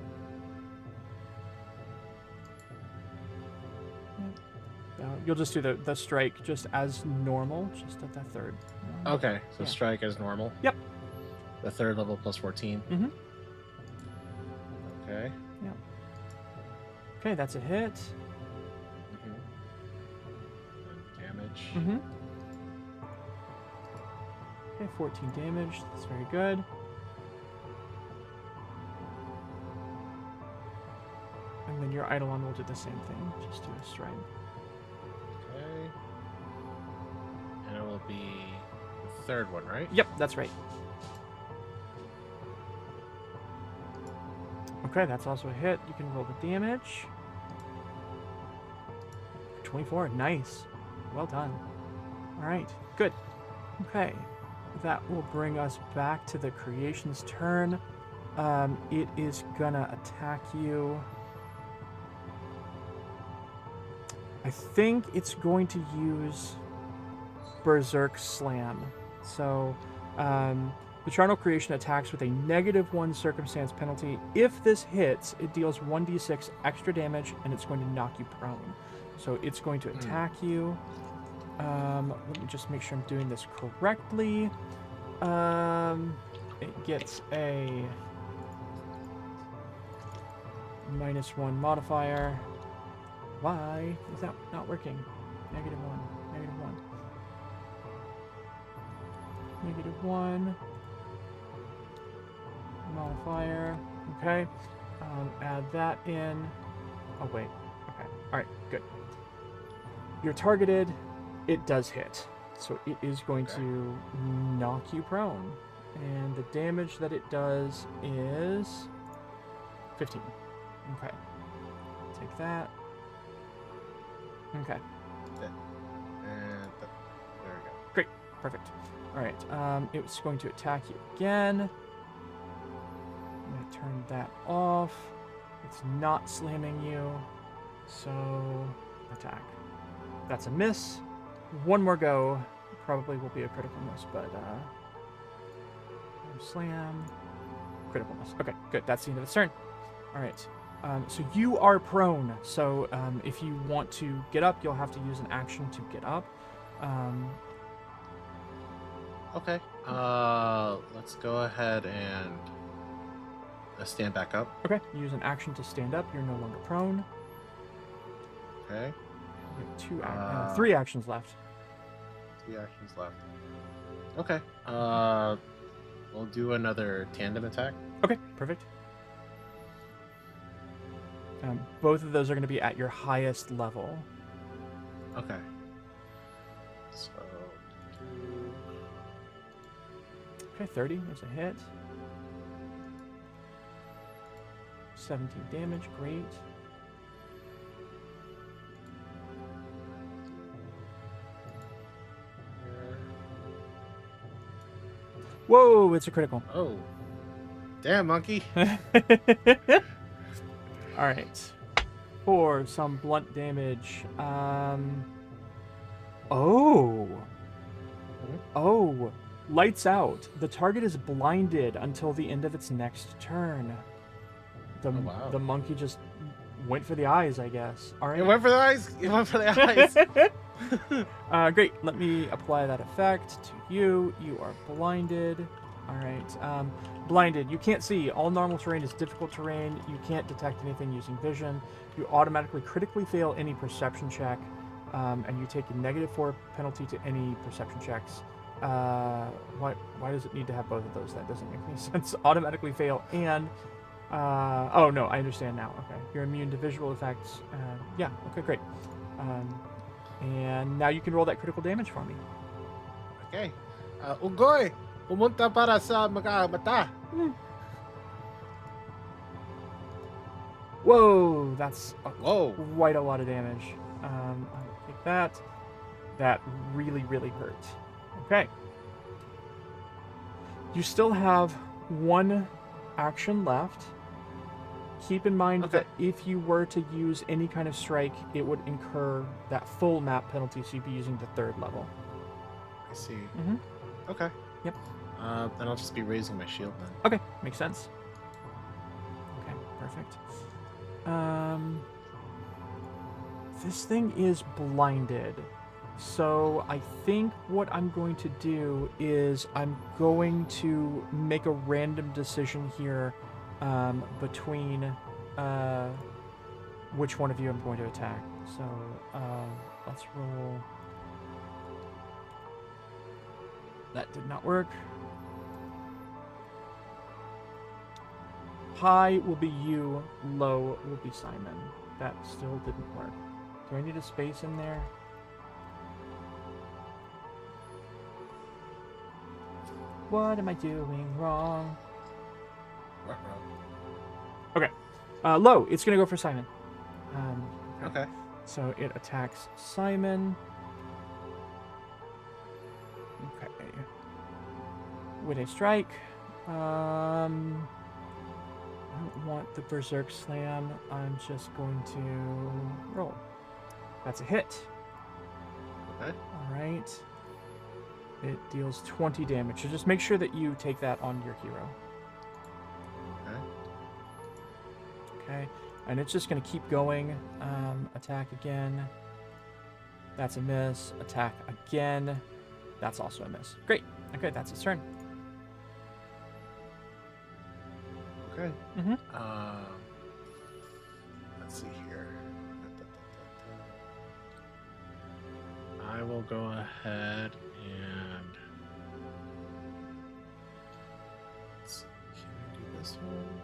You'll just do the strike just as normal, just at that 3rd. Okay, so strike as normal. Yep. The 3rd level plus 14. Mm-hmm. Okay. Yeah. Okay, that's a hit. Damage. Mm-hmm. Okay, 14 damage. That's very good. And then your Eidolon will do the same thing. Just do a strike. Okay. And it will be the 3rd one, right? Yep, that's right. Okay, that's also a hit. You can roll the damage. 24. Nice. Well done. All right, good. Okay, that will bring us back to the creation's turn. It is gonna attack you. I think it's going to use Berserk Slam. So, the Charnel Creation attacks with a -1 circumstance penalty. If this hits, it deals 1d6 extra damage, and it's going to knock you prone. So it's going to attack you. Let me just make sure I'm doing this correctly. It gets a -1 modifier. Why is that not working? -1, -1. -1 modifier. Okay. Add that in. Oh, wait. Okay. All right. Good. You're targeted. It does hit. So it is going to knock you prone. And the damage that it does is 15. Okay. Take that. Okay. And there we go. Great. Perfect. All right. It was going to attack you again. I'm going to turn that off. It's not slamming you. So, attack. That's a miss. One more go. Probably will be a critical miss, but slam. Critical miss. Okay, good. That's the end of its turn. All right. So you are prone. So if you want to get up, you'll have to use an action to get up. Okay. Let's go ahead and stand back up. Okay. Use an action to stand up. You're no longer prone. Okay. You have 3 actions left. 3 actions left. Okay. We'll do another tandem attack. Okay, perfect. Both of those are going to be at your highest level. Okay. So. Okay, 30 is a hit. 17 damage, great. Whoa, it's a critical. Oh. Damn, monkey. All right. For some blunt damage. Oh. Oh. Lights out. The target is blinded until the end of its next turn. Wow. The monkey just went for the eyes, I guess. All right. It went for the eyes. It went for the eyes. Great. Let me apply that effect to you. You are blinded. All right. Blinded. You can't see. All normal terrain is difficult terrain. You can't detect anything using vision. You automatically critically fail any perception check, and you take a -4 penalty to any perception checks. Why does it need to have both of those? That doesn't make any sense. Automatically fail and oh no, I understand now. Okay, you're immune to visual effects. Yeah. Okay, great. And now you can roll that critical damage for me. Okay. Ugoy, pumunta para sa mga mata. Whoa, that's Whoa. quite a lot of damage. I'll take that. That really, really hurt. Okay. You still have 1 action left. Keep in mind that if you were to use any kind of strike, it would incur that full map penalty, so you'd be using the 3rd level. I see. Mm-hmm. Okay. Yep. Then I'll just be raising my shield then. Okay, makes sense. Okay, perfect. This thing is blinded. So I think what I'm going to do is I'm going to make a random decision here between which one of you I'm going to attack. So let's roll. That did not work. High will be you, low will be Simon. That still didn't work. Do I need a space in there? What am I doing wrong? Okay. Low, it's going to go for Simon. Okay. So it attacks Simon. Okay. With a strike. I don't want the Berserk Slam. I'm just going to roll. That's a hit. Okay. All right. It deals 20 damage. So just make sure that you take that on your hero. Okay. Okay. And it's just going to keep going. Attack again. That's a miss. Attack again. That's also a miss. Great. Okay, that's its turn. Okay. Mm-hmm. Let's see here. I will go ahead and let's see, can I do this one?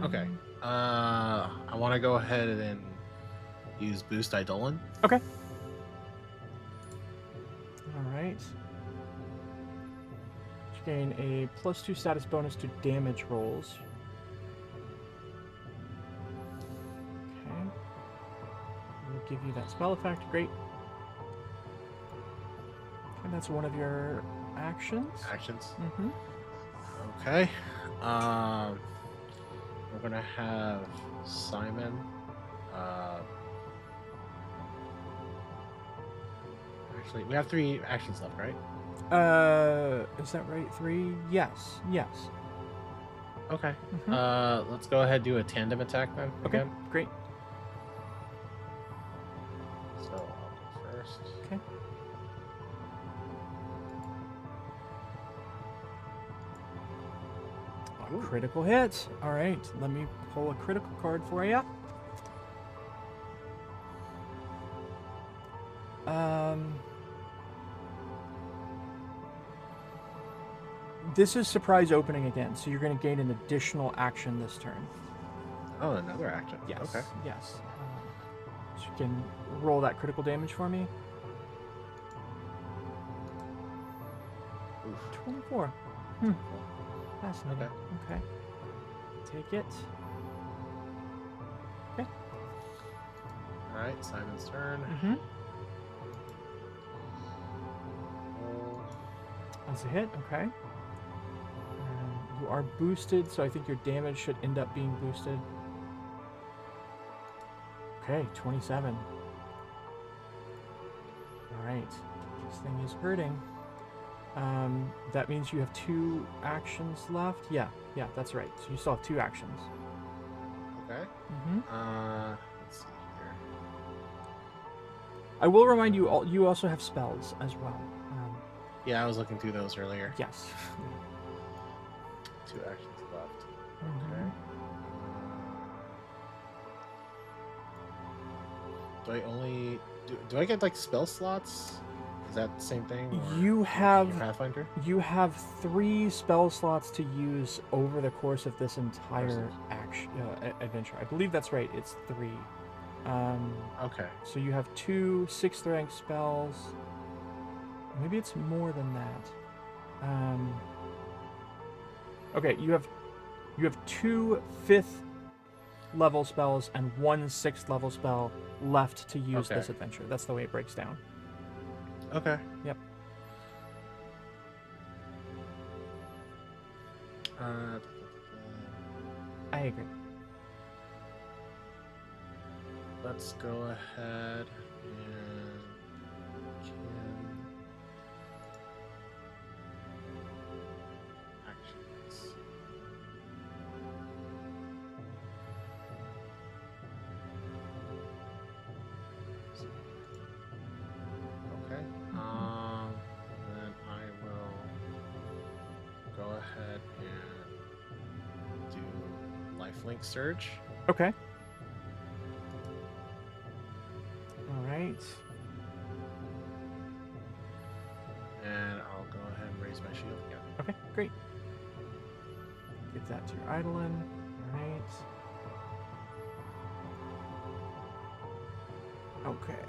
Okay. I want to go ahead and use Boost Eidolon. Okay. All right. You gain a +2 status bonus to damage rolls. Okay. We'll give you that spell effect. Great. And that's one of your actions. Actions. Mm-hmm. Okay. We're gonna have Simon. Actually, we have 3 actions left, right? Is that right? 3? Yes. Yes. Okay. Mhm. Let's go ahead and do a tandem attack then. Okay. Again. Great. So I'll go first. Okay. Ooh. Critical hit. All right. Let me pull a critical card for you. This is surprise opening again, so you're going to gain an additional action this turn. Oh, another action. Yes. Okay. Yes. So you can roll that critical damage for me. Oof. 24. Fascinating. Okay. Take it. Okay. All right. Simon's turn. Mm-hmm. Roll. That's a hit. Okay. You are boosted, so I think your damage should end up being boosted. Okay, 27. All right. This thing is hurting. That means you have 2 actions left. Yeah, that's right. So you still have 2 actions. Okay. Mm-hmm. Let's see here. I will remind you, you also have spells as well. Yeah, I was looking through those earlier. Yes. 2 actions left. Mhm. Okay. Do I only do I get like spell slots? Is that the same thing? Or You your have Pathfinder? you have 3 spell slots to use over the course of this entire adventure. I believe that's right. It's 3. Okay. So you have 2 6th rank spells. Maybe it's more than that. Okay, you have 2 5th level spells and 1 6th level spell left to use Okay. this adventure. That's the way it breaks down. Okay. Yep. I agree. Let's go ahead and actions. Okay. Then I will go ahead and do lifelink surge. Okay. All right. And I'll go ahead and raise my shield again. Okay, great. Give that to your Eidolon. All right. Okay.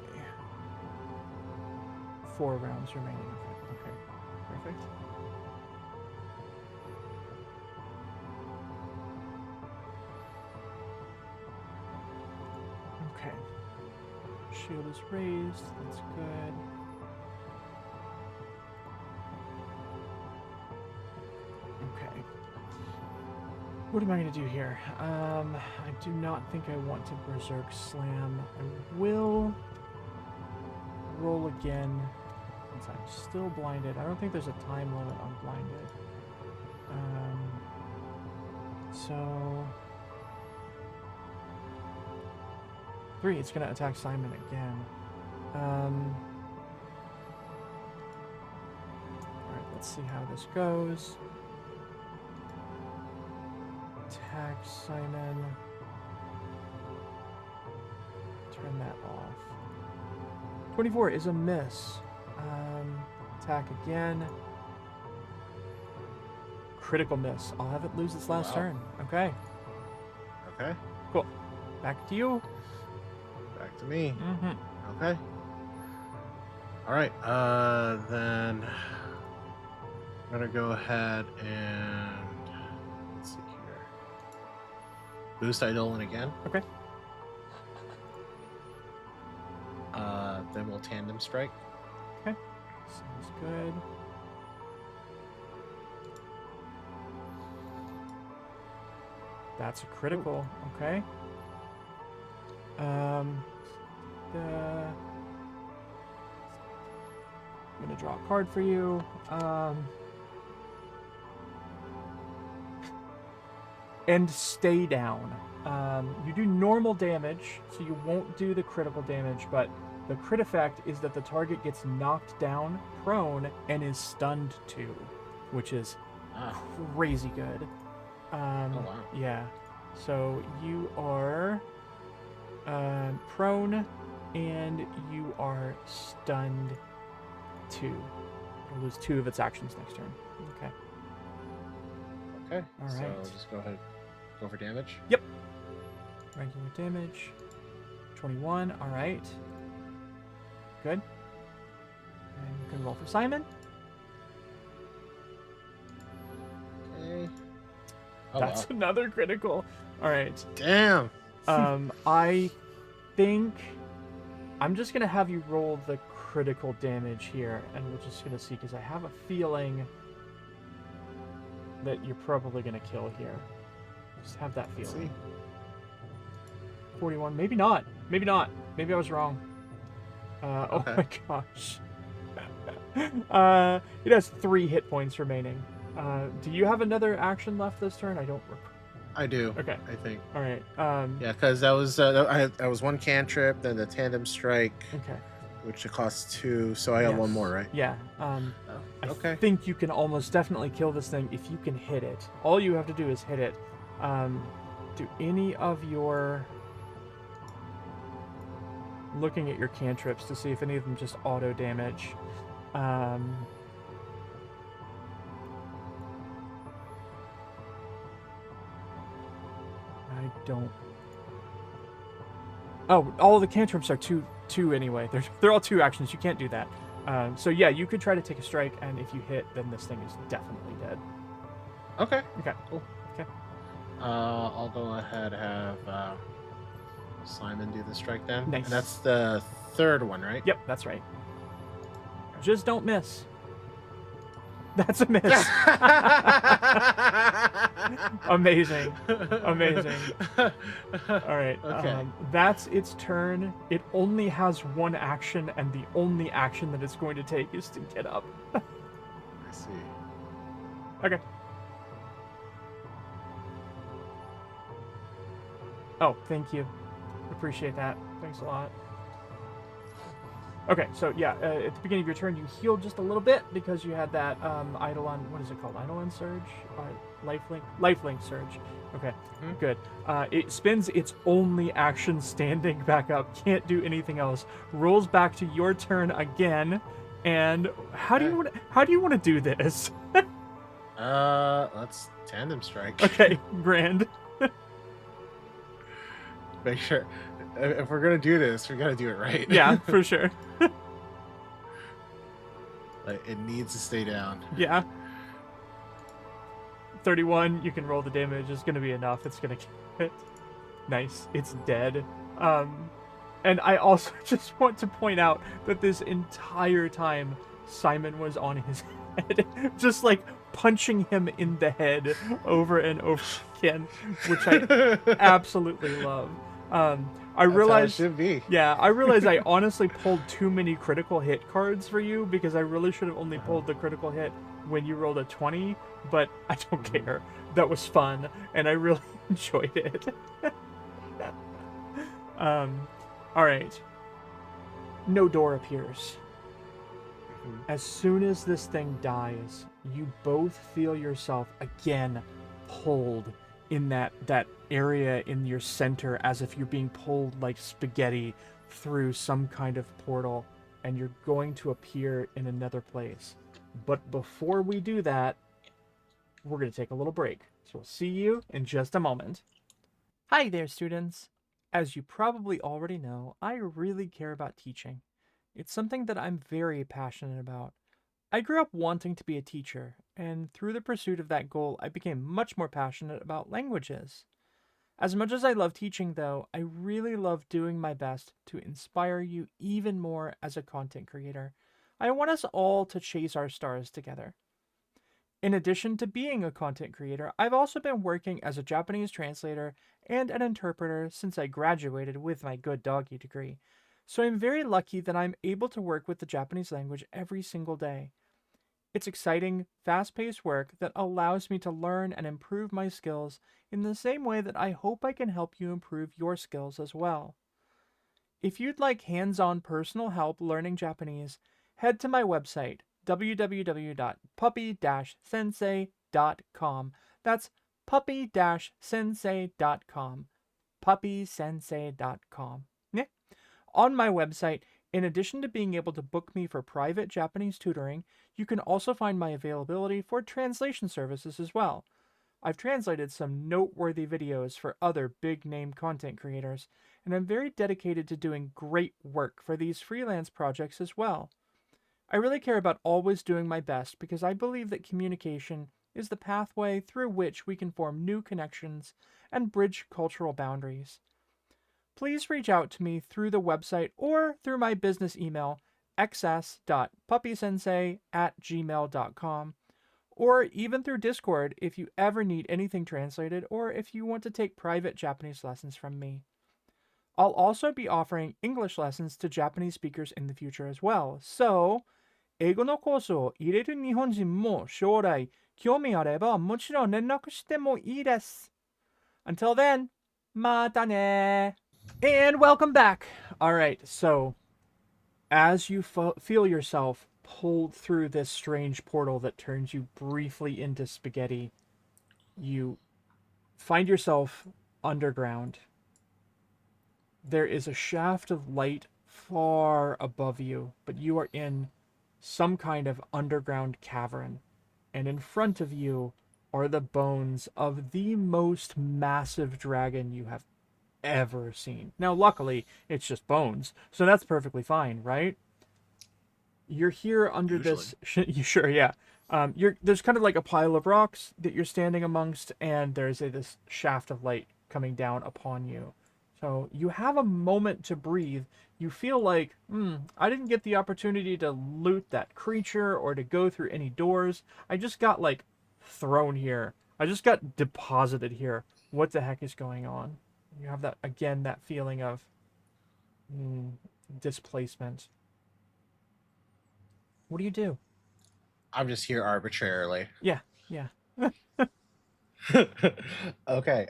4 rounds remaining of it. Okay, perfect. Okay. shield is raised. That's good. Okay. What am I going to do here? I do not think I want to Berserk Slam. I will roll again since I'm still blinded. I don't think there's a time limit on blinded. So... 3, it's going to attack Simon again. Alright, let's see how this goes. Attack Simon. Turn that off. 24 is a miss. Attack again. Critical miss. I'll have it lose its last turn. Okay. Okay. Cool. Back to you. Back to me. Mm-hmm. Okay. All right. Then I'm gonna go ahead and let's see here. Boost Eidolon again. Okay. Then we'll tandem strike. Okay. Sounds good. That's a critical. Okay. I'm gonna draw a card for you. And stay down. You do normal damage, so you won't do the critical damage, but the crit effect is that the target gets knocked down, prone, and is stunned too, which is crazy good. Oh, wow. Yeah. So you are prone, and you are stunned 2. It'll lose 2 of its actions next turn. Okay. Okay. All So right. just go ahead. Go for damage. Yep. Regular damage. 21. All right. Good. And you can roll for Simon. Okay. Oh, That's wow. another critical. All right. Damn. I think I'm just gonna have you roll the critical damage here, and we're just gonna see because I have a feeling that you're probably gonna kill here. Just have that Let's feeling. see. 41. Maybe not. Maybe not. Maybe I was wrong. Oh Okay. my gosh. It has 3 hit points remaining. Do you have another action left this turn? I don't recall. I do. Okay. I think. All right. Yeah, because that was one cantrip, then the tandem strike, Okay. which it costs 2. So I got one Yes. more, right? Yeah. Oh, I okay. think you can almost definitely kill this thing if you can hit it. All you have to do is hit it. Do any of your... Looking at your cantrips to see if any of them just auto damage. I don't... Oh, all the cantrips are two anyway. They're all 2 actions. You can't do that. So yeah, you could try to take a strike, and if you hit, then this thing is definitely dead. Okay. Okay. Cool. Okay. I'll go ahead and have Simon do the strike then. Nice. And that's the 3rd one, right? Yep, that's right. Just don't miss. That's a miss. Amazing. Amazing. All right. Okay. That's its turn. It only has 1 action, and the only action that it's going to take is to get up. I see. Okay. Oh, thank you. Appreciate that. Thanks a lot. Okay, so yeah, at the beginning of your turn, you healed just a little bit because you had that Eidolon. What is it called? Eidolon Surge? Lifelink Surge. Okay, good. It spends its only action standing back up. Can't do anything else. Rolls back to your turn again. And how do you want to do this? Let's tandem strike. Okay, grand. Make sure if we're gonna do this, we gotta do it right. Yeah, for sure. Like, it needs to stay down. Yeah. 31, you can roll the damage. It's going to be enough. It's going to kill it. Nice. It's dead. And I also just want to point out that this entire time, Simon was on his head, just like punching him in the head over and over again, which I absolutely love. I That's how it realized, should be. yeah, I realized I honestly pulled too many critical hit cards for you because I really should have only pulled the critical hit when you rolled a 20, but I don't care. That was fun, and I really enjoyed it. All right. No door appears. As soon as this thing dies, you both feel yourself again pulled in that area in your center as if you're being pulled like spaghetti through some kind of portal, and you're going to appear in another place. But before we do that, we're going to take a little break. So we'll see you in just a moment. Hi there, students. As you probably already know, I really care about teaching. It's something that I'm very passionate about. I grew up wanting to be a teacher, and through the pursuit of that goal, I became much more passionate about languages. As much as I love teaching, though, I really love doing my best to inspire you even more as a content creator. I want us all to chase our stars together. In addition to being a content creator, I've also been working as a Japanese translator and an interpreter since I graduated with my good doggy degree. So I'm very lucky that I'm able to work with the Japanese language every single day. It's exciting, fast-paced work that allows me to learn and improve my skills in the same way that I hope I can help you improve your skills as well. If you'd like hands-on personal help learning Japanese, head to my website, www.puppy-sensei.com. That's puppy-sensei.com. puppysensei.com. Yeah. On my website, in addition to being able to book me for private Japanese tutoring, you can also find my availability for translation services as well. I've translated some noteworthy videos for other big-name content creators, and I'm very dedicated to doing great work for these freelance projects as well. I really care about always doing my best because I believe that communication is the pathway through which we can form new connections and bridge cultural boundaries. Please reach out to me through the website or through my business email, xs.puppysensei@gmail.com, or even through Discord if you ever need anything translated or if you want to take private Japanese lessons from me. I'll also be offering English lessons to Japanese speakers in the future as well, so 英語のコースを入れる日本人も将来興味あればもちろん連絡してもいいです。Until then, またね. And welcome back. All right, so as you feel yourself pulled through this strange portal that turns you briefly into spaghetti, you find yourself underground. There is a shaft of light far above you, but you are in some kind of underground cavern, and in front of you are the bones of the most massive dragon you have ever seen. Now, luckily, it's just bones, so that's perfectly fine, right? You're here under this. You sure? Yeah. There's kind of like a pile of rocks that you're standing amongst, and there's this shaft of light coming down upon you. So you have a moment to breathe. You feel like, I didn't get the opportunity to loot that creature or to go through any doors. I just got like thrown here. I just got deposited here. What the heck is going on? You have that again, that feeling of displacement. What do you do? I'm just here arbitrarily. Yeah, yeah. Okay.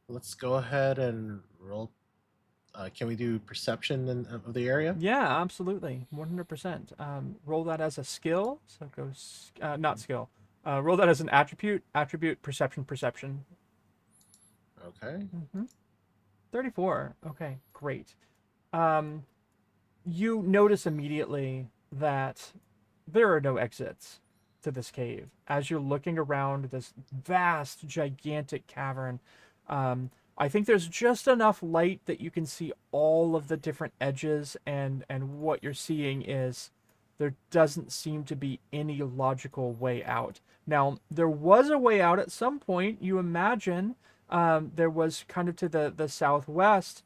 Let's go ahead and roll. Can we do perception of the area? Yeah, absolutely. 100%. Roll that as a skill. So it goes, not skill. Roll that as an attribute. Attribute, perception, perception. Okay. 34. Okay, great. You notice immediately that there are no exits to this cave. As you're looking around this vast, gigantic cavern, I think there's just enough light that you can see all of the different edges, and what you're seeing is there doesn't seem to be any logical way out. Now, there was a way out at some point, you imagine. There was kind of to the southwest,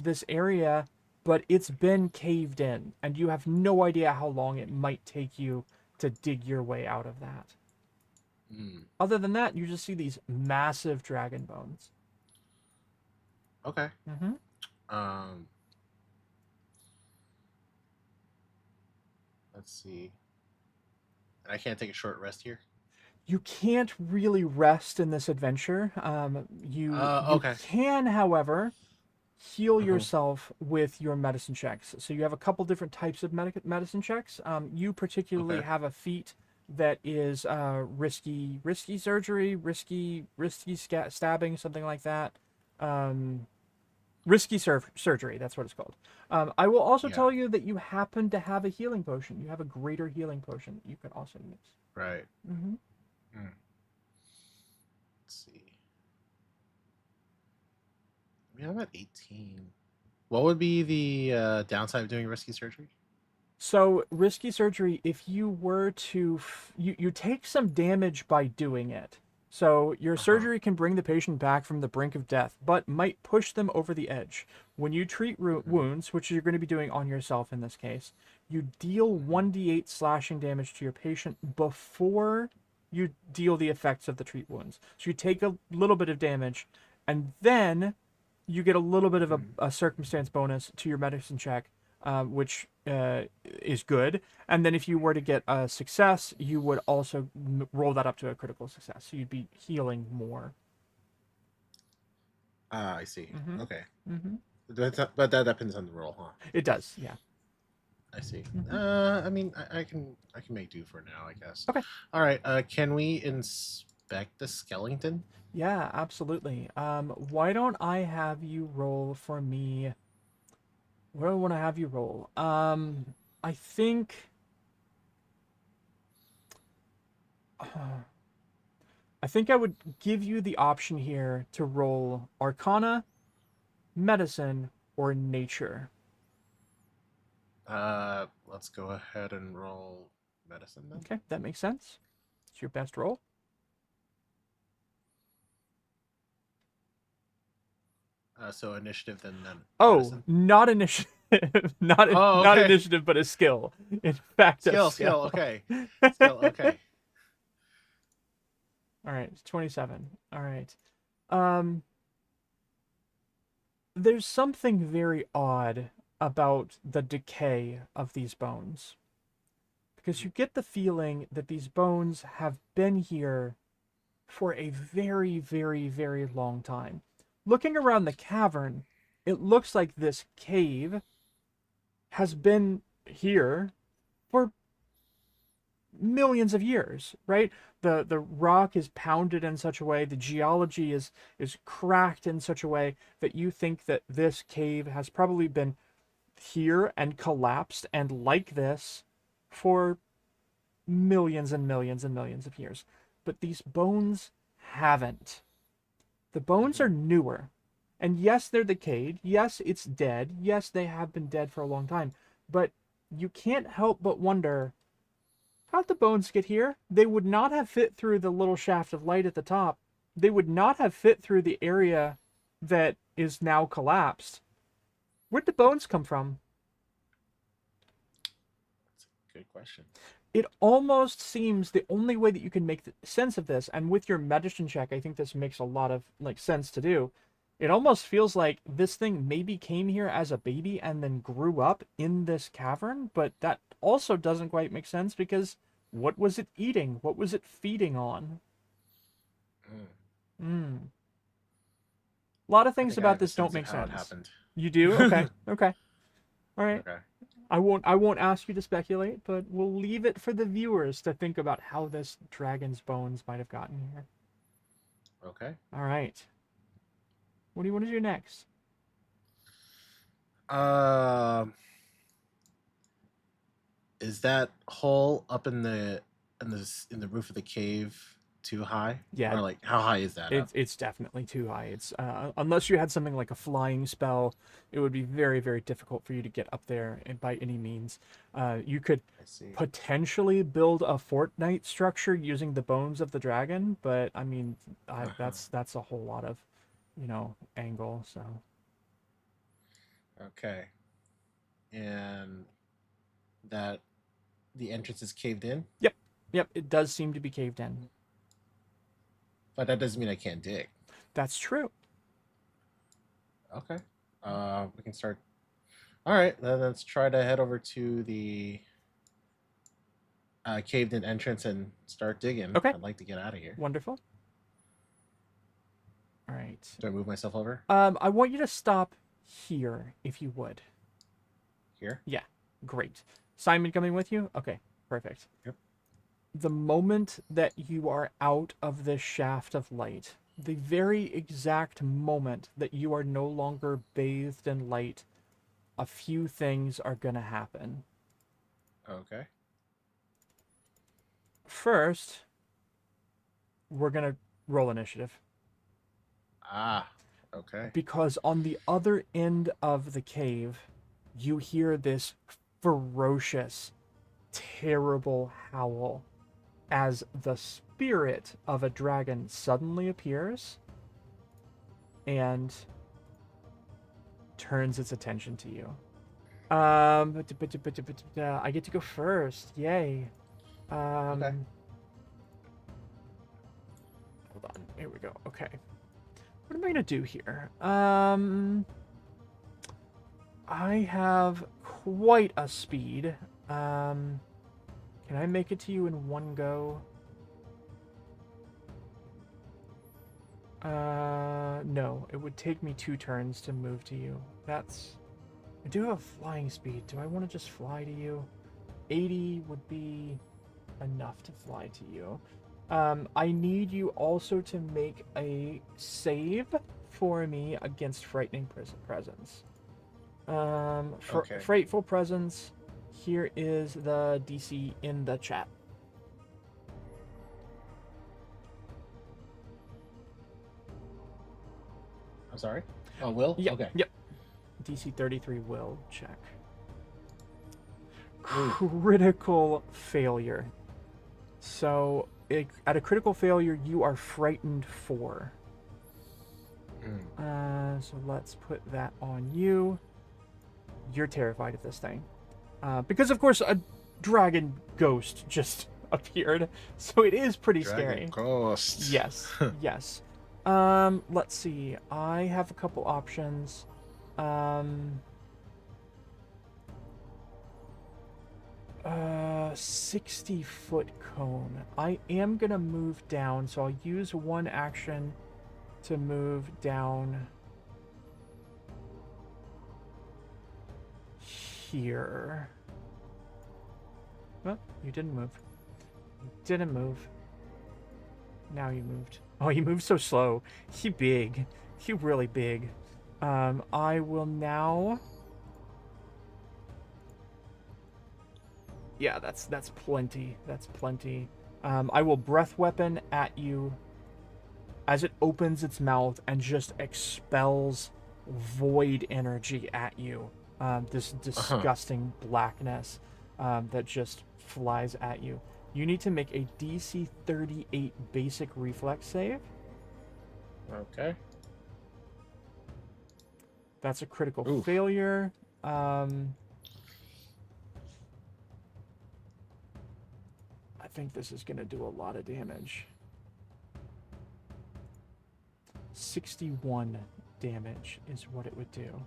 this area, but it's been caved in, and you have no idea how long it might take you to dig your way out of that. Mm. Other than that, you just see these massive dragon bones. Okay. Mm-hmm. Um, let's see. And I can't take a short rest here. You can't really rest in this adventure. You Okay. can, however, heal Uh-huh. yourself with your medicine checks. So you have a couple different types of medicine checks. You particularly Okay. have a feat that is risky surgery, risky stabbing, something like that. Um, risky surgery. That's what it's called. I will also Yeah. tell you that you happen to have a healing potion. You have a greater healing potion that you can also use. Right. Mm-hmm. Mm. Let's see. I mean, I'm at 18. What would be the downside of doing risky surgery? So risky surgery, if you were to, you take some damage by doing it. So your Uh huh. surgery can bring the patient back from the brink of death, but might push them over the edge. When you treat Mm-hmm. wounds, which you're going to be doing on yourself in this case, you deal Mm-hmm. 1d8 slashing damage to your patient before you deal the effects of the treat wounds. So you take a little bit of damage, and then you get a little bit of Mm-hmm. a circumstance bonus to your medicine check, which is good. And then if you were to get a success, you would also roll that up to a critical success. So you'd be healing more. Ah, I see. Mm-hmm. Okay. Mm-hmm. But that depends on the roll, huh? It does, yeah. I see. Mm-hmm. I mean, I can make do for now, I guess. Okay. All right. Can we inspect the skeleton? Yeah, absolutely. Why don't I have you roll for me? What do I want to have you roll? I think. I think I would give you the option here to roll Arcana, Medicine, or Nature. Let's go ahead and roll medicine then. Okay, that makes sense. It's your best roll. So initiative then Oh, medicine. not initiative. Oh, Not okay. initiative, but a skill. In fact, a Skill. skill. Okay. Skill. Okay. All right, 27. All right. Um, there's something very odd about the decay of these bones. Because you get the feeling that these bones have been here for a very, very, very long time. Looking around the cavern, it looks like this cave has been here for millions of years, right? The rock is pounded in such a way, the geology is cracked in such a way that you think that this cave has probably been here and collapsed and like this for millions and millions and millions of years. But these bones haven't. The bones Mm-hmm. are newer. And yes, they're decayed. Yes, it's dead. Yes, they have been dead for a long time. But you can't help but wonder, how'd the bones get here? They would not have fit through the little shaft of light at the top. They would not have fit through the area that is now collapsed. Where'd the bones come from? That's a good question. It almost seems the only way that you can make sense of this, and with your medicine check, I think this makes a lot of sense to do. It almost feels like this thing maybe came here as a baby and then grew up in this cavern, but that also doesn't quite make sense because what was it eating? What was it feeding on? Mm. Hmm. A lot of I things think I about have a this don't sense of make how it sense. happened. You do? Okay. Okay. All right. Okay. I won't ask you to speculate, but we'll leave it for the viewers to think about how this dragon's bones might have gotten here. Okay. All right. What do you want to do next? Um, is that hole up in the roof of the cave too high, Yeah, or like how high is that up? it's definitely too high. It's unless you had something like a flying spell, it would be very very difficult for you to get up there by any means. You could I see. potentially build a fortnight structure using the bones of the dragon, but I mean, Uh-huh. that's a whole lot of, angle. So Okay. And that the entrance is caved in, Yep. Yep, it does seem to be caved in. but that doesn't mean I can't dig. That's true. Okay. We can start. All right, then let's try to head over to the caved-in entrance and start digging. Okay. I'd like to get out of here. Wonderful. All right. Do I move myself over I want you to stop here, if you would. here? Yeah, great. Simon coming with you? Okay, perfect. Yep. The moment that you are out of this shaft of light, the very exact moment that you are no longer bathed in light, a few things are going to happen. Okay. First, we're going to roll initiative. Ah. Okay. Because on the other end of the cave, you hear this ferocious, terrible howl as the spirit of a dragon suddenly appears and turns its attention to you. I get to go first. Yay. Okay. Hold on. Here we go. Okay. What am I gonna do here? I have quite a speed. Can I make it to you in one go? No. It would take me 2 turns to move to you. That's... I do have flying speed. Do I want to just fly to you? 80 would be enough to fly to you. I need you also to make a save for me against frightening presence. Okay. Frightful presence. Here is the DC in the chat. I'm sorry. Oh, will? Yep. Okay. Yep. DC 33 will check. Ooh. Critical failure. So, at a critical failure, you are frightened 4. So let's put that on you. You're terrified of this thing. Because, of course, a dragon ghost just appeared. So it is pretty scary. Dragon ghost. Yes. Yes. Let's see. I have a couple options. 60-foot cone. I am gonna move down, so I'll use one action to move down here. Well, you didn't move. You didn't move. Now you moved. Oh, you moved so slow. You big. You really big. I will now... Yeah, that's plenty. That's plenty. I will breath weapon at you as it opens its mouth and just expels void energy at you. This disgusting blackness that just flies at you. You need to make a DC 38 basic reflex save. Okay. That's a critical Oof. failure. I think this is going to do a lot of damage. 61 damage is what it would do.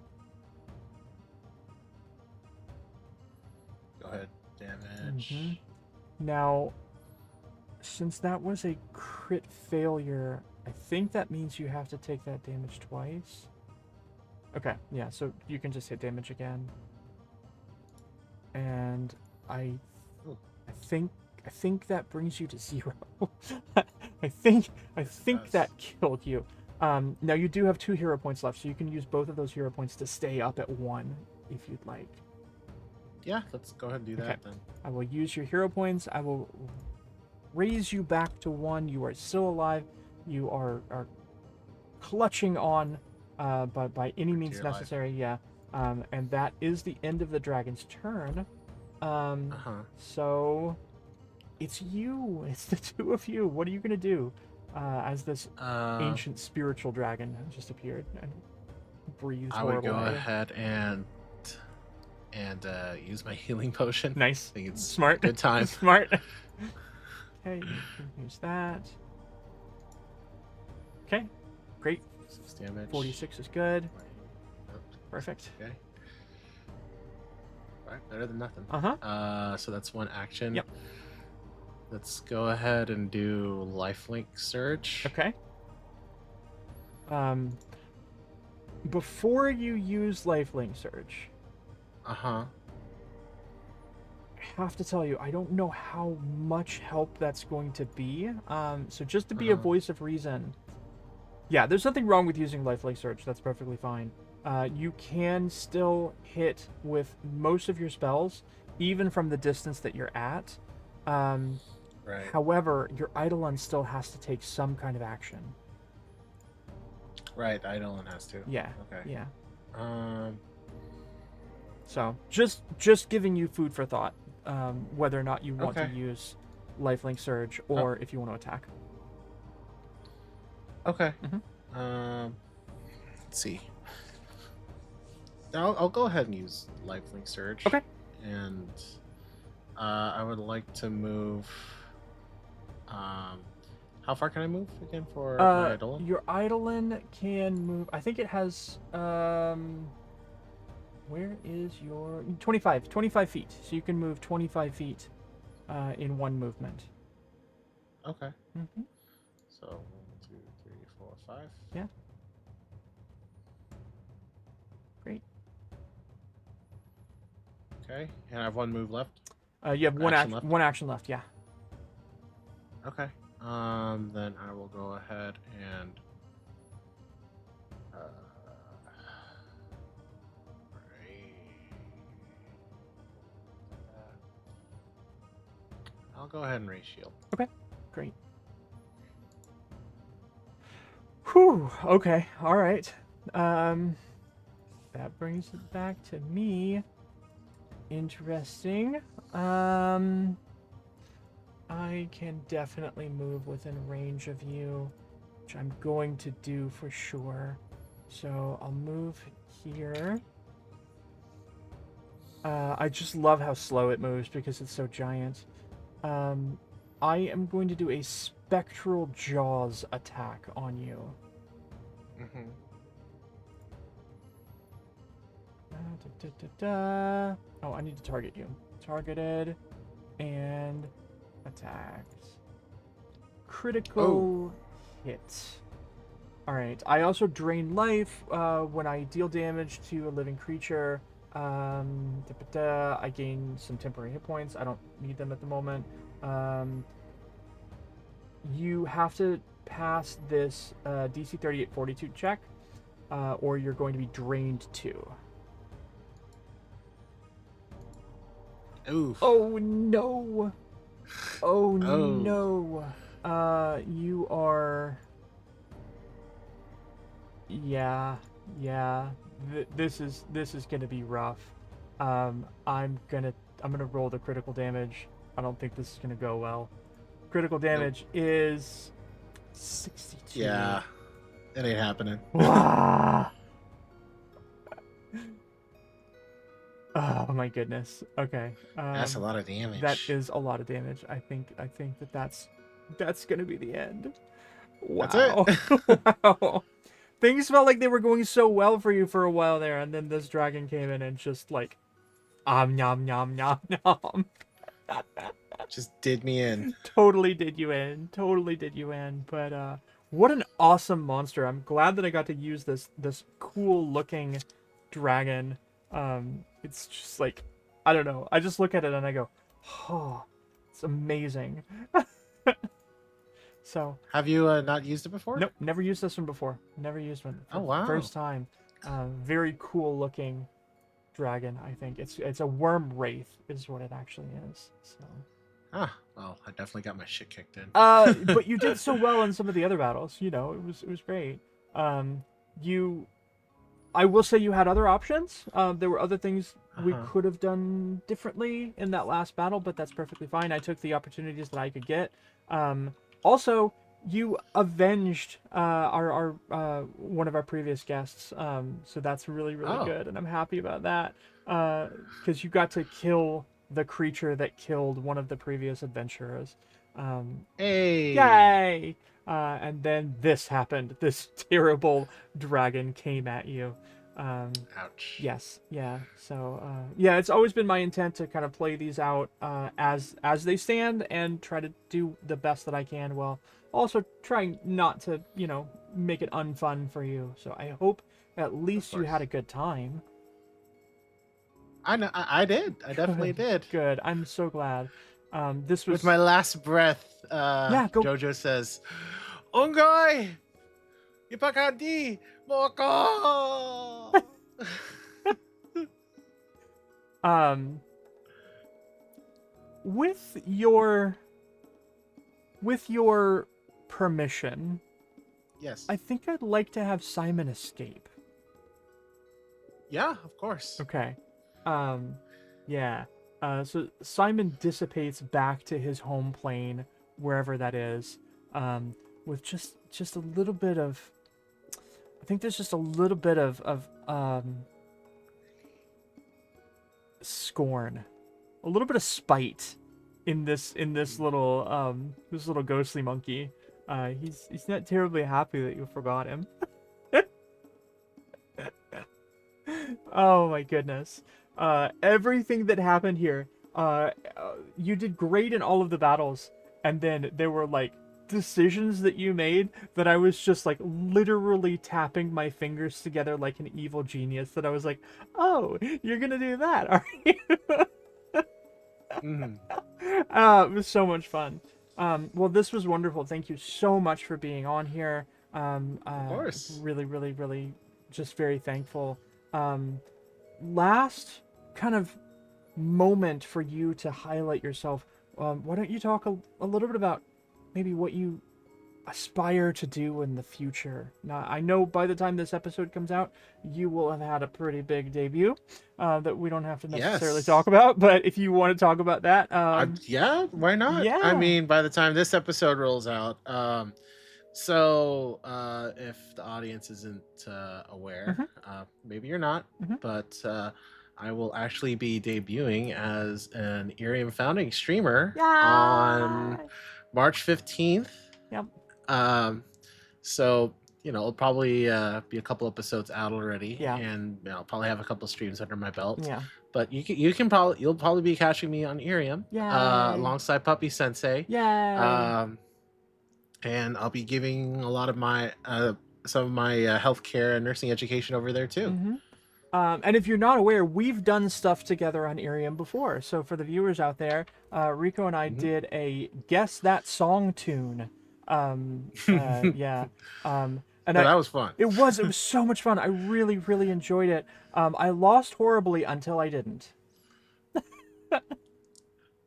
Go ahead. Damage. Now, since that was a crit failure, I think that means you have to take that damage twice. Okay, yeah, so you can just hit damage again. And I think that brings you to 0. I think that killed you. Now you do have 2 hero points left, so you can use both of those hero points to stay up at 1 if you'd like. Yeah, let's go ahead and do that then. I will use your hero points. I will raise you back to 1. You are still alive. You are clutching on by any means necessary. Yeah. And that is the end of the dragon's turn. So it's you. It's the 2 of you. What are you gonna do as this ancient spiritual dragon has just appeared and breathes I would go horribly. ahead and use my healing potion. Nice. I think it's Smart. good time. Smart. Okay, you can use that. Okay, great. 6 damage. 46 is good. Oh, Perfect. okay. Alright, better than nothing. So that's one action. Yep. Let's go ahead and do lifelink surge. Okay. Before you use lifelink surge, Uh-huh. I have to tell you, I don't know how much help that's going to be. So just to be a voice of reason, yeah, there's nothing wrong with using lifelink surge. That's perfectly fine. You can still hit with most of your spells, even from the distance that you're at. Right. However, your Eidolon still has to take some kind of action. Right, Eidolon has to. Yeah. Okay. Yeah. Um. So just giving you food for thought, whether or not you want Okay. to use lifelink surge or if you want to attack. Okay. Mhm. Let's see. I'll go ahead and use lifelink surge. Okay. And I would like to move. How far can I move again for my Eidolon? Your Eidolon can move. I think it has. Where is your 25 feet? So you can move 25 feet in one movement. Okay. Mm-hmm. So 1, 2, 3, 4, 5. Yeah. Great. Okay, and I have one move left. You have one action left. Yeah. Okay. Then I will go ahead and. I'll go ahead and raise shield. Okay. Great. Whew. Okay. All right. That brings it back to me. Interesting. I can definitely move within range of you, which I'm going to do for sure. So I'll move here. I just love how slow it moves because it's so giant. I am going to do a Spectral Jaws attack on you. Mm-hmm. Oh, I need to target you. Targeted and attacks. Critical hit. Alright, I also drain life when I deal damage to a living creature. I gain some temporary hit points. I don't need them at the moment. You have to pass this DC 38 Fortitude check, or you're going to be drained 2. Oof. Oh no! Oh no! You are. Yeah. This is gonna be rough. I'm gonna roll the critical damage. I don't think this is gonna go well. Critical damage is 62. Yeah, it ain't happening. Wow. Oh my goodness. Okay. That's a lot of damage. That is a lot of damage. I think that's gonna be the end. Wow. That's it. Wow. Things felt like they were going so well for you for a while there, and then this dragon came in and just like, nom nom nom nom. Just did me in. Totally did you in. Totally did you in. But what an awesome monster! I'm glad that I got to use this cool looking dragon. It's just like, I don't know. I just look at it and I go, oh, it's amazing. So. Have you not used it before? Nope, never used this one before. Never used one. Oh wow! First time. Very cool looking dragon. I think it's a worm wraith is what it actually is. So. Well, I definitely got my shit kicked in. But you did so well in some of the other battles. You know, it was great. I will say you had other options. There were other things we could have done differently in that last battle, but that's perfectly fine. I took the opportunities that I could get. Also, you avenged our one of our previous guests. So that's really really Oh, good, and I'm happy about that. Because you got to kill the creature that killed one of the previous adventurers. Um, hey. Yay! And then this happened. This terrible dragon came at you. Ouch. Yes, yeah. So yeah, it's always been my intent to kind of play these out as they stand and try to do the best that I can, while also trying not to make it unfun for you. So I hope at Of least you had course. a good time. I know. I did. I definitely Good, did. good. I'm so glad. This With was my last breath, yeah. Go. Jojo says, "Ongoy, ipakadi moko." Um, with your permission, Yes. I think I'd like to have Simon escape. Yeah, of course. Okay. Um, yeah. So Simon dissipates back to his home plane, wherever that is, with just a little bit of. I think there's just a little bit of scorn, a little bit of spite in this little ghostly monkey. He's not terribly happy that you forgot him. Oh my goodness. Everything that happened here, you did great in all of the battles, and then there were like decisions that you made that I was just like literally tapping my fingers together like an evil genius. That I was like, oh, you're gonna do that, are you? Mhm. It was so much fun. Well, this was wonderful. Thank you so much for being on here. Of course. Really, really, really, just very thankful. Um, Last kind of moment for you to highlight yourself. Why don't you talk a little bit about maybe what you aspire to do in the future? Now, I know by the time this episode comes out, you will have had a pretty big debut that we don't have to necessarily talk Yes. about. But if you want to talk about that, Yeah, why not? I yeah. mean, by the time this episode rolls out, if the audience isn't aware, Hmm. maybe you're not, Hmm. but I will actually be debuting as an Irium founding streamer on Yeah. March 15th. Yep. Um, so it'll probably be a couple episodes out already, Yeah. and I'll probably have a couple streams under my belt. Yeah. But you'll probably be catching me on Irium Yay. alongside Puppy-Sensei. Yay. Um, and I'll be giving a lot of my some of my healthcare and nursing education over there too. Hmm. And if you're not aware, we've done stuff together on Irium before. So for the viewers out there, Rico and I Mhm. did a guess that song tune. Yeah. And Yeah, that was fun. it was so much fun. I really really enjoyed it. I lost horribly until I didn't.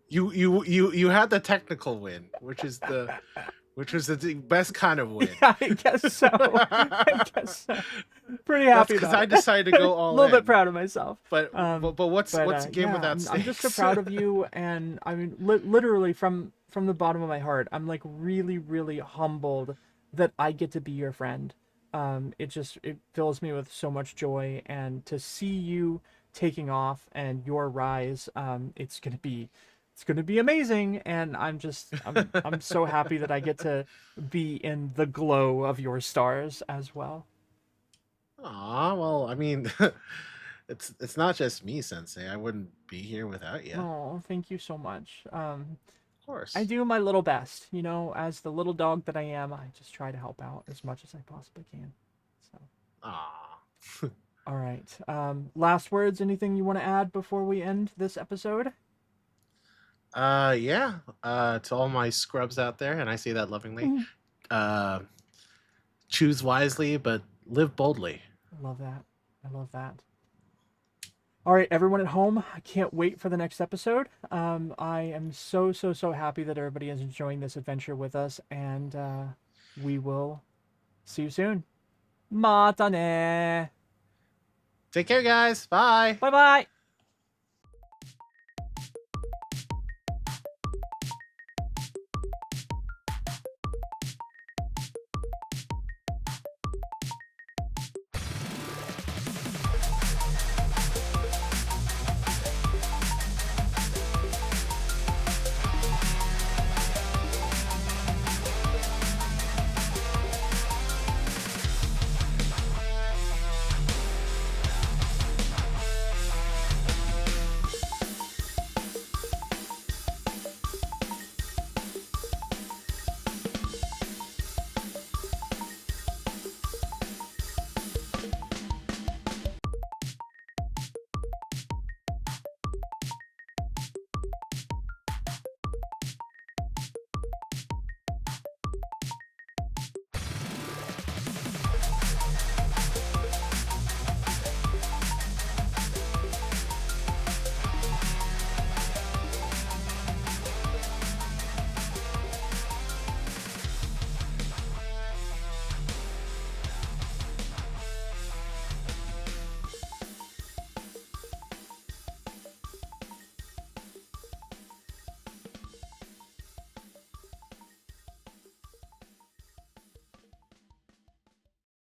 You had the technical win, which was the best kind of win. Yeah, I guess so. I guess so. Pretty That's happy because about I it. decided to go A all little bit in. proud of myself. But what's a game Yeah, without I'm just so stakes? proud of you, and I mean, literally from the bottom of my heart, I'm like really, really humbled that I get to be your friend. It fills me with so much joy, and to see you taking off and your rise, it's gonna be amazing, and I'm so happy that I get to be in the glow of your stars as well. Aw, well, I mean, it's not just me, Sensei. I wouldn't be here without you. Of Oh, thank you so much. I course. do my little best, as the little dog that I am. I just try to help out as much as I possibly can. So, Aw. all right. Last words. Anything you want to add before we end this episode? Yeah. To all my scrubs out there, and I say that lovingly. I Uh, choose wisely, but live boldly. love that. I love that. All right, everyone at home, I can't wait for the next episode. I am so, so, so happy that everybody is enjoying this adventure with us, and we will see you soon. Mata ne. Take care, guys. Bye. Bye bye.